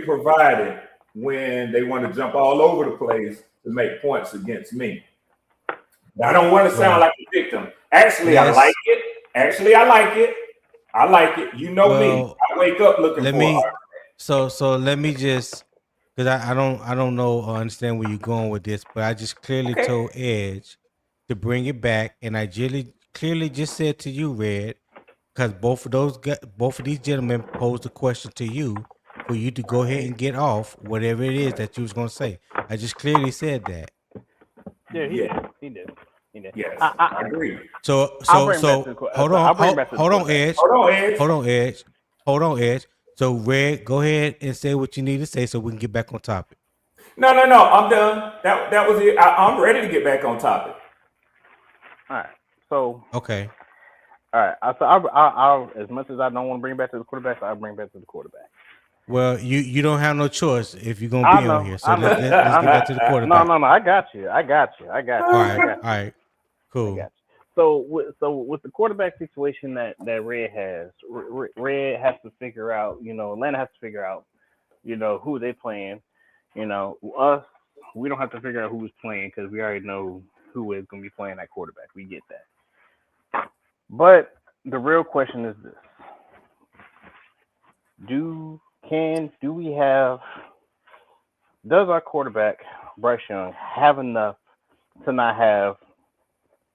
provided when they want to jump all over the place to make points against me. I don't want to sound like a victim. Actually, yes. I like it. You know me. I wake up looking for it. So let me just, because I don't know or understand where you're going with this, but I just clearly told Edge to bring it back, and I clearly just said to you, Red, because both of these gentlemen posed a question to you for you to go ahead and get off whatever it is that you was gonna say. I just clearly said that. Yeah, he did. Yes, I agree. So hold on, Edge. So Red, go ahead and say what you need to say so we can get back on topic. No, I'm done. That was it. I'm ready to get back on topic. All right. So okay. All right. So I'll as much as I don't want to bring back to the quarterback, I'll bring back to the quarterback. Well, you don't have no choice if you're gonna be on here. So let's get back to the quarterback. No, I got you. All right, cool. So with the quarterback situation that Red has, Red has to figure out. Atlanta has to figure out. Who they playing. Us, we don't have to figure out who's playing because we already know who is going to be playing that quarterback. We get that. But the real question is this: does our quarterback Bryce Young have enough to not have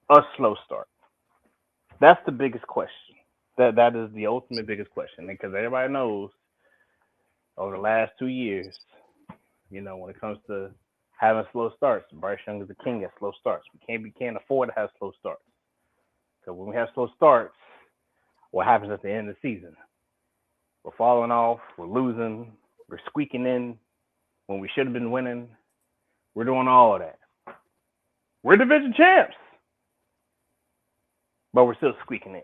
a slow start? That's the biggest question. That is the ultimate biggest question, because everybody knows over the last 2 years, when it comes to having slow starts, Bryce Young is the king at slow starts. We can't afford to have slow starts. Because when we have slow starts, what happens at the end of the season? We're falling off, we're losing, we're squeaking in when we should have been winning. We're doing all of that. We're division champs, but we're still squeaking in.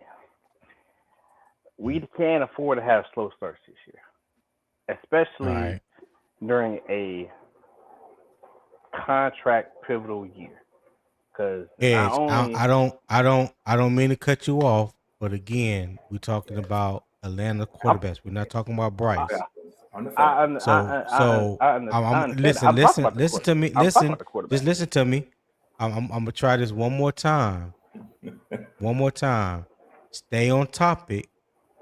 We can't afford to have slow starts this year, especially during a contract pivotal year. Because I don't mean to cut you off, but again, we're talking about Atlanta quarterbacks. We're not talking about Bryce. Listen to me. Just listen to me. I'm gonna try this one more time. Stay on topic,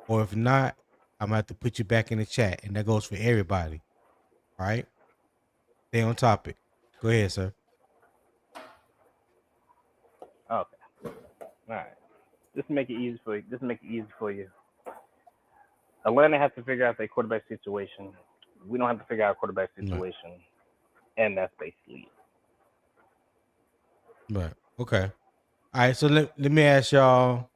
or if not, I'm gonna have to put you back in the chat, and that goes for everybody. All right? Stay on topic. Go ahead, sir. Okay. All right. Just to make it easy for you. Atlanta has to figure out their quarterback situation. We don't have to figure out a quarterback situation, and that's basically it. Right. Okay. All right. So let me ask y'all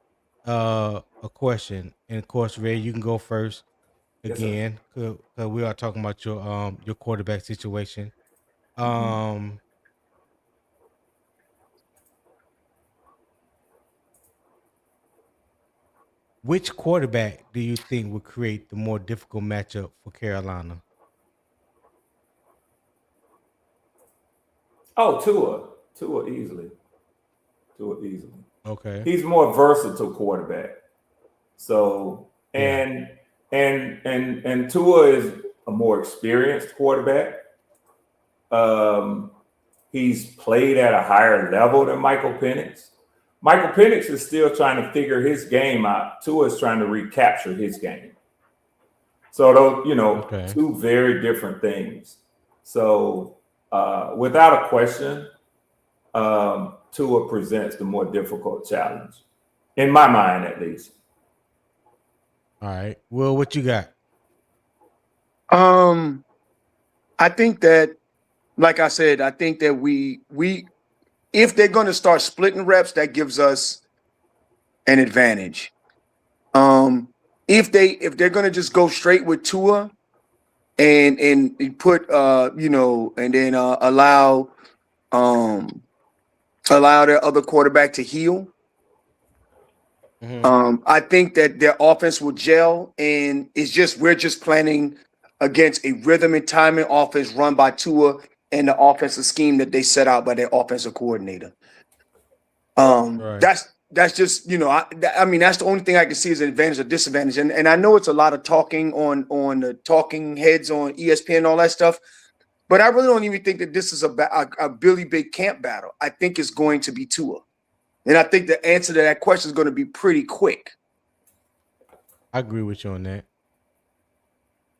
a question, and of course, Ray, you can go first again, because we are talking about your quarterback situation. Which quarterback do you think would create the more difficult matchup for Carolina? Oh, Tua easily. Okay. He's more versatile quarterback. So and Tua is a more experienced quarterback. He's played at a higher level than Michael Penix. Michael Penix is still trying to figure his game out. Tua is trying to recapture his game. So those, two very different things. So without a question, Tua presents the more difficult challenge, in my mind, at least. All right. Well, what you got? I think that, like I said, I think that we if they're going to start splitting reps, that gives us an advantage. If they're going to just go straight with Tua and put and then allow their other quarterback to heal. I think that their offense will gel, and we're just planning against a rhythm and timing offense run by Tua and the offensive scheme that they set out by their offensive coordinator. That's just I mean that's the only thing I can see as an advantage or disadvantage, and I know it's a lot of talking on the talking heads on ESPN and all that stuff, but I really don't even think that this is a Billy Big Camp battle. I think it's going to be Tua. And I think the answer to that question is going to be pretty quick. I agree with you on that.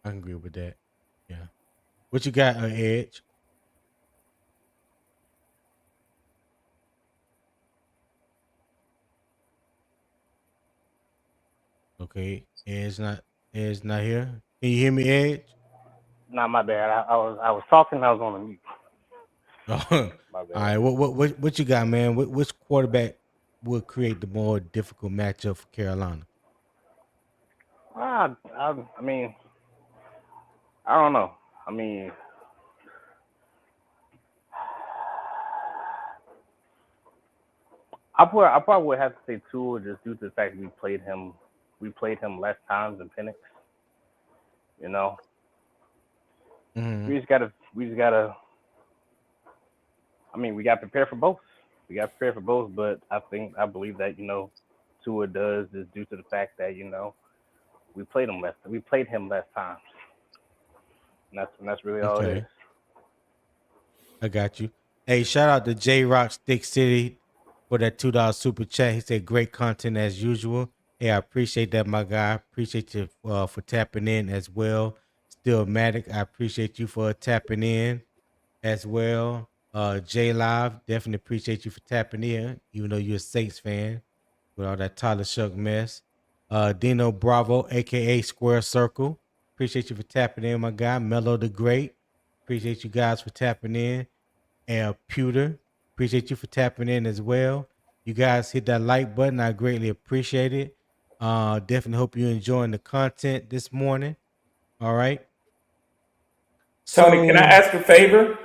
I agree with that. Yeah. What you got, Edge? Okay, Edge not here. Can you hear me, Edge? Not my bad. I was talking. I was on the mute. All right. What you got, man? Which quarterback would create the more difficult matchup for Carolina? I mean, I don't know. I mean, I probably would have to say Tua, just due to the fact that we played him less times than Penix. We just gotta. I mean, we got prepared for both. But I believe that Tua does is due to the fact that we played him less times. And that's really all it is. I got you. Hey, shout out to J Rock Stick City for that $2 super chat. He said great content as usual. Hey, I appreciate that, my guy. Appreciate you for tapping in as well. Still Matic, I appreciate you for tapping in as well. J Live, definitely appreciate you for tapping in, even though you're a Saints fan. with all that Tyler Shuck mess. Dino Bravo, aka Square Circle. Appreciate you for tapping in, my guy. Mello the Great. Appreciate you guys for tapping in. And Pewter, appreciate you for tapping in as well. You guys hit that like button. I greatly appreciate it. Definitely hope you're enjoying the content this morning. All right. Tony, can I ask a favor?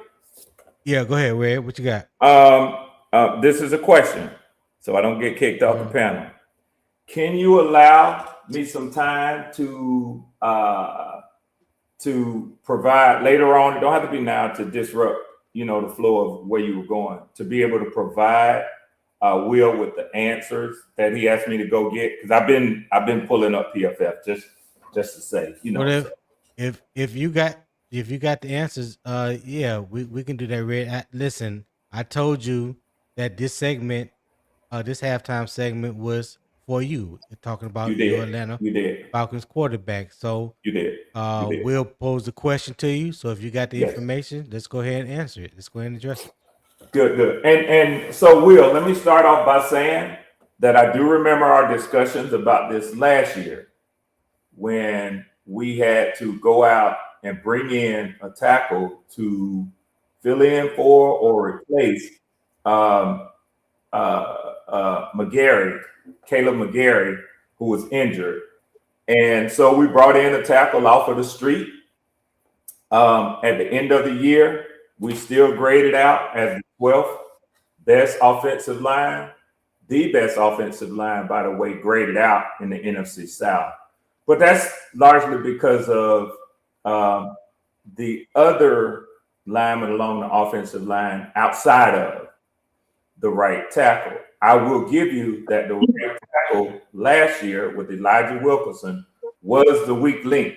Yeah, go ahead, Red. What you got? This is a question, so I don't get kicked off the panel. Can you allow me some time to provide later on? It don't have to be now to disrupt, the flow of where you were going, to be able to provide Will with the answers that he asked me to go get, because I've been pulling up PFF just to say, if you got the answers, yeah, we can do that, Red. Listen, I told you that this segment, this halftime segment was for you, talking about your Atlanta Falcons quarterback. So you did. We'll pose the question to you. So if you got the information, let's go ahead and answer it. Let's go ahead and address it. Good. And so, Will, let me start off by saying that I do remember our discussions about this last year when we had to go out and bring in a tackle to fill in for or replace Caleb McGarry, who was injured. And so we brought in a tackle off of the street. At the end of the year, we still graded out as the 12th best offensive line, the best offensive line, by the way, graded out in the NFC South. But that's largely because of the other linemen along the offensive line outside of the right tackle. I will give you that the right tackle last year with Elijah Wilkinson was the weak link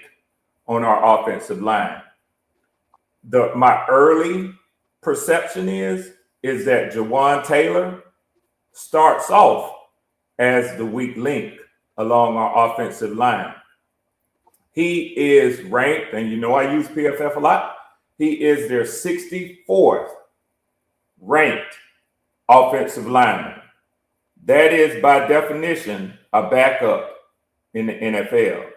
on our offensive line. My early perception is that Jawan Taylor starts off as the weak link along our offensive line. He is ranked, and I use PFF a lot, he is their 64th ranked offensive lineman. That is, by definition, a backup in the NFL.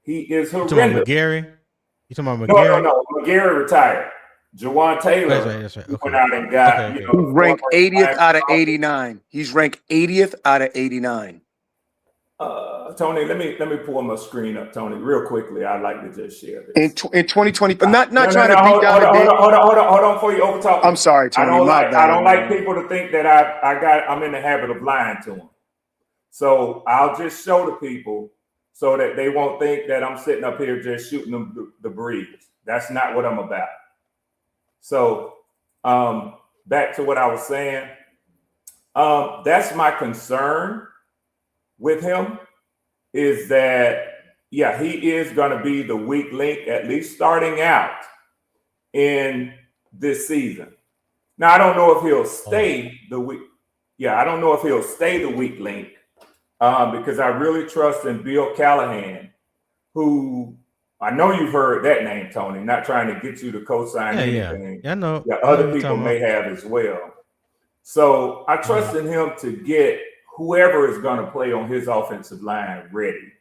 He is horrendous. You talking about McGarry? You talking about McGarry? No. McGarry retired. Jawan Taylor that's right. Okay. went out and got, He's ranked 80th out of 89. He's ranked 80th out of 89. Tony, let me pull my screen up, Tony, real quickly. I'd like to just share this. In 2020, but not trying to beat down. Hold on before you overtalk. I'm sorry, Tony. I don't like people to think that I'm in the habit of lying to them. So I'll just show the people so that they won't think that I'm sitting up here just shooting them the breeze. That's not what I'm about. So back to what I was saying. That's my concern with him, is that, yeah, he is going to be the weak link, at least starting out in this season. Now, I don't know if he'll stay the weak. Yeah, I don't know if he'll stay the weak link because I really trust in Bill Callahan, who I know you've heard that name, Tony. Not trying to get you to co-sign anything. Yeah, I know. Yeah, other people may have as well. So I trust in him to get whoever is going to play on his offensive line ready.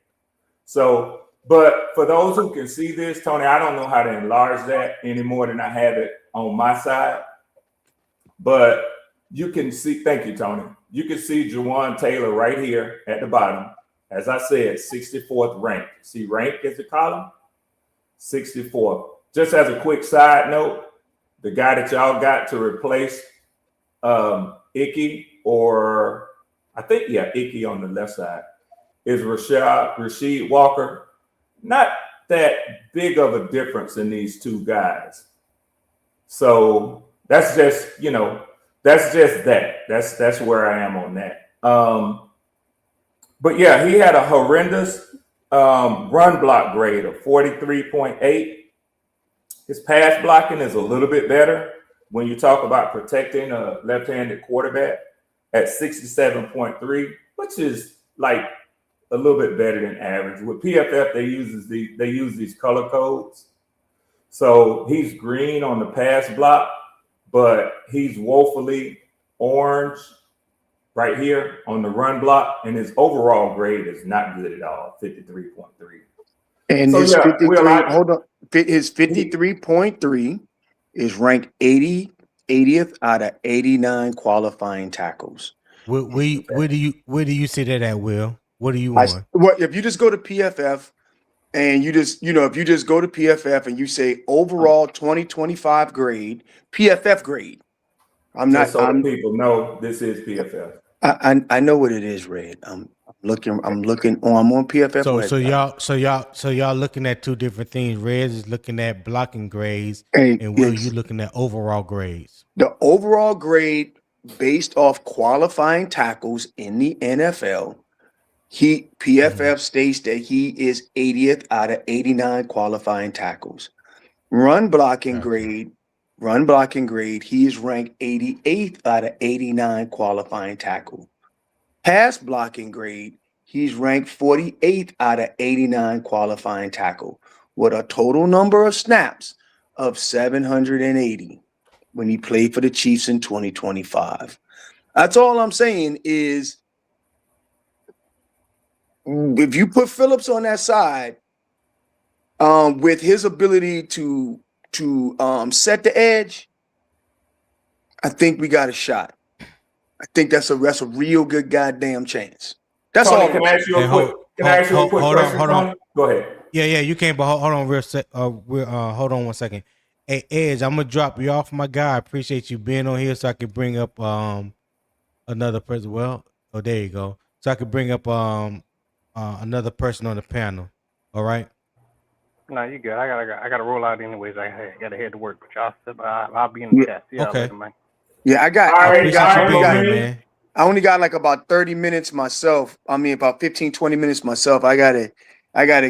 So, but for those who can see this, Tony, I don't know how to enlarge that any more than I have it on my side. But you can see, thank you, Tony. You can see Jawan Taylor right here at the bottom. As I said, 64th ranked. See rank as a column? 64th. Just as a quick side note, the guy that y'all got to replace Ickey, or I think, Ickey on the left side, is Rasheed Walker. Not that big of a difference in these two guys. So that's just, that's just that. That's where I am on that. But yeah, he had a horrendous run block grade of 43.8. His pass blocking is a little bit better when you talk about protecting a left-handed quarterback at 67.3, which is like a little bit better than average. With PFF, they use these color codes. So he's green on the pass block, but he's woefully orange right here on the run block, and his overall grade is not good at all, 53.3. And So, his yeah, 53, Will, hold on, his 53.3 is ranked 80th out of 89 qualifying tackles. Where do you see that at, Will? What are you I, on? what if you just go to PFF and you just, if you just go to PFF and you say overall 2025 grade, PFF grade. Just so that people know this is PFF. I know what it is, Red. I'm looking I'm on PFF website. So y'all looking at two different things. Reds is looking at blocking grades, And and Will, you looking at overall grades. The overall grade based off qualifying tackles in the NFL, PFF states that he is 80th out of 89 qualifying tackles. Run blocking grade, he is ranked 88th out of 89 qualifying tackle. Pass blocking grade, he's ranked 48th out of 89 qualifying tackle with a total number of snaps of 780 when he played for the Chiefs in 2025. That's all I'm saying is if you put Phillips on that side, with his ability to set the edge, I think we got a shot. I think that's a real good goddamn chance. That's Tony, all. Can I ask you a quick question? Hold on. Go ahead. Yeah, you can't. But hold on, hold on 1 second. Hey, Edge, I'm gonna drop you off, my guy. I appreciate you being on here, so I can bring up another person. Well, there you go. So I can bring up another person on the panel. All right. No, you good. I gotta roll out anyways. I gotta head to work, but I'll be in the chat. Yeah, okay. Later, man. Yeah, I appreciate you being here, man. I only got like about 30 minutes myself. I mean, about 15, 20 minutes myself. I gotta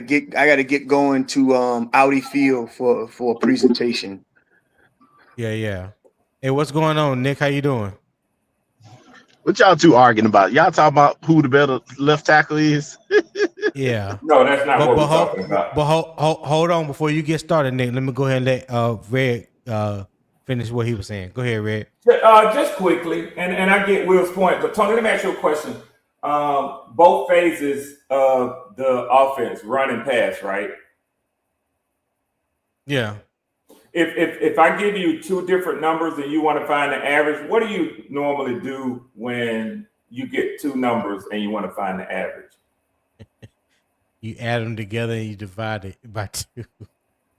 get going to Audi Field for a presentation. Yeah. Hey, what's going on, Nick? How you doing? What y'all two arguing about? Y'all talking about who the better left tackle is? Yeah. No, that's not what we're talking about. But hold on before you get started, Nick. Let me go ahead and let Red finish what he was saying. Go ahead, Red. Just quickly, and I get Will's point, but Tony, let me ask you a question. Both phases of the offense, run and pass, right? Yeah. If I give you two different numbers and you want to find the average, what do you normally do when you get two numbers and you want to find the average? You add them together and you divide it by two.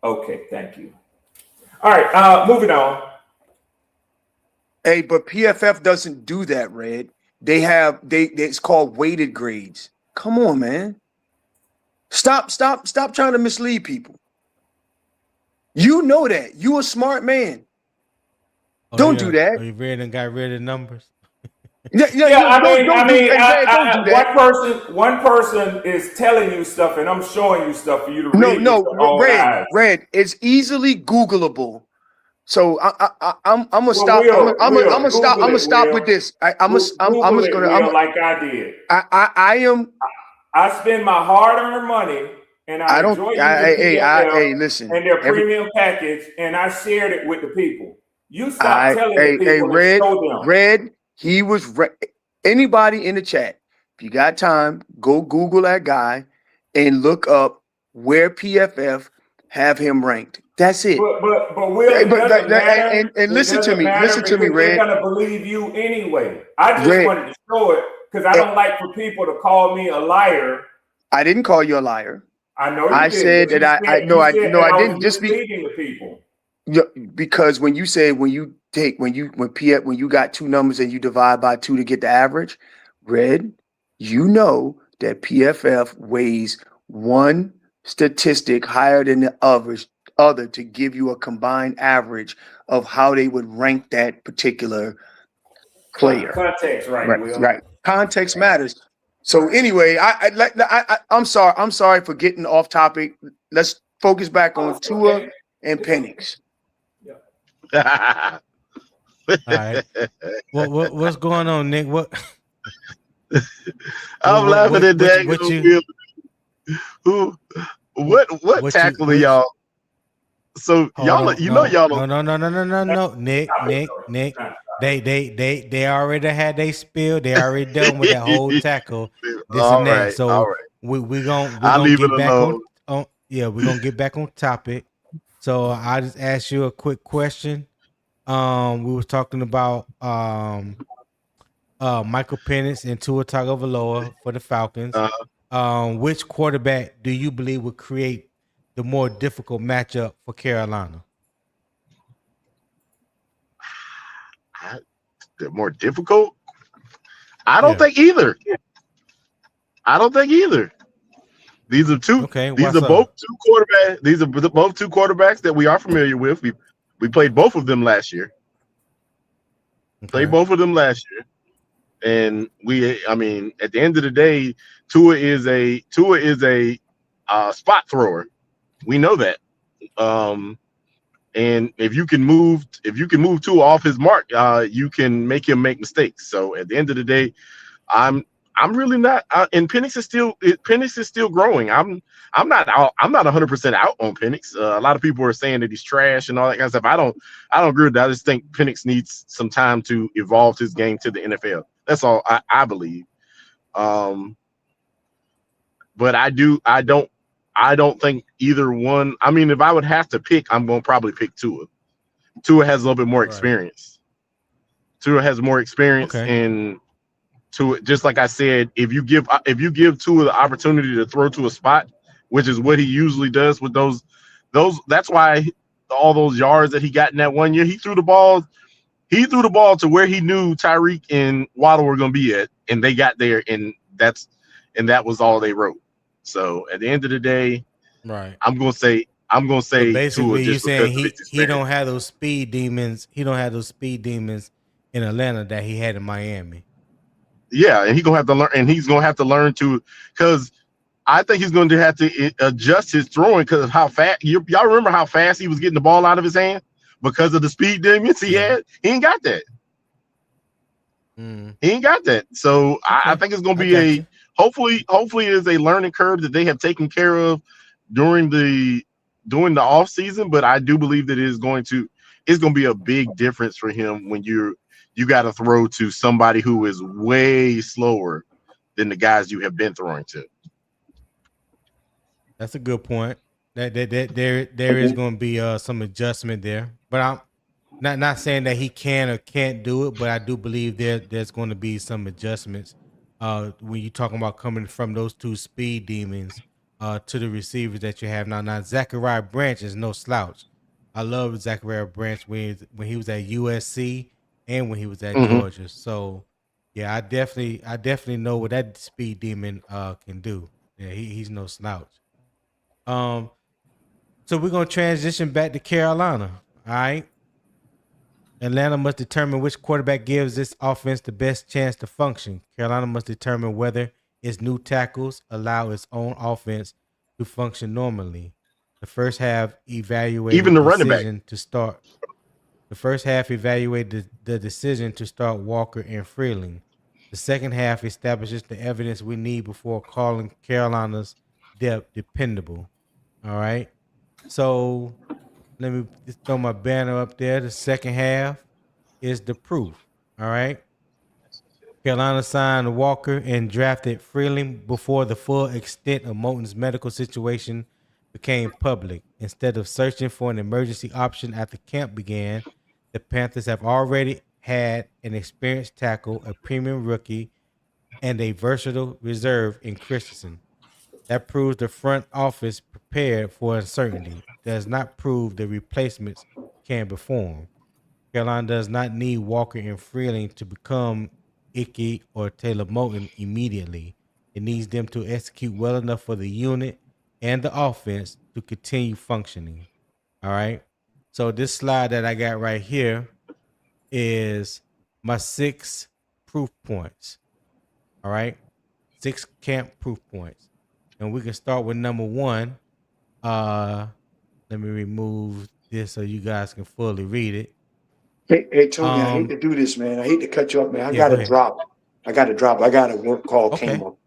Okay, thank you. All right, moving on. Hey, but PFF doesn't do that, Red. It's called weighted grades. Come on, man. Stop trying to mislead people. You know that. You a smart man. Don't do that. You read and got rid of numbers. Don't do that. One person is telling you stuff and I'm showing you stuff for you to read. Red. It's easily Googleable. So I'm gonna stop. I'm gonna stop with this. I'm gonna like I did. I spend my hard-earned money and I enjoy listen. And their premium package, and I shared it with the people. You stop telling the people to show them. Red. He was anybody in the chat. If you got time, go Google that guy and look up where PFF have him ranked. That's it. But Will, and listen to me, Red. They're gonna believe you anyway. I just wanted to show it because I don't like for people to call me a liar. I didn't call you a liar. I know. I said that I didn't just be the people. Because when you say when you got two numbers and you divide by two to get the average, Red, you know that PFF weighs one statistic higher than the other to give you a combined average of how they would rank that particular player. Context, right? Right. Context matters. So anyway, I'm sorry. I'm sorry for getting off topic. Let's focus back on Tua and Penix. All right. What's going on, Nick? I'm laughing at that. What tackle are y'all? So y'all, y'all. No. Nick. They already had they spill. They already done with that whole tackle, this All and that. right, all So right. we're I'll gonna leave it get back alone. on we're gonna get back on topic. So I just asked you a quick question. We was talking about Michael Penix and Tua Tagovailoa for the Falcons. Which quarterback do you believe would create the more difficult matchup for Carolina? The more difficult? I don't think either. I don't think either. These are two. Okay, these are both two quarterbacks. These are both two quarterbacks that we are familiar with. We played both of them last year. Okay. Played both of them last year, and I mean, at the end of the day, Tua is a spot thrower. We know that. And if you can move Tua off his mark, you can make him make mistakes. So at the end of the day, I'm really not. And Penix is still growing. I'm not 100% out on Penix. A lot of people are saying that he's trash and all that kind of stuff. I don't agree with that. I just think Penix needs some time to evolve his game to the NFL. That's all I believe. But I don't think either one. I mean, if I would have to pick, I'm going to probably pick Tua. Tua has a little bit more experience. Tua has more experience in Tua. Just like I said, if you give Tua the opportunity to throw to a spot, which is what he usually does with those. That's why all those yards that he got in that 1 year, he threw the ball to where he knew Tyreek and Waddle were going to be at, and they got there, and that was all they wrote. So at the end of the day, I'm gonna say but basically Tua you're saying he don't have those speed demons. He don't have those speed demons in Atlanta that he had in Miami. Yeah, and he's gonna have to learn to, because I think he's going to have to adjust his throwing because of how fast. Y'all remember how fast he was getting the ball out of his hand because of the speed demons he had? He ain't got that. He ain't got that. So I think it's going to be hopefully it is a learning curve that they have taken care of during the off season. But I do believe that it's going to be a big difference for him when you got to throw to somebody who is way slower than the guys you have been throwing to. That's a good point. That there is going to be some adjustment there, but I'm not saying that he can or can't do it, but I do believe there's going to be some adjustments when you're talking about coming from those two speed demons to the receivers that you have now. Now Zachariah Branch is no slouch. I love Zachariah Branch when he was at USC and when he was at Georgia. So yeah, I definitely know what that speed demon can do. Yeah, he's no slouch. So we're gonna transition back to Carolina. All right. Atlanta must determine which quarterback gives this offense the best chance to function. Carolina must determine whether its new tackles allow its own offense to function normally. The first half evaluated even the running back to start. The first half evaluated the decision to start Walker and Freeling. The second half establishes the evidence we need before calling Carolina's depth dependable. All right. So let me just throw my banner up there. The second half is the proof. All right. Carolina signed Walker and drafted Freeling before the full extent of Moton's medical situation became public. Instead of searching for an emergency option after camp began, the Panthers have already had an experienced tackle, a premium rookie, and a versatile reserve in Christensen. That proves the front office prepared for uncertainty. Does not prove the replacements can perform. Carolina does not need Walker and Freeling to become Ickey or Taylor Moton immediately. It needs them to execute well enough for the unit and the offense to continue functioning. All right. So this slide that I got right here is my 6 proof points. All right. 6 camp proof points. And we can start with number 1. Let me remove this so you guys can fully read it. Hey, Tony, I hate to do this, man. I hate to cut you up, man. I got to drop. I got a work call came up.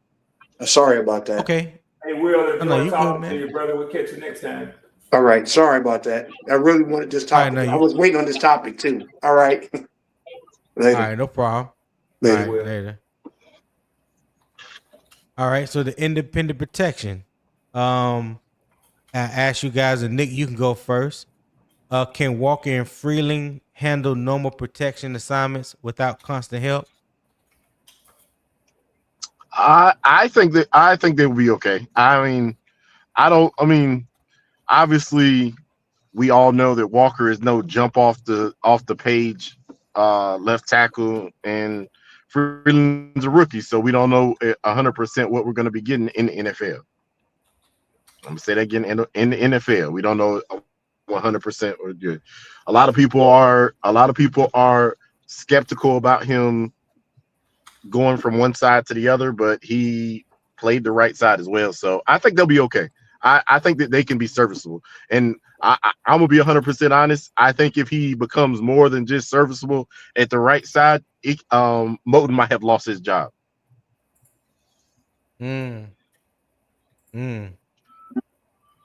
Sorry about that. Okay. Hey, Will, enjoy talking good, to you, brother. We'll catch you next time. All right. Sorry about that. I really wanted this topic. I was waiting on this topic too. All right. Later. All right, no problem. Later. All right, later. All right, so the independent protection. I asked you guys, and Nick, you can go first. Can Walker and Freeling handle normal protection assignments without constant help? I think they will be okay. I mean, obviously we all know that Walker is no jump off the page left tackle, and Freeling's a rookie, so we don't know 100% what we're going to be getting in the NFL. I'm gonna say that again, in the NFL, we don't know 100% or good. A lot of people are skeptical about him going from one side to the other, but he played the right side as well. So I think they'll be okay. I think that they can be serviceable. And I'm going to be 100% honest. I think if he becomes more than just serviceable at the right side, Moton might have lost his job.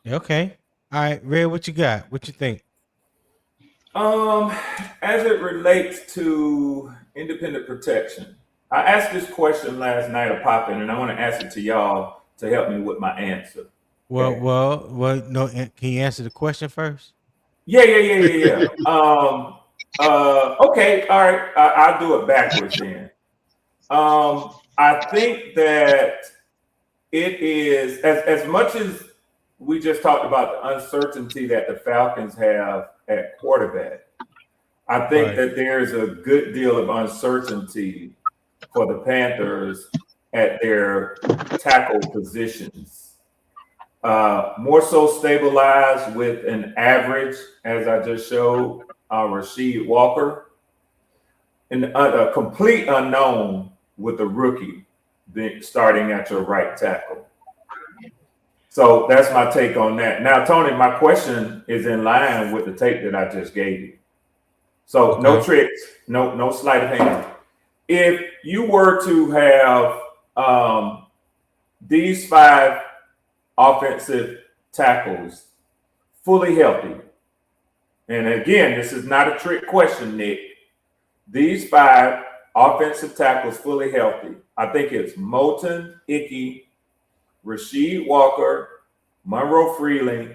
Okay. All right, Red, what you got? What you think? As it relates to independent protection, I asked this question last night of Poppin, and I want to ask it to y'all to help me with my answer. Well, no. Can you answer the question first? Yeah. Okay, all right. I'll do it backwards then. I think that it is as much as we just talked about the uncertainty that the Falcons have at quarterback. I think that there's a good deal of uncertainty for the Panthers at their tackle positions. More so stabilized with an average, as I just showed, Rasheed Walker, and a complete unknown with a rookie starting at your right tackle. So that's my take on that. Now, Tony, my question is in line with the tape that I just gave you. So no tricks, no sleight of hand. If you were to have these 5 offensive tackles fully healthy, and again, this is not a trick question, Nick. These 5 offensive tackles fully healthy, I think it's Moton, Ickey, Rasheed Walker, Monroe Freeling,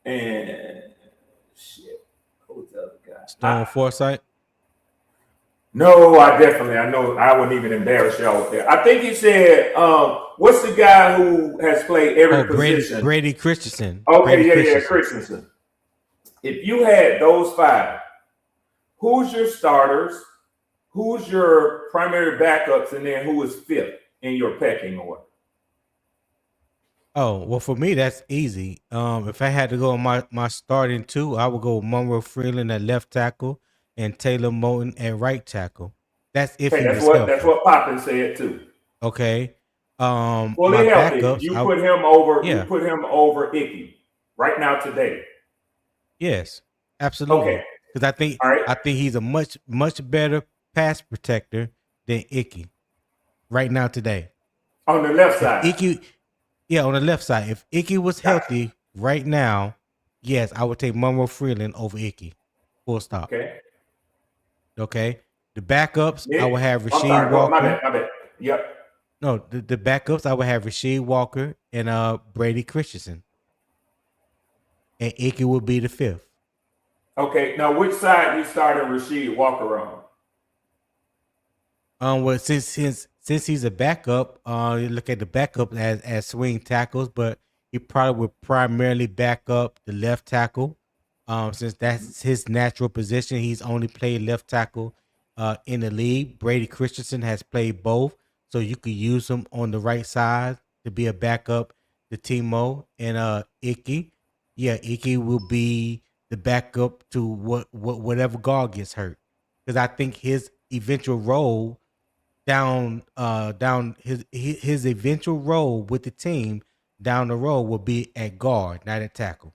and who's the other guy? Stone Forsythe? No, I know I wouldn't even embarrass y'all with that. I think he said, what's the guy who has played every position? Brady Christensen. Okay, Christensen. If you had those 5, who's your starters? Who's your primary backups? And then who is 5th in your pecking order? Oh, well, for me, that's easy. If I had to go on my starting 2, I would go with Monroe Freeling at left tackle and Taylor Moton at right tackle. That's if he was healthy. That's what Poppin said too. Okay. Fully healthy. Backups, You put him over. Yeah. You put him over Ickey right now today. Yes, absolutely. Okay. Because I think he's a much better pass protector than Ickey right now today. On the left side. Ickey. Yeah, on the left side. If Ickey was healthy right now, yes, I would take Monroe Freeling over Ickey. Full stop. Okay. The backups, I would have Rasheed Walker. My bad. Yep. No, the backups, I would have Rasheed Walker and Brady Christensen. And Ickey would be the 5th. Okay. Now, which side you started Rasheed Walker on? Well, since he's a backup, you look at the backup as swing tackles, but he probably would primarily back up the left tackle. Since that's his natural position, he's only played left tackle in the league. Brady Christensen has played both, so you could use him on the right side to be a backup to Timo and Ickey. Yeah, Ickey will be the backup to whatever guard gets hurt, because I think his eventual role down his eventual role with the team down the road will be at guard, not at tackle.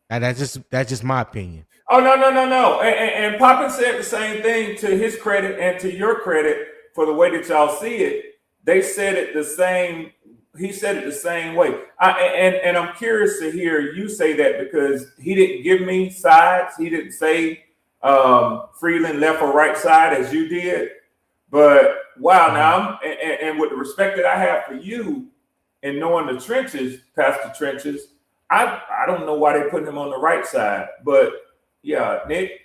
Now that's just my opinion. Oh no. And Poppin said the same thing, to his credit and to your credit, for the way that y'all see it. They said it the same. He said it the same way. And I'm curious to hear you say that, because he didn't give me sides. He didn't say Freeling left or right side as you did. But wow, now and with the respect that I have for you and knowing the trenches, past the trenches, I don't know why they put him on the right side. But yeah, Nick.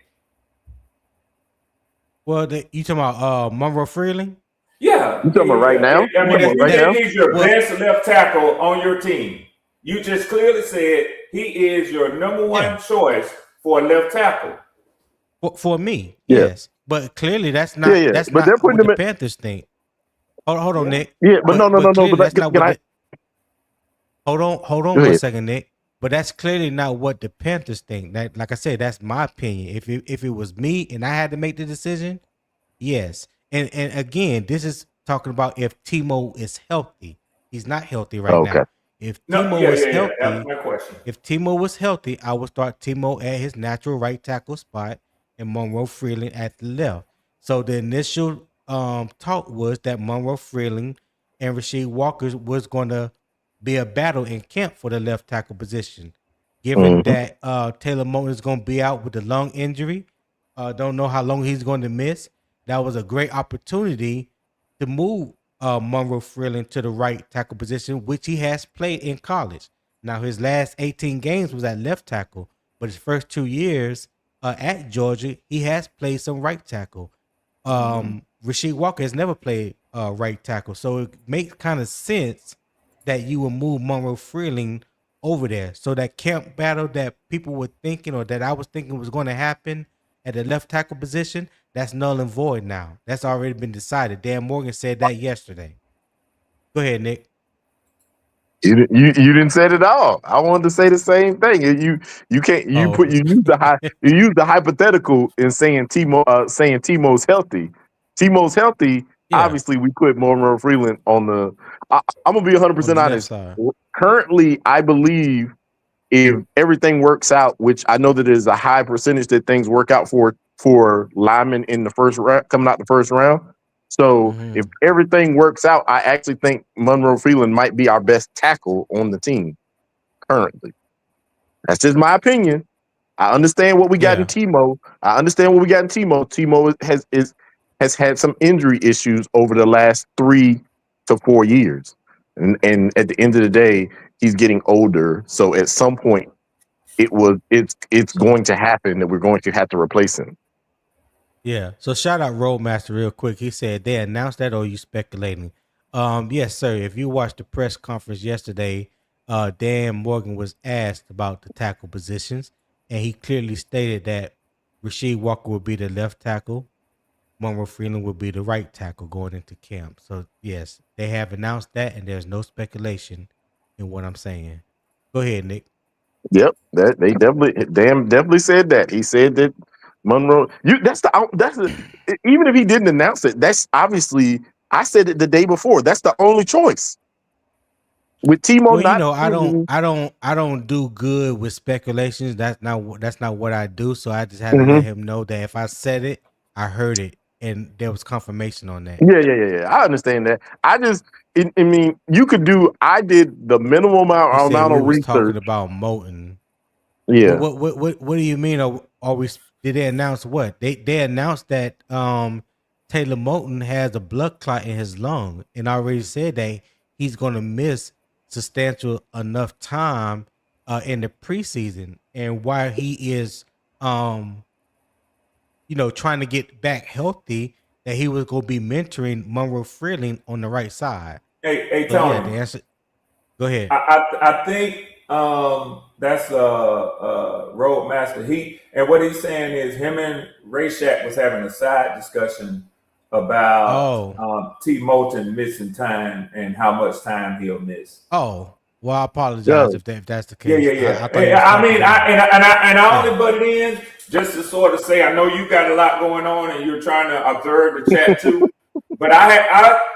Well, you talking about Monroe Freeling? Yeah. You talking about right now? I mean, if you right now? he's your best left tackle on your team, you just clearly said he is your number one choice for a left tackle. For me, Yeah. yes. But clearly that's not that's But not they're putting what the them Panthers think. Hold on, Nick. Yeah, but no. Clearly But that's not what hold on Go for a ahead. second, Nick. But that's clearly not what the Panthers think. That, like I said, that's my opinion. If it was me and I had to make the decision, yes. And again, this is talking about if Timo is healthy. He's not healthy right Okay. now. If Timo was healthy, That's my question. if Timo was healthy, I would start Timo at his natural right tackle spot and Monroe Freeling at the left. So the initial talk was that Monroe Freeling and Rasheed Walker was going to be a battle in camp for the left tackle position. Given that Taylor Moton is going to be out with a lung injury, don't know how long he's going to miss. That was a great opportunity to move Monroe Freeling to the right tackle position, which he has played in college. Now, his last 18 games was at left tackle, but his first 2 years at Georgia, he has played some right tackle. Rasheed Walker has never played right tackle, so it makes kind of sense that you would move Monroe Freeling over there. So that camp battle that people were thinking or that I was thinking was going to happen at the left tackle position, that's null and void now. That's already been decided. Dan Morgan said that yesterday. Go ahead, Nick. You didn't say it at all. I wanted to say the same thing. You can't you use the hypothetical in saying Timo's healthy. Timo's healthy. Yeah. Obviously, we put Monroe Freeling on the. I'm gonna be 100% honest. Side. Currently, I believe if everything works out, which I know that there's a high percentage that things work out for linemen in the first round, coming out the first round. So if everything works out, I actually think Monroe Freeling might be our best tackle on the team currently. That's just my opinion. I understand what we got in Timo. Timo has had some injury issues over the last 3 to 4 years. And at the end of the day, he's getting older. So at some point it's going to happen that we're going to have to replace him. Yeah. So shout out Roadmaster real quick. He said they announced that, or are you speculating? Yes, sir. If you watched the press conference yesterday, Dan Morgan was asked about the tackle positions, and he clearly stated that Rasheed Walker would be the left tackle, Monroe Freeling would be the right tackle going into camp. So yes, they have announced that, and there's no speculation in what I'm saying. Go ahead, Nick. Yep, that they definitely said that. He said that Monroe. That's even if he didn't announce it, that's obviously. I said it the day before. That's the only choice. With Timo, I don't do good with speculations. That's not what I do. So I just had to let him know that if I said it, I heard it, and there was confirmation on that. Yeah. I understand that. I mean, you could do. I did the minimum amount of research. Talking about Moton. Yeah. What do you mean? Are we? Did they announce what? They announced that Taylor Moton has a blood clot in his lung, and already said that he's going to miss substantial enough time in the preseason. And while he is, trying to get back healthy, that he was going to be mentoring Monroe Freeling on the right side. Hey, Tony. Yeah, the answer. Go ahead. I think that's Roadmaster. And what he's saying is him and Ray Shack was having a side discussion about T. Moton missing time and how much time he'll miss. Oh, well, I apologize if that's the case. Yeah. I only butted in just to sort of say, I know you got a lot going on and you're trying to observe the chat too. But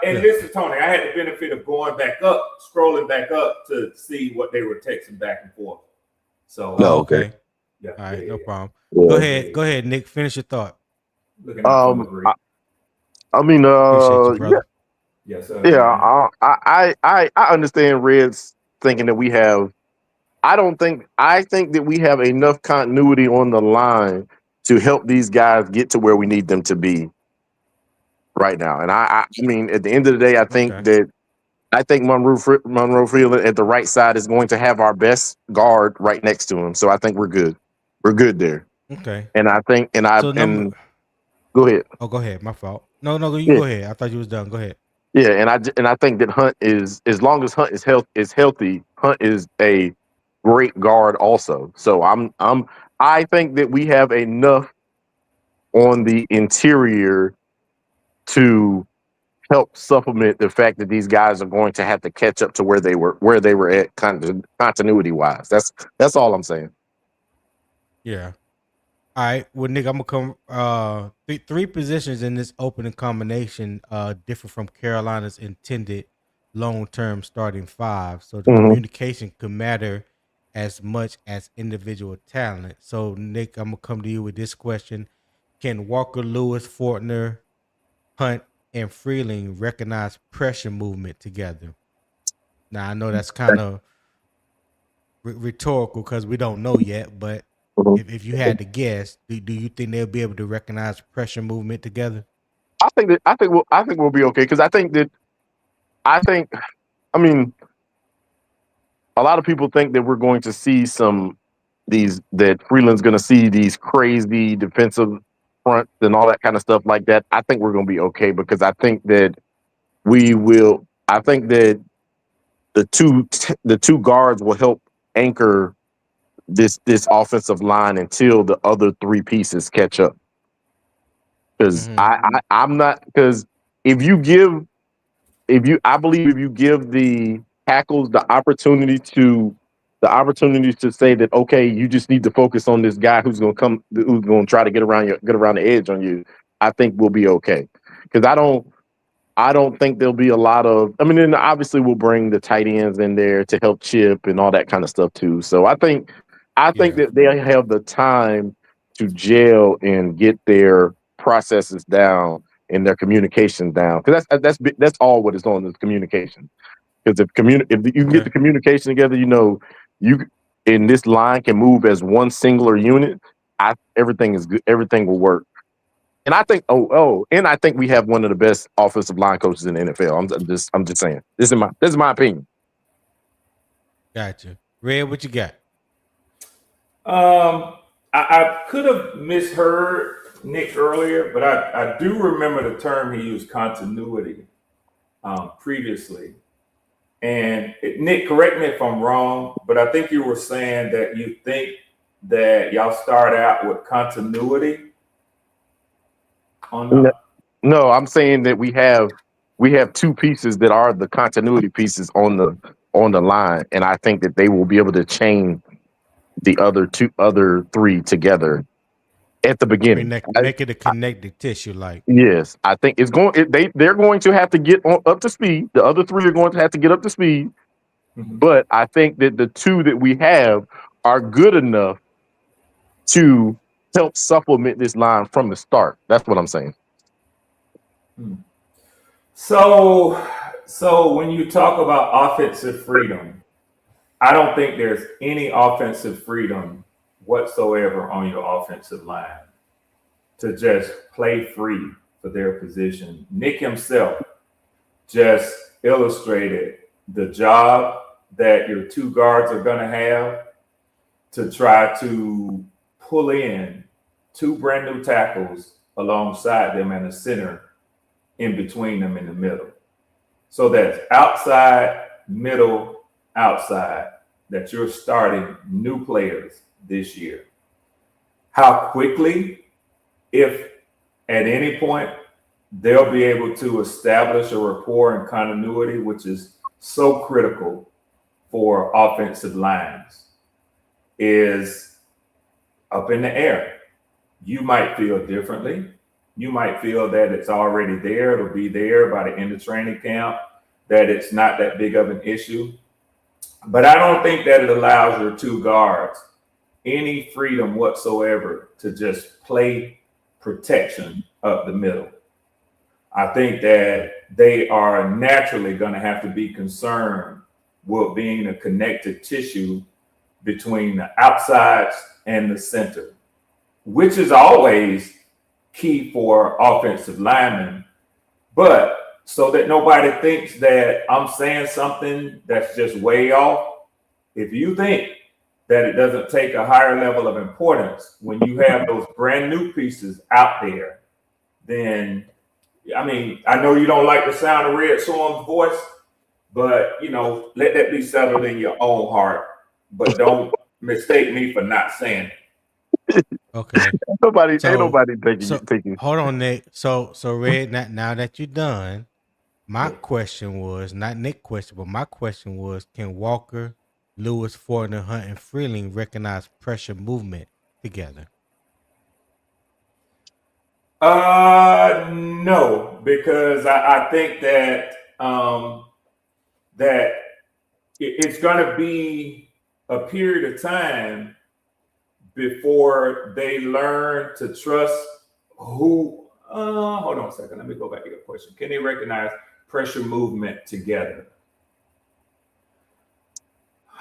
listen, Tony, I had the benefit of scrolling back up to see what they were texting back and forth. So, okay. Yeah. All right, no problem. Yeah. Go ahead, Nick. Finish your thought. I mean, yes, I understand Red's thinking that we have. I think that we have enough continuity on the line to help these guys get to where we need them to be right now. And I mean, at the end of the day, I think Monroe Freeling at the right side is going to have our best guard right next to him. So I think we're good. We're good there. Okay. And I think, and go ahead. Oh, go ahead. My fault. No, you Yeah. go ahead. I thought you was done. Go ahead. Yeah, and I think that Hunt is, as long as Hunt is healthy, Hunt is a great guard also. So I think that we have enough on the interior to help supplement the fact that these guys are going to have to catch up to where they were at continuity wise. That's all I'm saying. Yeah. All right. Well, Nick, I'm gonna come. Three positions in this opening combination differ from Carolina's intended long-term starting five. So the communication could matter as much as individual talent. So Nick, I'm gonna come to you with this question: can Walker, Lewis, Fortner, Hunt, and Freeling recognize pressure movement together? Now I know that's kind of rhetorical because we don't know yet, but if you had to guess, do you think they'll be able to recognize pressure movement together? I think we'll be okay, because I mean, a lot of people think that we're going to see that Freeland's going to see these crazy defensive fronts and all that kind of stuff like that. I think we're going to be okay, because I think that we will. I think that the two guards will help anchor this offensive line until the other three pieces catch up. Because I'm not, because I believe if you give the tackles the opportunity to say that, okay, you just need to focus on this guy who's going to try to get around the edge on you, I think we'll be okay. Because I don't think there'll be a lot of, I mean, and obviously we'll bring the tight ends in there to help chip and all that kind of stuff too. So I think that they have the time to gel and get their processes down and their communication down. Because that's all what is on, is communication. Because if you can get the communication together, you in this line can move as one singular unit. Everything is good. Everything will work. And I think, and I think we have one of the best offensive line coaches in the NFL. I'm just saying. This is my opinion. Gotcha. Red, what you got? I could have misheard Nick earlier, but I do remember the term he used, continuity, previously. And Nick, correct me if I'm wrong, but I think you were saying that you think that y'all start out with continuity. No, I'm saying that we have two pieces that are the continuity pieces on the line, and I think that they will be able to chain the other three together at the beginning. Make it a connected tissue, like. Yes, I think they're going to have to get up to speed. The other three are going to have to get up to speed, but I think that the two that we have are good enough to help supplement this line from the start. That's what I'm saying. So when you talk about offensive freedom, I don't think there's any offensive freedom whatsoever on your offensive line to just play free for their position. Nick himself just illustrated the job that your two guards are going to have to try to pull in two brand new tackles alongside them and a center in between them in the middle. So that's outside, middle, outside, that you're starting new players this year. How quickly, if at any point, they'll be able to establish a rapport and continuity, which is so critical for offensive lines, is up in the air. You might feel differently. You might feel that it's already there. It'll be there by the end of training camp, that it's not that big of an issue. But I don't think that it allows your two guards any freedom whatsoever to just play protection up the middle. I think that they are naturally going to have to be concerned with being a connected tissue between the outsides and the center. which is always key for offensive linemen. But so that nobody thinks that I'm saying something that's just way off, if you think that it doesn't take a higher level of importance when you have those brand new pieces out there, then, I mean, I know you don't like the sound of Red Storm's voice, but, you know, let that be settled in your own heart. But don't mistake me for not saying it. Okay. Ain't nobody taking. Hold on, Nick. So Red, now that you're done, my question was not Nick's question, but my question was: can Walker, Lewis, Fortner, Hunt, and Freeling recognize pressure movement together? No, because I think that that it's going to be a period of time before they learn to trust who. Hold on a second. Let me go back to your question. Can they recognize pressure movement together?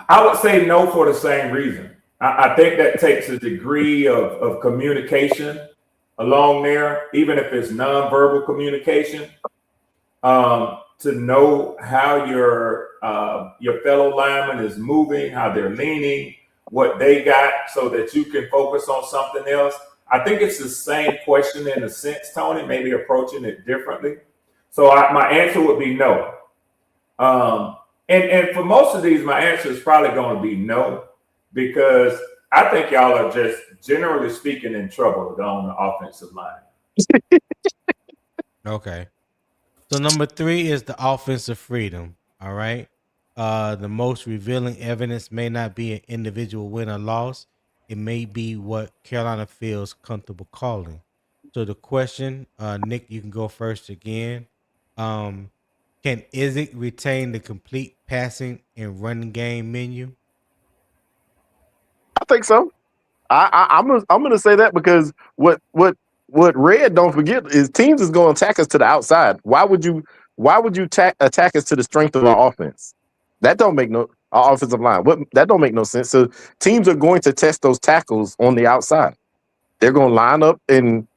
I would say no for the same reason. I think that takes a degree of communication along there, even if it's nonverbal communication, to know how your fellow lineman is moving, how they're leaning, what they got, so that you can focus on something else. I think it's the same question in a sense, Tony, maybe approaching it differently. So my answer would be no. And for most of these, my answer is probably going to be no, because I think y'all are just, generally speaking, in trouble on the offensive line. Okay. So number 3 is the offensive freedom. All right. The most revealing evidence may not be an individual win or loss. It may be what Carolina feels comfortable calling. So the question, Nick, you can go first again. Can Ickey retain the complete passing and running game menu? I think so. I'm gonna say that because what Red don't forget is teams is going to attack us to the outside. Why would you attack us to the strength of our offense? That don't make no our offensive line. That don't make no sense. So teams are going to test those tackles on the outside. They're going to line up in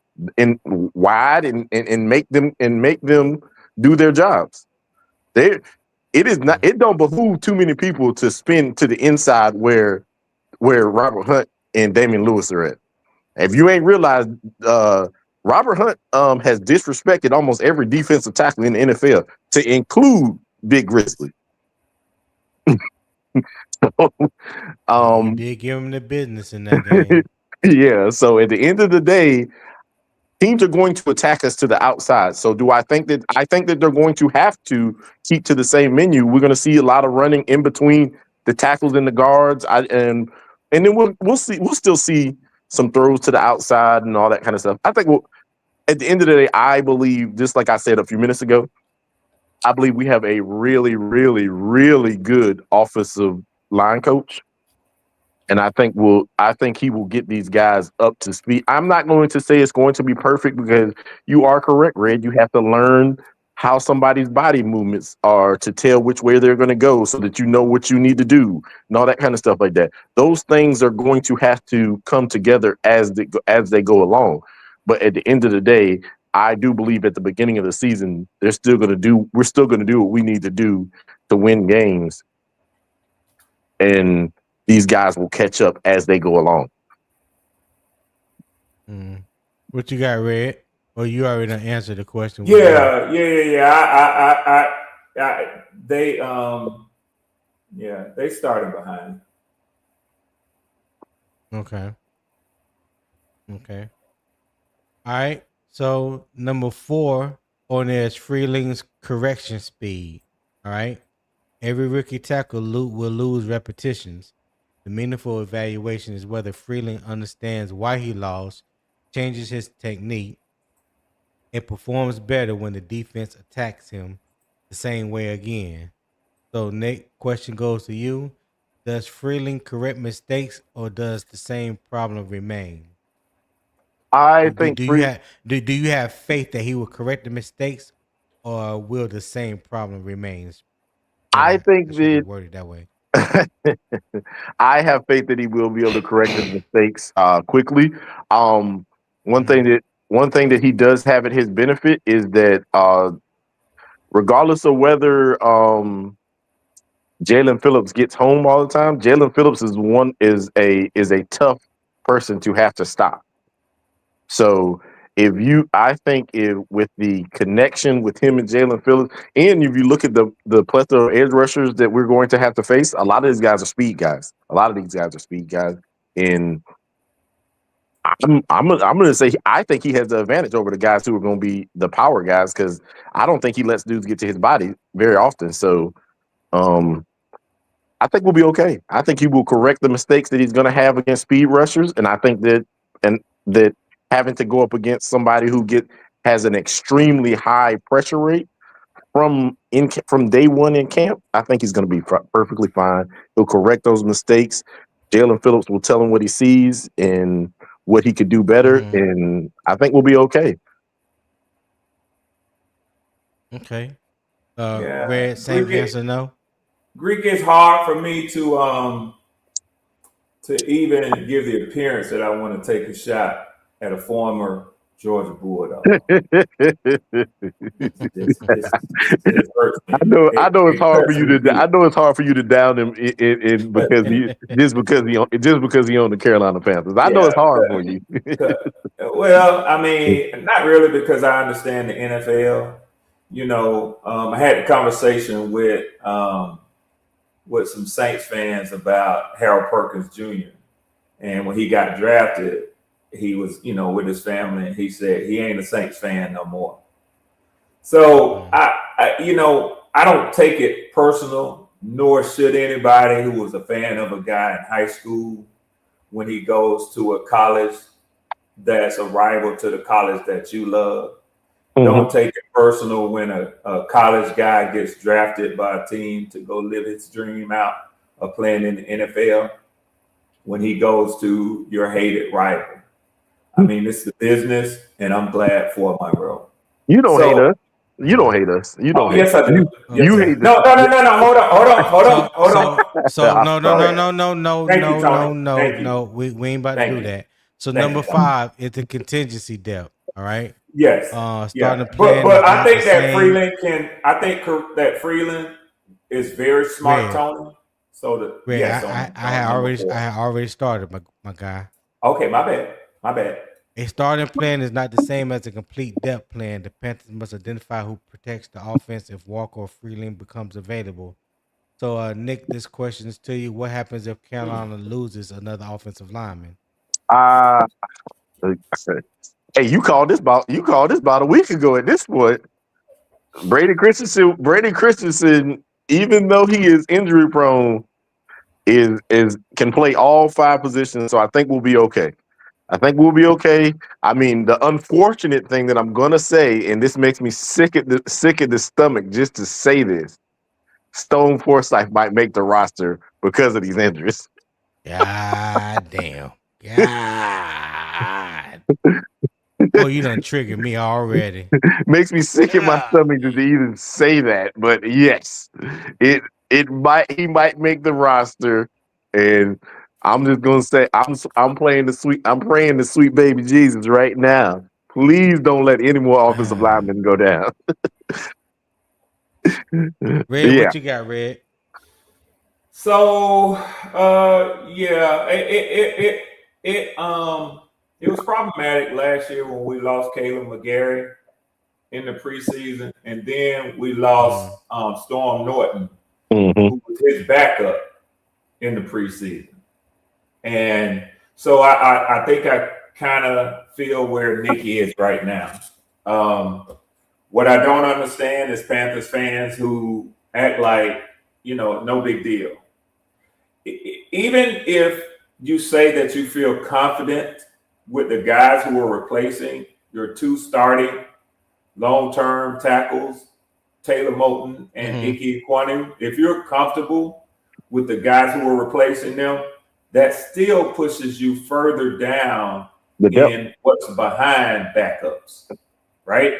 wide and make them do their jobs. It don't behoove too many people to spin to the inside where Robert Hunt and Damian Lewis are at. If you ain't realized, Robert Hunt has disrespected almost every defensive tackle in the NFL, to include Big Grizzly. You did give him the business in that game. Yeah. So at the end of the day, teams are going to attack us to the outside. So I think that they're going to have to keep to the same menu. We're going to see a lot of running in between the tackles and the guards. And then we'll still see some throws to the outside and all that kind of stuff. I think at the end of the day, I believe, just like I said a few minutes ago, I believe we have a really, really, really good offensive line coach. And I think he will get these guys up to speed. I'm not going to say it's going to be perfect, because you are correct, Red. You have to learn how somebody's body movements are to tell which way they're going to go, so that you know what you need to do and all that kind of stuff like that. Those things are going to have to come together as they go along. But at the end of the day, I do believe at the beginning of the season, we're still going to do what we need to do to win games. And these guys will catch up as they go along. What you got, Red? Or you already answered the question? Yeah. They started behind. Okay. All right. So number 4 on there is Freeling's correction speed. All right. Every rookie tackle will lose repetitions. The meaningful evaluation is whether Freeling understands why he lost, changes his technique, and performs better when the defense attacks him the same way again. So, Nick, question goes to you. Does Freeling correct mistakes, or does the same problem remain? Do you have faith that he will correct the mistakes, or will the same problem remain? I think that worded that way. I have faith that he will be able to correct his mistakes quickly. One thing that he does have at his benefit is that regardless of whether Jalen Phillips gets home all the time, Jalen Phillips is a tough person to have to stop. So I think with the connection with him and Jalen Phillips, and if you look at the plethora of edge rushers that we're going to have to face, a lot of these guys are speed guys. And I'm going to say I think he has the advantage over the guys who are going to be the power guys, because I don't think he lets dudes get to his body very often. So I think we'll be okay. I think he will correct the mistakes that he's going to have against speed rushers, and I think that having to go up against somebody who has an extremely high pressure rate from day one in camp, I think he's going to be perfectly fine. He'll correct those mistakes. Jalen Phillips will tell him what he sees and what he could do better, and I think we'll be okay. Okay. Red, same yes or no? Greek is hard for me to even give the appearance that I want to take a shot at a former Georgia Bulldog. This hurts me. I know it's hard for you to. I know it's hard for you to down him because he owned the Carolina Panthers. I know it's hard for you. Well, I mean, not really, because I understand the NFL. I had a conversation with some Saints fans about Harold Perkins Jr. And when he got drafted, he was, with his family, and he said he ain't a Saints fan no more. So I don't take it personal, nor should anybody who was a fan of a guy in high school when he goes to a college that's a rival to the college that you love. Don't take it personal when a college guy gets drafted by a team to go live his dream out of playing in the NFL when he goes to your hated rival. I mean, it's the business, and I'm glad for Monroe. You don't hate us. You don't hate us. You don't. Yes, I do. You hate. No. Hold on. So no. We ain't about to do that. So number 5 is the contingency depth. All right. Yes. Starting to plan. But I think that Freeling that Freeling is very smart, Tony. So I had already started, my guy. Okay, my bad. A starting plan is not the same as a complete depth plan. The Panthers must identify who protects the offense if Walker or Freeling becomes available. So, Nick, this question is to you. What happens if Carolina loses another offensive lineman? Hey, you called this about a week ago at this point. Brady Christensen, even though he is injury prone, can play all 5 positions. So I think we'll be okay. I mean, the unfortunate thing that I'm gonna say, and this makes me sick at the stomach just to say this, Stone Forsythe might make the roster because of these injuries. God damn. God. Oh, you done triggered me already. Makes me sick in my stomach to even say that, but yes, he might make the roster, and I'm just gonna say I'm praying the sweet baby Jesus right now. Please don't let any more offensive linemen go down. Red, what you got, Red? So it was problematic last year when we lost Caleb McGarry in the preseason, and then we lost Storm Norton, who was his backup in the preseason. And so I think I kind of feel where Nicky is right now. What I don't understand is Panthers fans who act like, no big deal. Even if you say that you feel confident with the guys who are replacing your 2 starting long-term tackles, Taylor Moton and Ickey Ekwonu, if you're comfortable with the guys who are replacing them, that still pushes you further down in what's behind backups, right?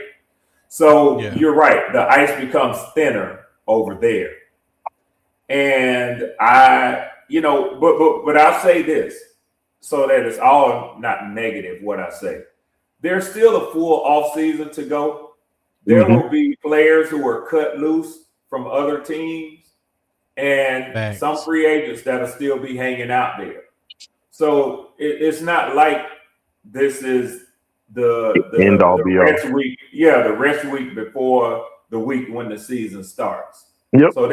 So you're right. The ice becomes thinner over there. And but I'll say this so that it's all not negative what I say. There's still a full off season to go. There will be players who are cut loose from other teams and some free agents that'll still be hanging out there. So it's not like this is the rest week. Yeah, the rest week before the week when the season starts. Yep. So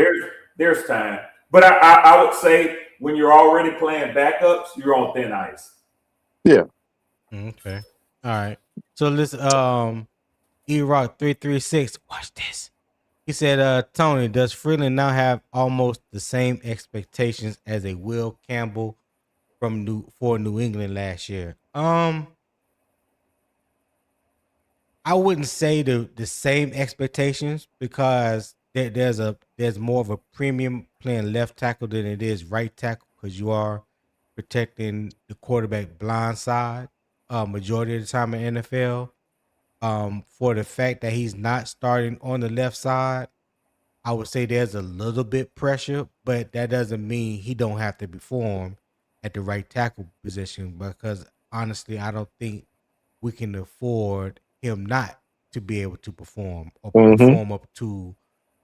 there's time. But I would say when you're already playing backups, you're on thin ice. Yeah. Okay. All right. So let's E-Rock 336. Watch this. He said, Tony, does Freeling now have almost the same expectations as a Will Campbell for New England last year? I wouldn't say the same expectations because there's more of a premium playing left tackle than it is right tackle because you are protecting the quarterback blind side majority of the time in NFL. For the fact that he's not starting on the left side, I would say there's a little bit pressure, but that doesn't mean he don't have to perform at the right tackle position because honestly, I don't think we can afford him not to be able to perform or perform up to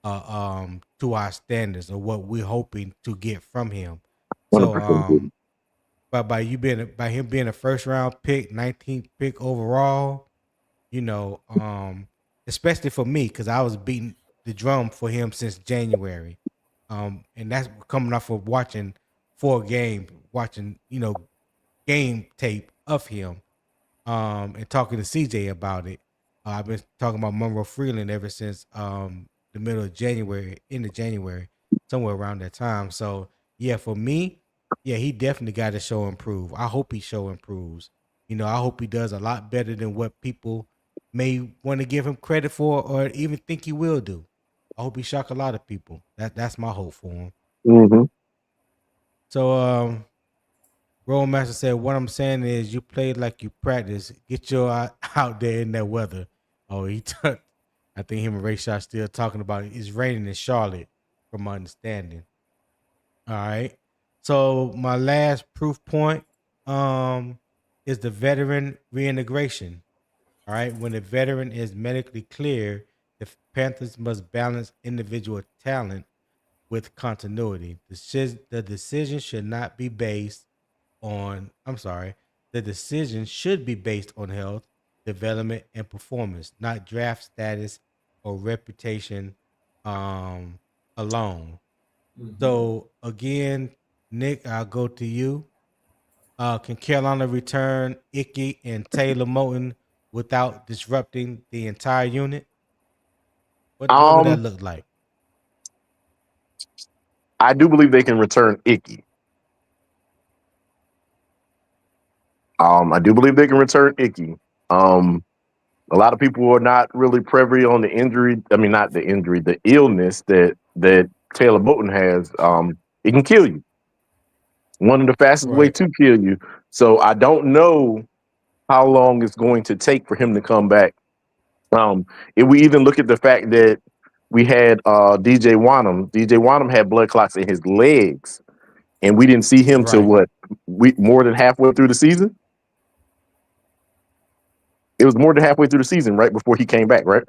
our standards or what we're hoping to get from him. So by him being a first round pick, 19th pick overall, especially for me, because I was beating the drum for him since January. And that's coming off of watching 4 games, game tape of him, and talking to CJ about it. I've been talking about Monroe Freeling ever since the middle of January, end of January, somewhere around that time. So yeah, for me, yeah, he definitely got to show improve. I hope he improves. I hope he does a lot better than what people may want to give him credit for or even think he will do. I hope he shock a lot of people. That's my hope for him. So Rollmaster said, what I'm saying is you played like you practice. Get your out there in that weather. Oh, I think him and Ray Shot still talking about it. It's raining in Charlotte, from my understanding. All right. So my last proof point is the veteran reintegration. All right. When a veteran is medically clear, the Panthers must balance individual talent with continuity. The decision should not be based on, the decision should be based on health, development, and performance, not draft status or reputation alone. So again, Nick, I'll go to you. Can Carolina return Ickey and Taylor Moton without disrupting the entire unit? What would that look like? I do believe they can return Ickey. I do believe they can return Ickey. A lot of people are not really privy on the injury. I mean, not the injury, the illness that Taylor Moton has. It can kill you. One of the fastest way to kill you. So I don't know how long it's going to take for him to come back. If we even look at the fact that we had DJ Wanham had blood clots in his legs, and we didn't see him till more than halfway through the season. It was more than halfway through the season, right before he came back, right?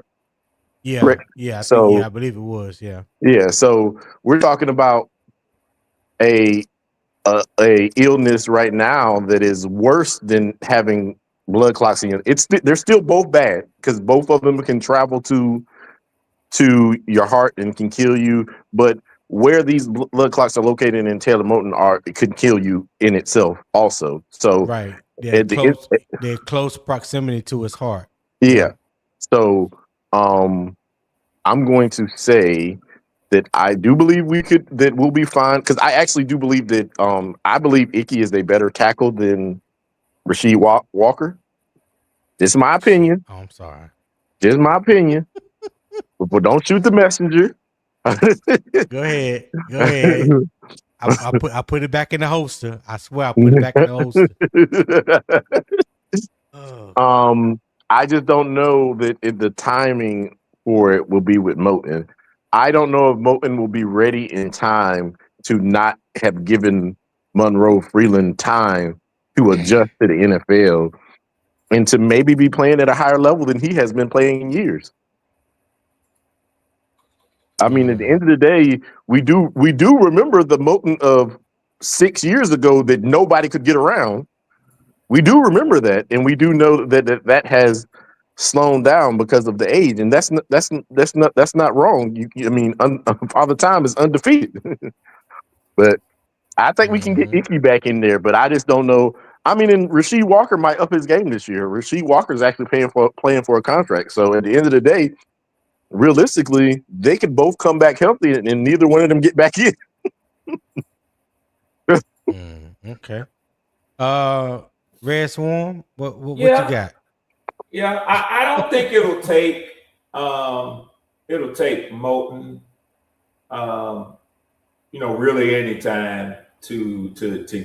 Yeah, right. Yeah. I believe it was. Yeah. Yeah. So we're talking about a illness right now that is worse than having blood clots in it. They're still both bad because both of them can travel to your heart and can kill you. But where these blood clots are located in Taylor Moton it could kill you in itself also. So they're close proximity to his heart. Yeah. So I'm going to say that I do believe we'll be fine because I actually do believe that I believe Ickey is a better tackle than Rasheed Walker. This is my opinion. Oh, I'm sorry. This is my opinion. But don't shoot the messenger. Go ahead. I put it back in the holster. I swear I put it back in the holster. I just don't know that the timing for it will be with Moton. I don't know if Moton will be ready in time to not have given Monroe Freeling time to adjust to the NFL and to maybe be playing at a higher level than he has been playing in years. I mean, at the end of the day, we do remember the Moton of 6 years ago that nobody could get around. We do remember that, and we do know that has slowed down because of the age, and that's not wrong. I mean, Father Time is undefeated, but I think we can get Ickey back in there. But I just don't know. I mean, and Rasheed Walker might up his game this year. Rasheed Walker is actually playing for a contract. So at the end of the day, realistically, they could both come back healthy, and neither one of them get back in. Okay. Red Swarm, what you got? Yeah, I don't think it'll take Moton really any time to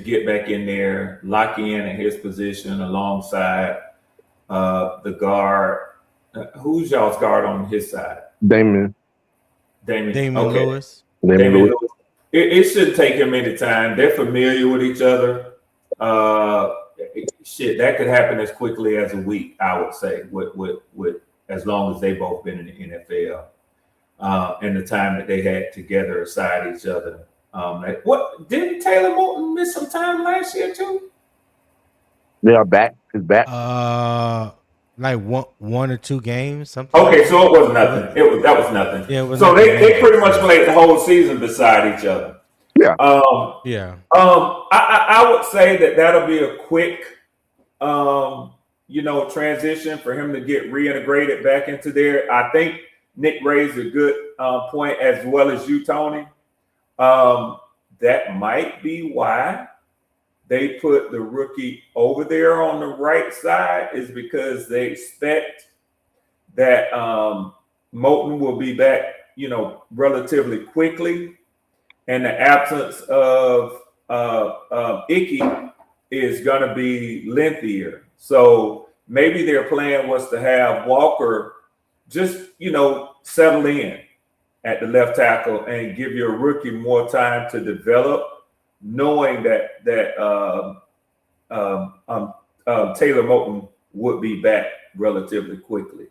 get back in there, lock in at his position alongside the guard. Who's y'all's guard on his side? Damon Okay. Lewis. Damon Lewis. It shouldn't take him any time. They're familiar with each other. That could happen as quickly as a week, I would say, with as long as they both been in the NFL and the time that they had together aside each other. Didn't Taylor Moton miss some time last year too? They are back. He's back. Like one or two games, something. Okay, so it was nothing. That was nothing. Yeah, so they pretty much played the whole season beside each other. Yeah. I would say that'll be a quick, transition for him to get reintegrated back into there. I think Nick raised a good point, as well as you, Tony. That might be why they put the rookie over there on the right side, is because they expect that Moton will be back, relatively quickly. And the absence of Ickey is going to be lengthier. So maybe their plan was to have Walker just, settle in at the left tackle and give your rookie more time to develop, knowing that Taylor Moton would be back relatively quickly.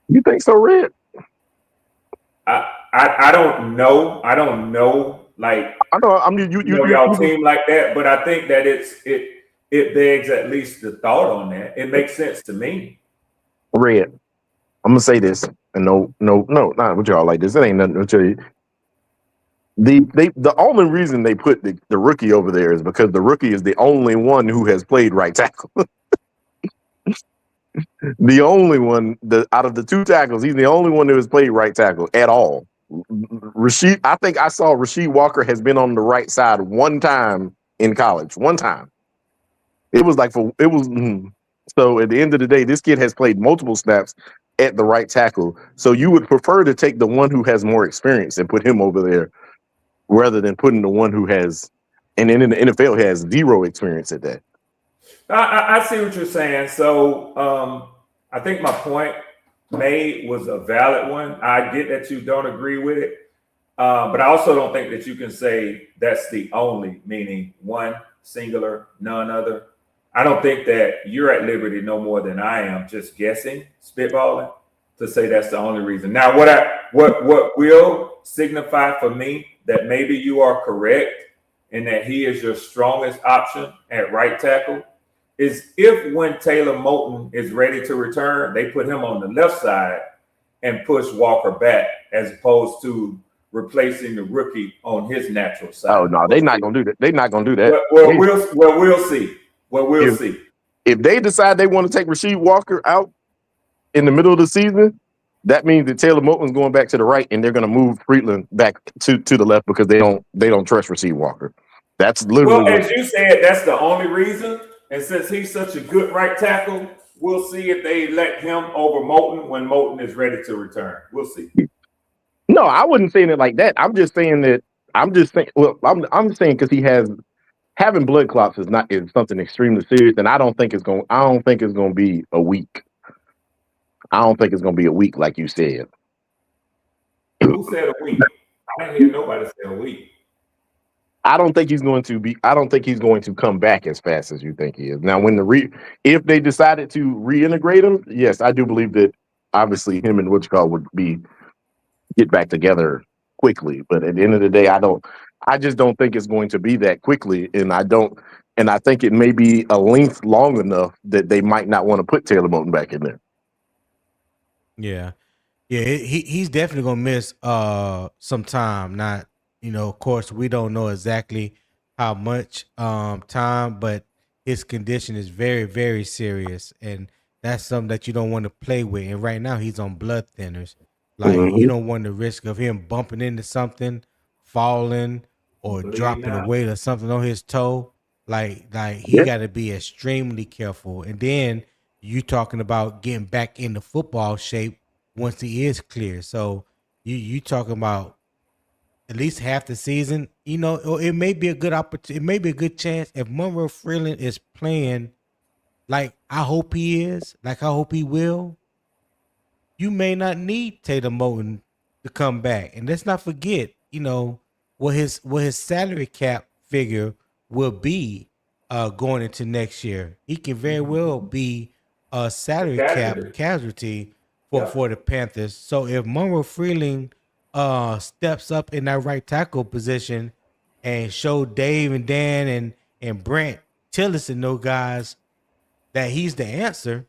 You think so, Red? I don't know. I don't know. Like, I know. I mean, y'all team like that, but I think that it begs at least the thought on that. It makes sense to me. Red, I'm gonna say this, and no, not with y'all like this. It ain't nothing to tell you. The only reason they put the rookie over there is because the rookie is the only one who has played right tackle. The only one out of the two tackles, he's the only one who has played right tackle at all. I think I saw Rasheed Walker has been on the right side one time in college. One time. So at the end of the day, this kid has played multiple snaps at the right tackle. So you would prefer to take the one who has more experience and put him over there rather than putting the one who has, and then in the NFL has zero experience at that. I see what you're saying. So I think my point made was a valid one. I get that you don't agree with it, but I also don't think that you can say that's the only, meaning one singular, none other. I don't think that you're at liberty no more than I am, just guessing, spitballing, to say that's the only reason. Now, what will signify for me that maybe you are correct and that he is your strongest option at right tackle is if when Taylor Moton is ready to return, they put him on the left side and push Walker back as opposed to replacing the rookie on his natural side. Oh, no, they're not going to do that. They're not going to do that. We'll see. We'll see. If they decide they want to take Rasheed Walker out in the middle of the season, that means that Taylor Moton's going back to the right, and they're going to move Freeling back to the left because they don't trust Rasheed Walker. That's literally as you said, that's the only reason. And since he's such a good right tackle, we'll see if they let him over Moton when Moton is ready to return. We'll see. No, I wouldn't say it like that. I'm just saying because he has having blood clots is something extremely serious, and I don't think it's going to be a week. I don't think it's going to be a week like you said. Who said a week? I didn't hear nobody say a week. I don't think he's going to come back as fast as you think he is. Now, if they decided to reintegrate him, yes, I do believe that obviously him and would get back together quickly. But at the end of the day, I just don't think it's going to be that quickly. And I think it may be a length long enough that they might not want to put Taylor Moton back in there. Yeah. Yeah, he's definitely gonna miss some time. Not, of course, we don't know exactly how much time, but his condition is very, very serious, and that's something that you don't want to play with. And right now, he's on blood thinners. Like you don't want the risk of him bumping into something, falling, or dropping a weight or something on his toe. Like he got to be extremely careful. And then you talking about getting back into football shape once he is clear. So you talking about at least half the season, or it may be a good opportunity. It may be a good chance if Monroe Freeling is playing like I hope he is, like I hope he will. You may not need Taylor Moton to come back. And let's not forget, what his salary cap figure will be going into next year. He can very well be a salary cap casualty for the Panthers. So if Monroe Freeling steps up in that right tackle position and show Dave and Dan and Brent Tillis and those guys that he's the answer,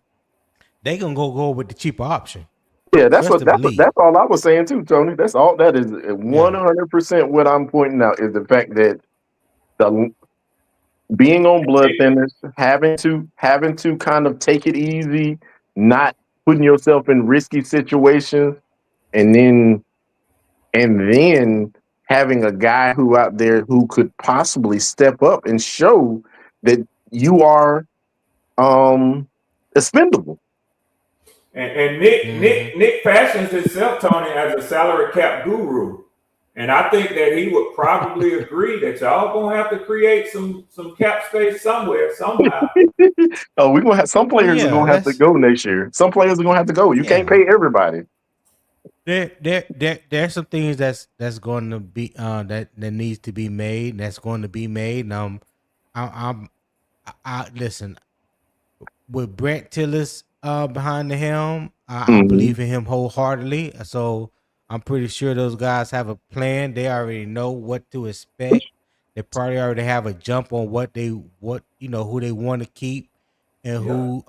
they gonna go with the cheaper option. Yeah, that's all I was saying too, Tony. That's all. That is 100% what I'm pointing out is the fact that being on blood thinners, having to kind of take it easy, not putting yourself in risky situations, and then having a guy who out there who could possibly step up and show that you are expendable. And Nick fashions himself, Tony, as a salary cap guru. And I think that he would probably agree that y'all gonna have to create some cap space somewhere, somehow. We're gonna have some players are gonna have to go next year. Some players are gonna have to go. You can't pay everybody. There's some things that's going to be that needs to be made. That's going to be made. And I listen with Brent Tillis behind the helm. I believe in him wholeheartly. So I'm pretty sure those guys have a plan. They already know what to expect. They probably already have a jump on who they want to keep and who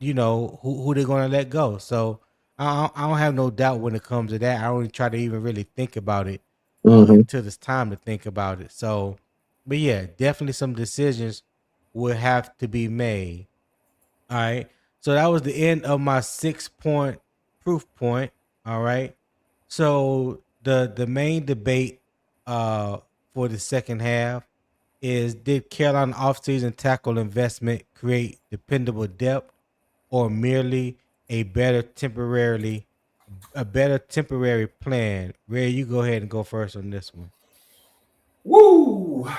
they're going to let go. So I don't have no doubt when it comes to that. I don't try to even really think about it until it's time to think about it. So, but yeah, definitely some decisions will have to be made. All right. So that was the end of my 6-point proof point. All right. So the main debate for the second half is, did Carolina offseason tackle investment create dependable depth or merely a better temporary plan? Ray, you go ahead and go first on this one. Woo!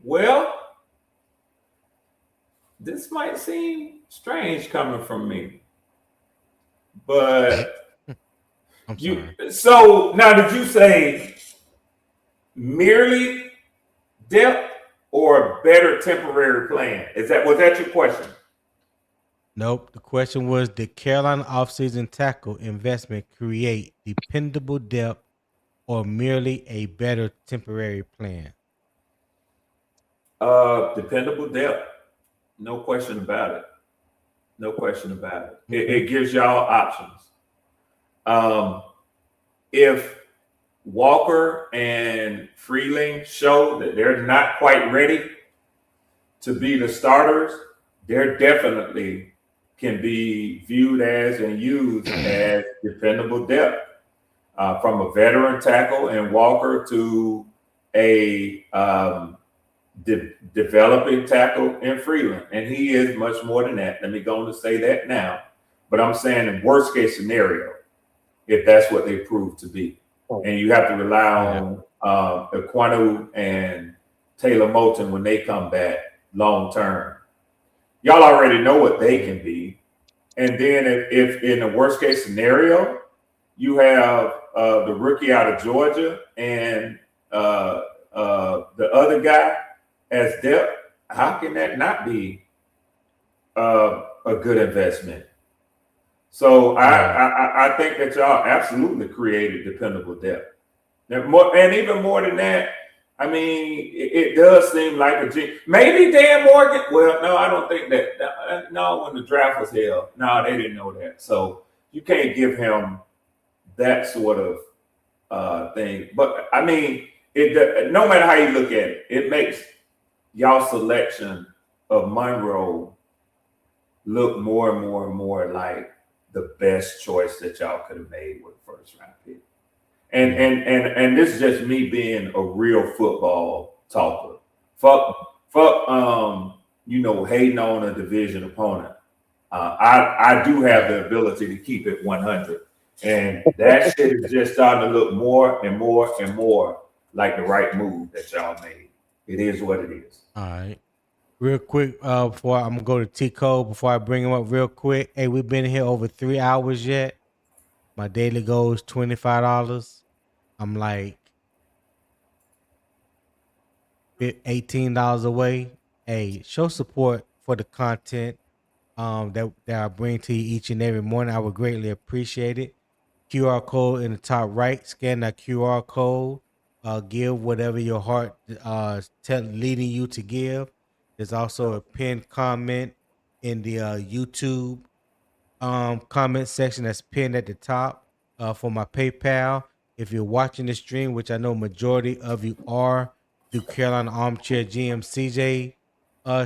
Well, this might seem strange coming from me, but so now, did you say merely depth or better temporary plan? Was that your question? Nope. The question was, did Carolina offseason tackle investment create dependable depth or merely a better temporary plan? Dependable depth. No question about it. No question about it. It gives y'all options. If Walker and Freeling show that they're not quite ready to be the starters, they're definitely can be viewed as and used as dependable depth. From a veteran tackle in Walker to a developing tackle in Freeling. And he is much more than that. Let me go on to say that now. But I'm saying in worst case scenario, if that's what they prove to be. And you have to rely on Ekwonu and Taylor Moton when they come back long term. Y'all already know what they can be. And then if in the worst case scenario, you have the rookie out of Georgia and the other guy as depth, how can that not be a good investment? So I think that y'all absolutely created dependable depth. And even more than that, I mean, it does seem like maybe Dan Morgan. Well, no, I don't think that. No, when the draft was held, no, they didn't know that. So you can't give him that sort of thing. But I mean, no matter how you look at it, it makes y'all selection of Monroe look more and more and more like the best choice that y'all could have made with the first round pick. And this is just me being a real football talker. Fuck hating on a division opponent. I do have the ability to keep it 100. And that shit is just starting to look more and more and more like the right move that y'all made. It is what it is. All right. Real quick, before I'm gonna go to T Code, before I bring him up real quick. Hey, we've been here over 3 hours yet. My daily goal is $25. I'm like $18 away. Hey, show support for the content that I bring to you each and every morning. I would greatly appreciate it. QR code in the top right. Scan that QR code. Give whatever your heart leading you to give. There's also a pinned comment in the YouTube comment section that's pinned at the top for my PayPal. If you're watching the stream, which I know majority of you are through Carolina Armchair GM CJ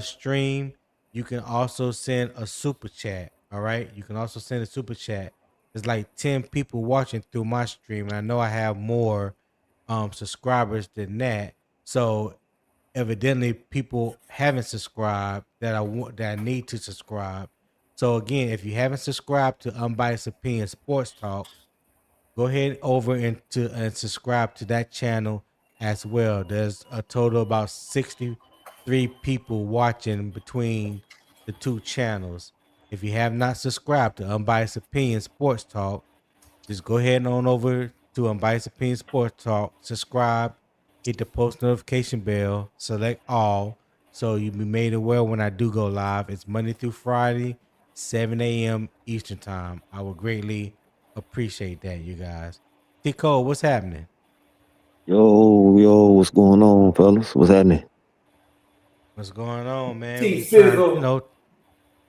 stream, you can also send a super chat. All right, you can also send a super chat. There's like 10 people watching through my stream, and I know I have more subscribers than that. So evidently, people haven't subscribed that I need to subscribe. So again, if you haven't subscribed to Unbiased Opinion Sports Talk, go ahead over and subscribe to that channel as well. There's a total of about 63 people watching between the two channels. If you have not subscribed to Unbiased Opinion Sports Talk, just go ahead and on over to Unbiased Opinion Sports Talk, subscribe, hit the post notification bell, select all, so you'll be made aware when I do go live. It's Monday through Friday, 7 a.m. Eastern Time. I would greatly appreciate that, you guys. Tico, what's happening? Yo, what's going on, fellas? What's happening? What's going on, man? We trying,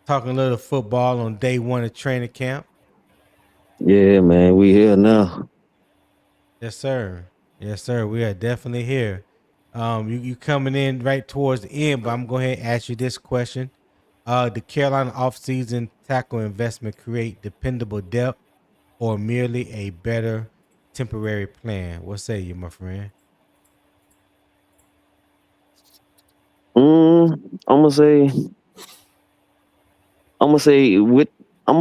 talking a little football on day one of training camp. Yeah, man, we here now. Yes, sir. Yes, sir. We are definitely here. You coming in right towards the end, but I'm going to go ahead and ask you this question. The Carolina offseason tackle investment create dependable depth or merely a better temporary plan? What say you, my friend? I'm gonna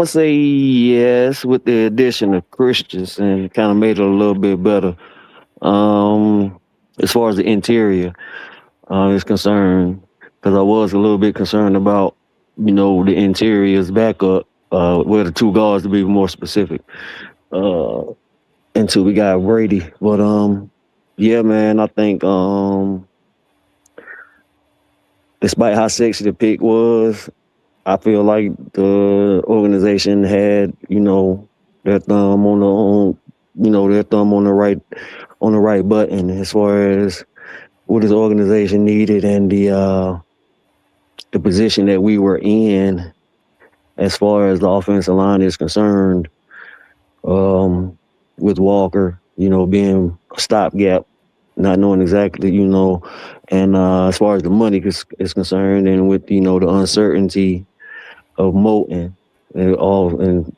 say yes with the addition of Christians and kind of made it a little bit better. As far as the interior is concerned, because I was a little bit concerned about, the interior's backup, where the two guards to be more specific. Until we got Brady. But yeah, man, I think despite how sexy the pick was, I feel like the organization had, their thumb on the right button as far as what this organization needed and the position that we were in as far as the offensive line is concerned. With Walker, being a stopgap, not knowing exactly, and as far as the money is concerned, and with the uncertainty of Moton and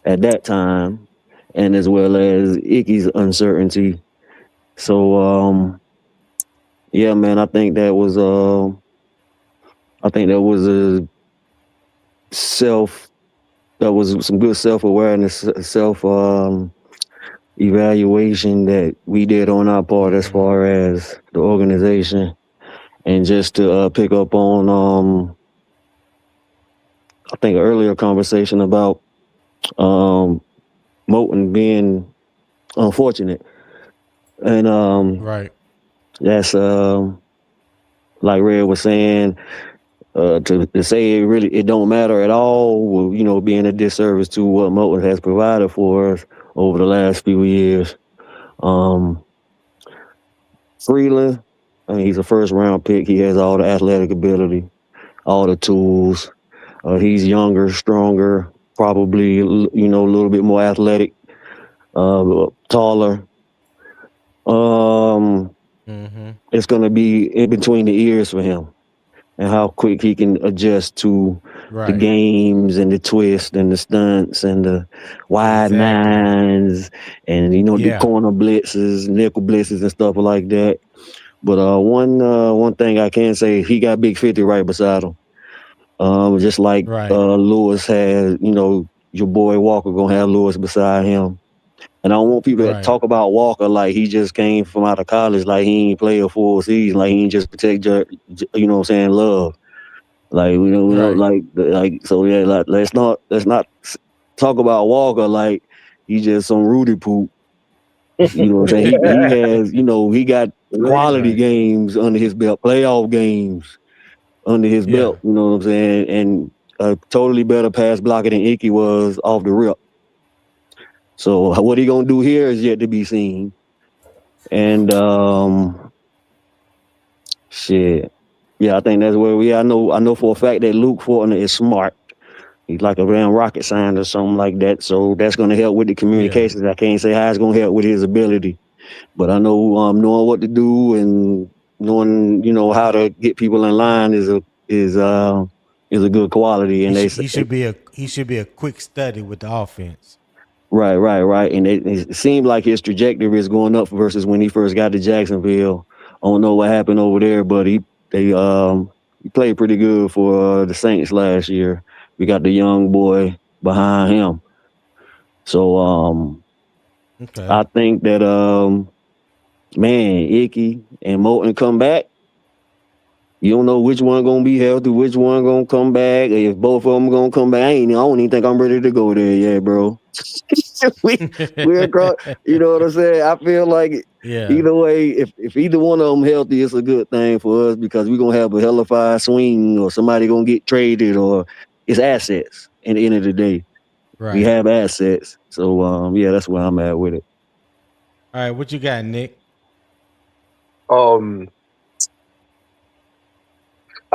at that time, and as well as Ickey's uncertainty. So yeah, man, I think that was a some good self-awareness, evaluation that we did on our part as far as the organization, and just to pick up on I think, an earlier conversation about Moton being unfortunate. And Right. that's like Red was saying, to say it don't matter at all will, being a disservice to what Moton has provided for us over the last few years. Freeling, I mean, he's a first round pick. He has all the athletic ability, all the tools. He's younger, stronger, probably, a little bit more athletic, taller. It's going to be in between the ears for him, and how quick he can adjust to the games and the twist and the stunts and the wide nines and the corner blitzes, nickel blitzes and stuff like that. But one thing I can say, he got Big 50 right beside him. Just like Lewis had, your boy Walker gonna have Lewis beside him. And I don't want people to talk about Walker like he just came from out of college, like he ain't play a full season, like he ain't just protect, love. Like so yeah. Like let's not talk about Walker like he's just some Rudy poop. You know what I'm saying? He has, he got quality games under his belt, playoff games under his belt. You know what I'm saying? And a totally better pass blocker than Ickey was off the rip. So what he gonna do here is yet to be seen. And shit. Yeah, I think that's where we are. I know for a fact that Luke Fortner is smart. He's like a damn rocket scientist or something like that. So that's going to help with the communications. I can't say how it's going to help with his ability. But I know knowing what to do and knowing, how to get people in line is a good quality. And he should be a quick study with the offense. Right. And it seemed like his trajectory is going up versus when he first got to Jacksonville. I don't know what happened over there, but he played pretty good for the Saints last year. We got the young boy behind him. So I think that Ickey and Moton come back. You don't know which one gonna be healthy, which one gonna come back. If both of them gonna come back, I don't even think I'm ready to go there yet, bro. We're across, you know what I'm saying? I feel like either way, if either one of them healthy, it's a good thing for us because we're gonna have a hellified swing or somebody gonna get traded or it's assets at the end of the day. Right. We have assets. So that's where I'm at with it. All right, what you got, Nick? I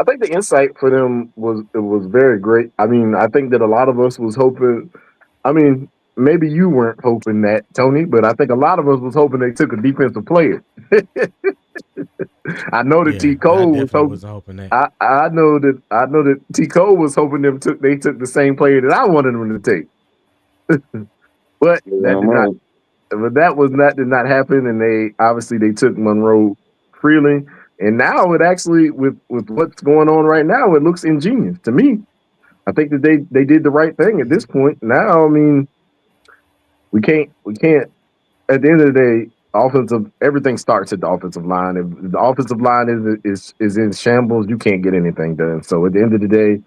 think the insight for them was very great. I mean, I think that a lot of us was hoping. I mean, maybe you weren't hoping that, Tony, but I think a lot of us was hoping they took a defensive player. I know that T. Cole was hoping that. I know that T. Cole was hoping they took the same player that I wanted them to take. But that did not happen, and they took Monroe Freeling. And now it actually, with what's going on right now, it looks ingenious to me. I think that they did the right thing at this point. Now, I mean, we can't. At the end of the day, everything starts at the offensive line. If the offensive line is in shambles, you can't get anything done. So at the end of the day,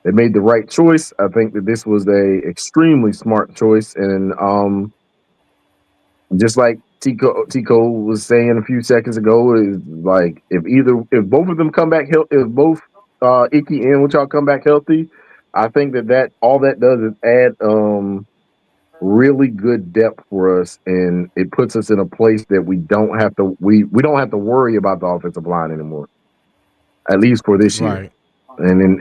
they made the right choice. I think that this was a extremely smart choice, and just like Tico was saying a few seconds ago, is like if both of them come back healthy, if both Ickey and Wichita come back healthy, I think that all that does is add really good depth for us, and it puts us in a place that we don't have to worry about the offensive line anymore, at least for this year. And then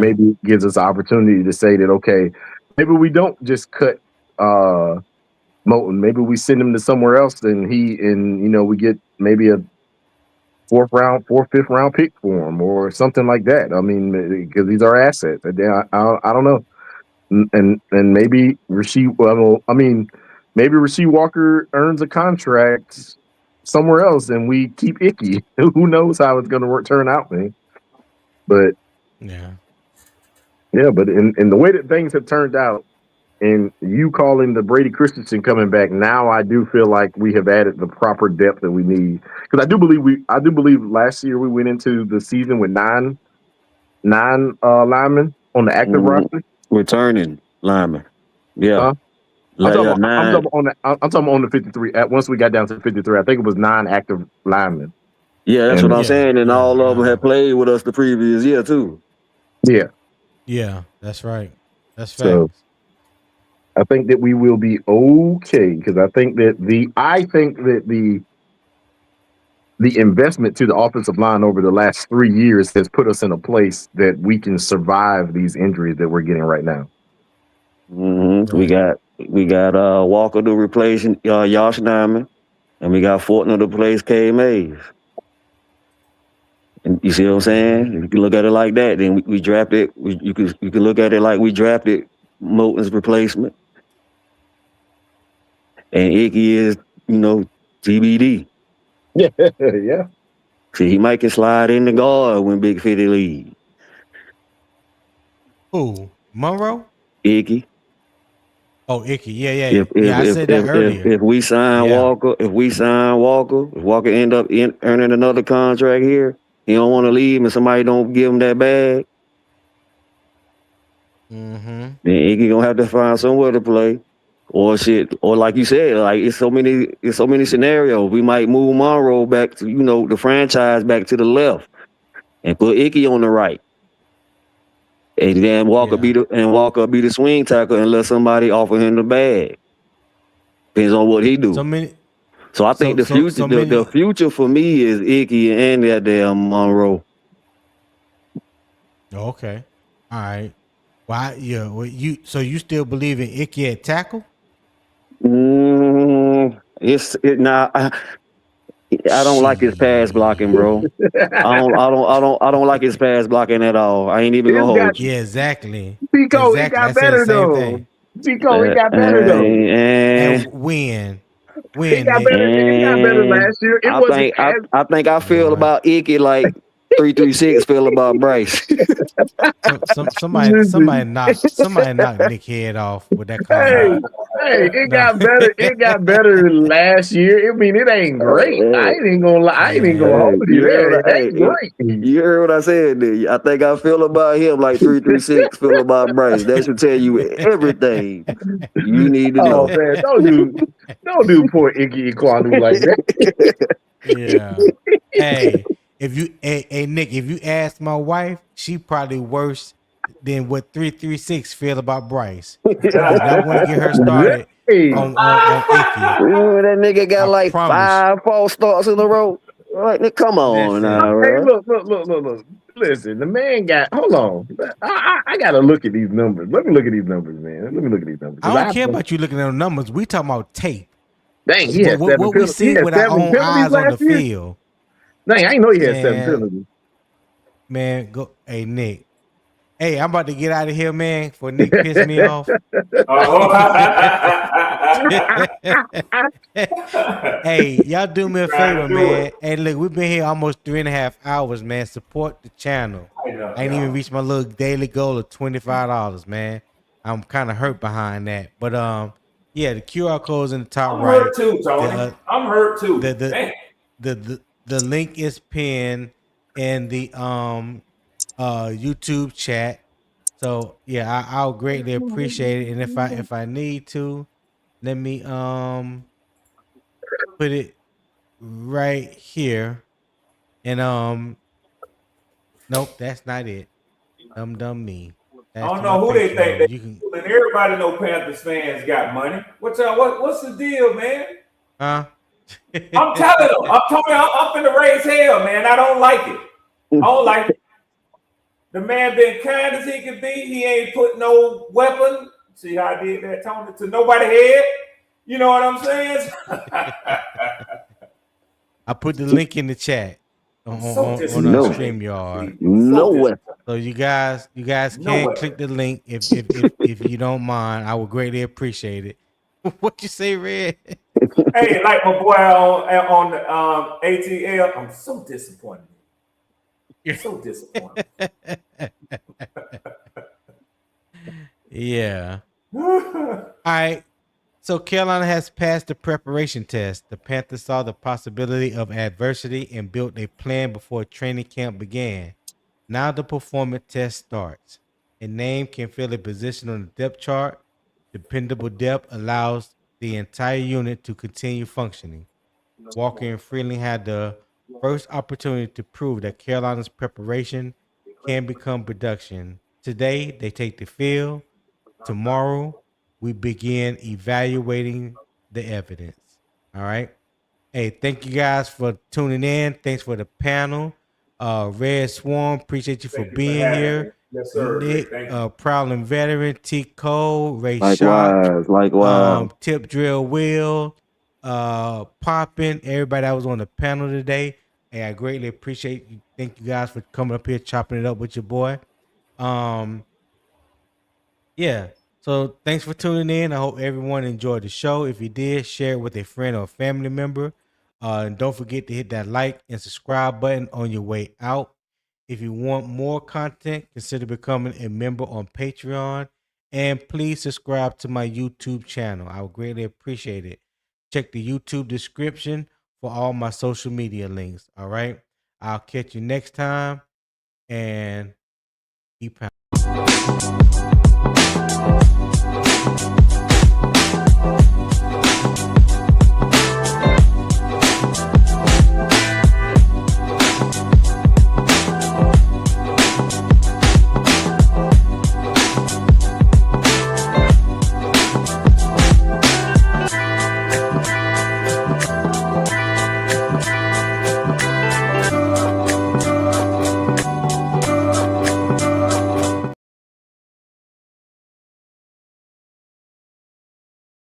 maybe it gives us an opportunity to say that okay, maybe we don't just cut Moton. Maybe we send him to somewhere else, and we get maybe a fourth, fifth round pick for him or something like that. I mean, because these are assets. I don't know, and maybe Rasheed Walker earns a contract somewhere else, and we keep Ickey. Who knows how it's going to turn out, man? But but in the way that things have turned out. And you calling the Brady Christensen coming back now, I do feel like we have added the proper depth that we need. Because I do believe last year we went into the season with nine linemen on the active roster? Returning lineman. Yeah. I'm talking, Yeah, I'm talking on the 53. Once we got down to 53, I think it was 9 active linemen. Yeah, that's what I'm saying. And all of them had played with us the previous year too. Yeah. Yeah, that's right. That's facts. So I think that we will be okay because I think that the investment to the offensive line over the last 3 years has put us in a place that we can survive these injuries that we're getting right now. Mm-hmm. Right. We got Walker to replace Josh Neiman, and we got Fortner to replace K. Mays. And you see what I'm saying? If you can look at it like that, then we drafted. You can look at it like we drafted Moton's replacement, and Ickey is TBD. Yeah, yeah. See, he might can slide in the guard when Big 50 leaves. Who? Monroe? Ickey. Oh, Ickey. Yeah. I said that earlier. If we sign Walker, if Walker end up earning another contract here, he don't want to leave and somebody don't give him that bag, then Ickey gonna have to find somewhere to play. Or like you said, like it's so many scenarios. We might move Monroe back to, the franchise back to the left and put Ickey on the right. And then Walker be the swing tackle and let somebody offer him the bag. Depends on what he do. So I think the future for me is Ickey and that damn Monroe. Okay. All right. Well, you still believe in Ickey at tackle? I don't like his pass blocking, bro. I don't like his pass blocking at all. I ain't even gonna hold you. Yeah, exactly. Pico, it got better though. Pico, it got better though. And when it got better last year. I think I feel about Ickey like 336 feel about Bryce. Somebody knocked Nick head off with that comment. Hey, it got better. It got better last year. I mean, it ain't great. I ain't gonna lie. I ain't gonna hold you there. It ain't great. You heard what I said, dude. I think I feel about him like 336 feel about Bryce. That should tell you everything you need to know. Man, don't do poor Ickey Ekwonu like that. Yeah. Hey. Nick, if you ask my wife, she probably worse than what 336 feel about Bryce. I want to get her started on Ickey. That nigga got like 5 false starts in a row. Like, come on now. Hey, look. Listen, the man got. Hold on. I gotta look at these numbers. Let me look at these numbers, man. Let me look at these numbers. I don't care about you looking at the numbers. We talking about tape. Dang, he had what we see with our own eyes on the field. Dang, I didn't know he had 7 penalties. Man, go. Hey, Nick. Hey, I'm about to get out of here, man, before Nick piss me off. Hey, y'all do me a favor, man. Hey, look, we've been here almost 3.5 hours, man. Support the channel. I ain't even reached my little daily goal of $25, man. I'm kind of hurt behind that. But yeah, the QR code's in the top right. I'm hurt too, Tony. I'm hurt too. The link is pinned in the YouTube chat. So yeah, I'll greatly appreciate it. And if I need to, let me put it right here. And nope, that's not it. Dumb me. I don't know who they think and everybody know Panthers fans got money. What's the deal, man? Huh? I'm telling them. I'm finna raise hell, man. I don't like it. I don't like it. The man been kind as he can be. He ain't put no weapon. See how I did that, Tony? To nobody's head. You know what I'm saying? I put the link in the chat on our StreamYard. No weapon. So you guys can click the link if you don't mind. I would greatly appreciate it. What you say, Red? Hey, like my boy on ATL, I'm so disappointed. You're so disappointed. Yeah. All right. So Carolina has passed the preparation test. The Panthers saw the possibility of adversity and built a plan before training camp began. Now the performance test starts. A name can fill a position on the depth chart. Dependable depth allows the entire unit to continue functioning. Walker and Freeling had the first opportunity to prove that Carolina's preparation can become production. Today, they take the field. Tomorrow, we begin evaluating the evidence. All right. Hey, thank you guys for tuning in. Thanks for the panel. Red Swarm, appreciate you for Thank you for being having me. here. Yes, sir. Nick, Thank you. Prowling Veteran, T. Cole, Ray Shock, Likewise. Tip Drill Will, Poppin', everybody that was on the panel today. Hey, I greatly appreciate you. Thank you guys for coming up here, chopping it up with your boy. Yeah. So thanks for tuning in. I hope everyone enjoyed the show. If you did, share it with a friend or a family member. And don't forget to hit that like and subscribe button on your way out. If you want more content, consider becoming a member on Patreon. And please subscribe to my YouTube channel. I would greatly appreciate it. Check the YouTube description for all my social media links. All right. I'll catch you next time. And keep pounding.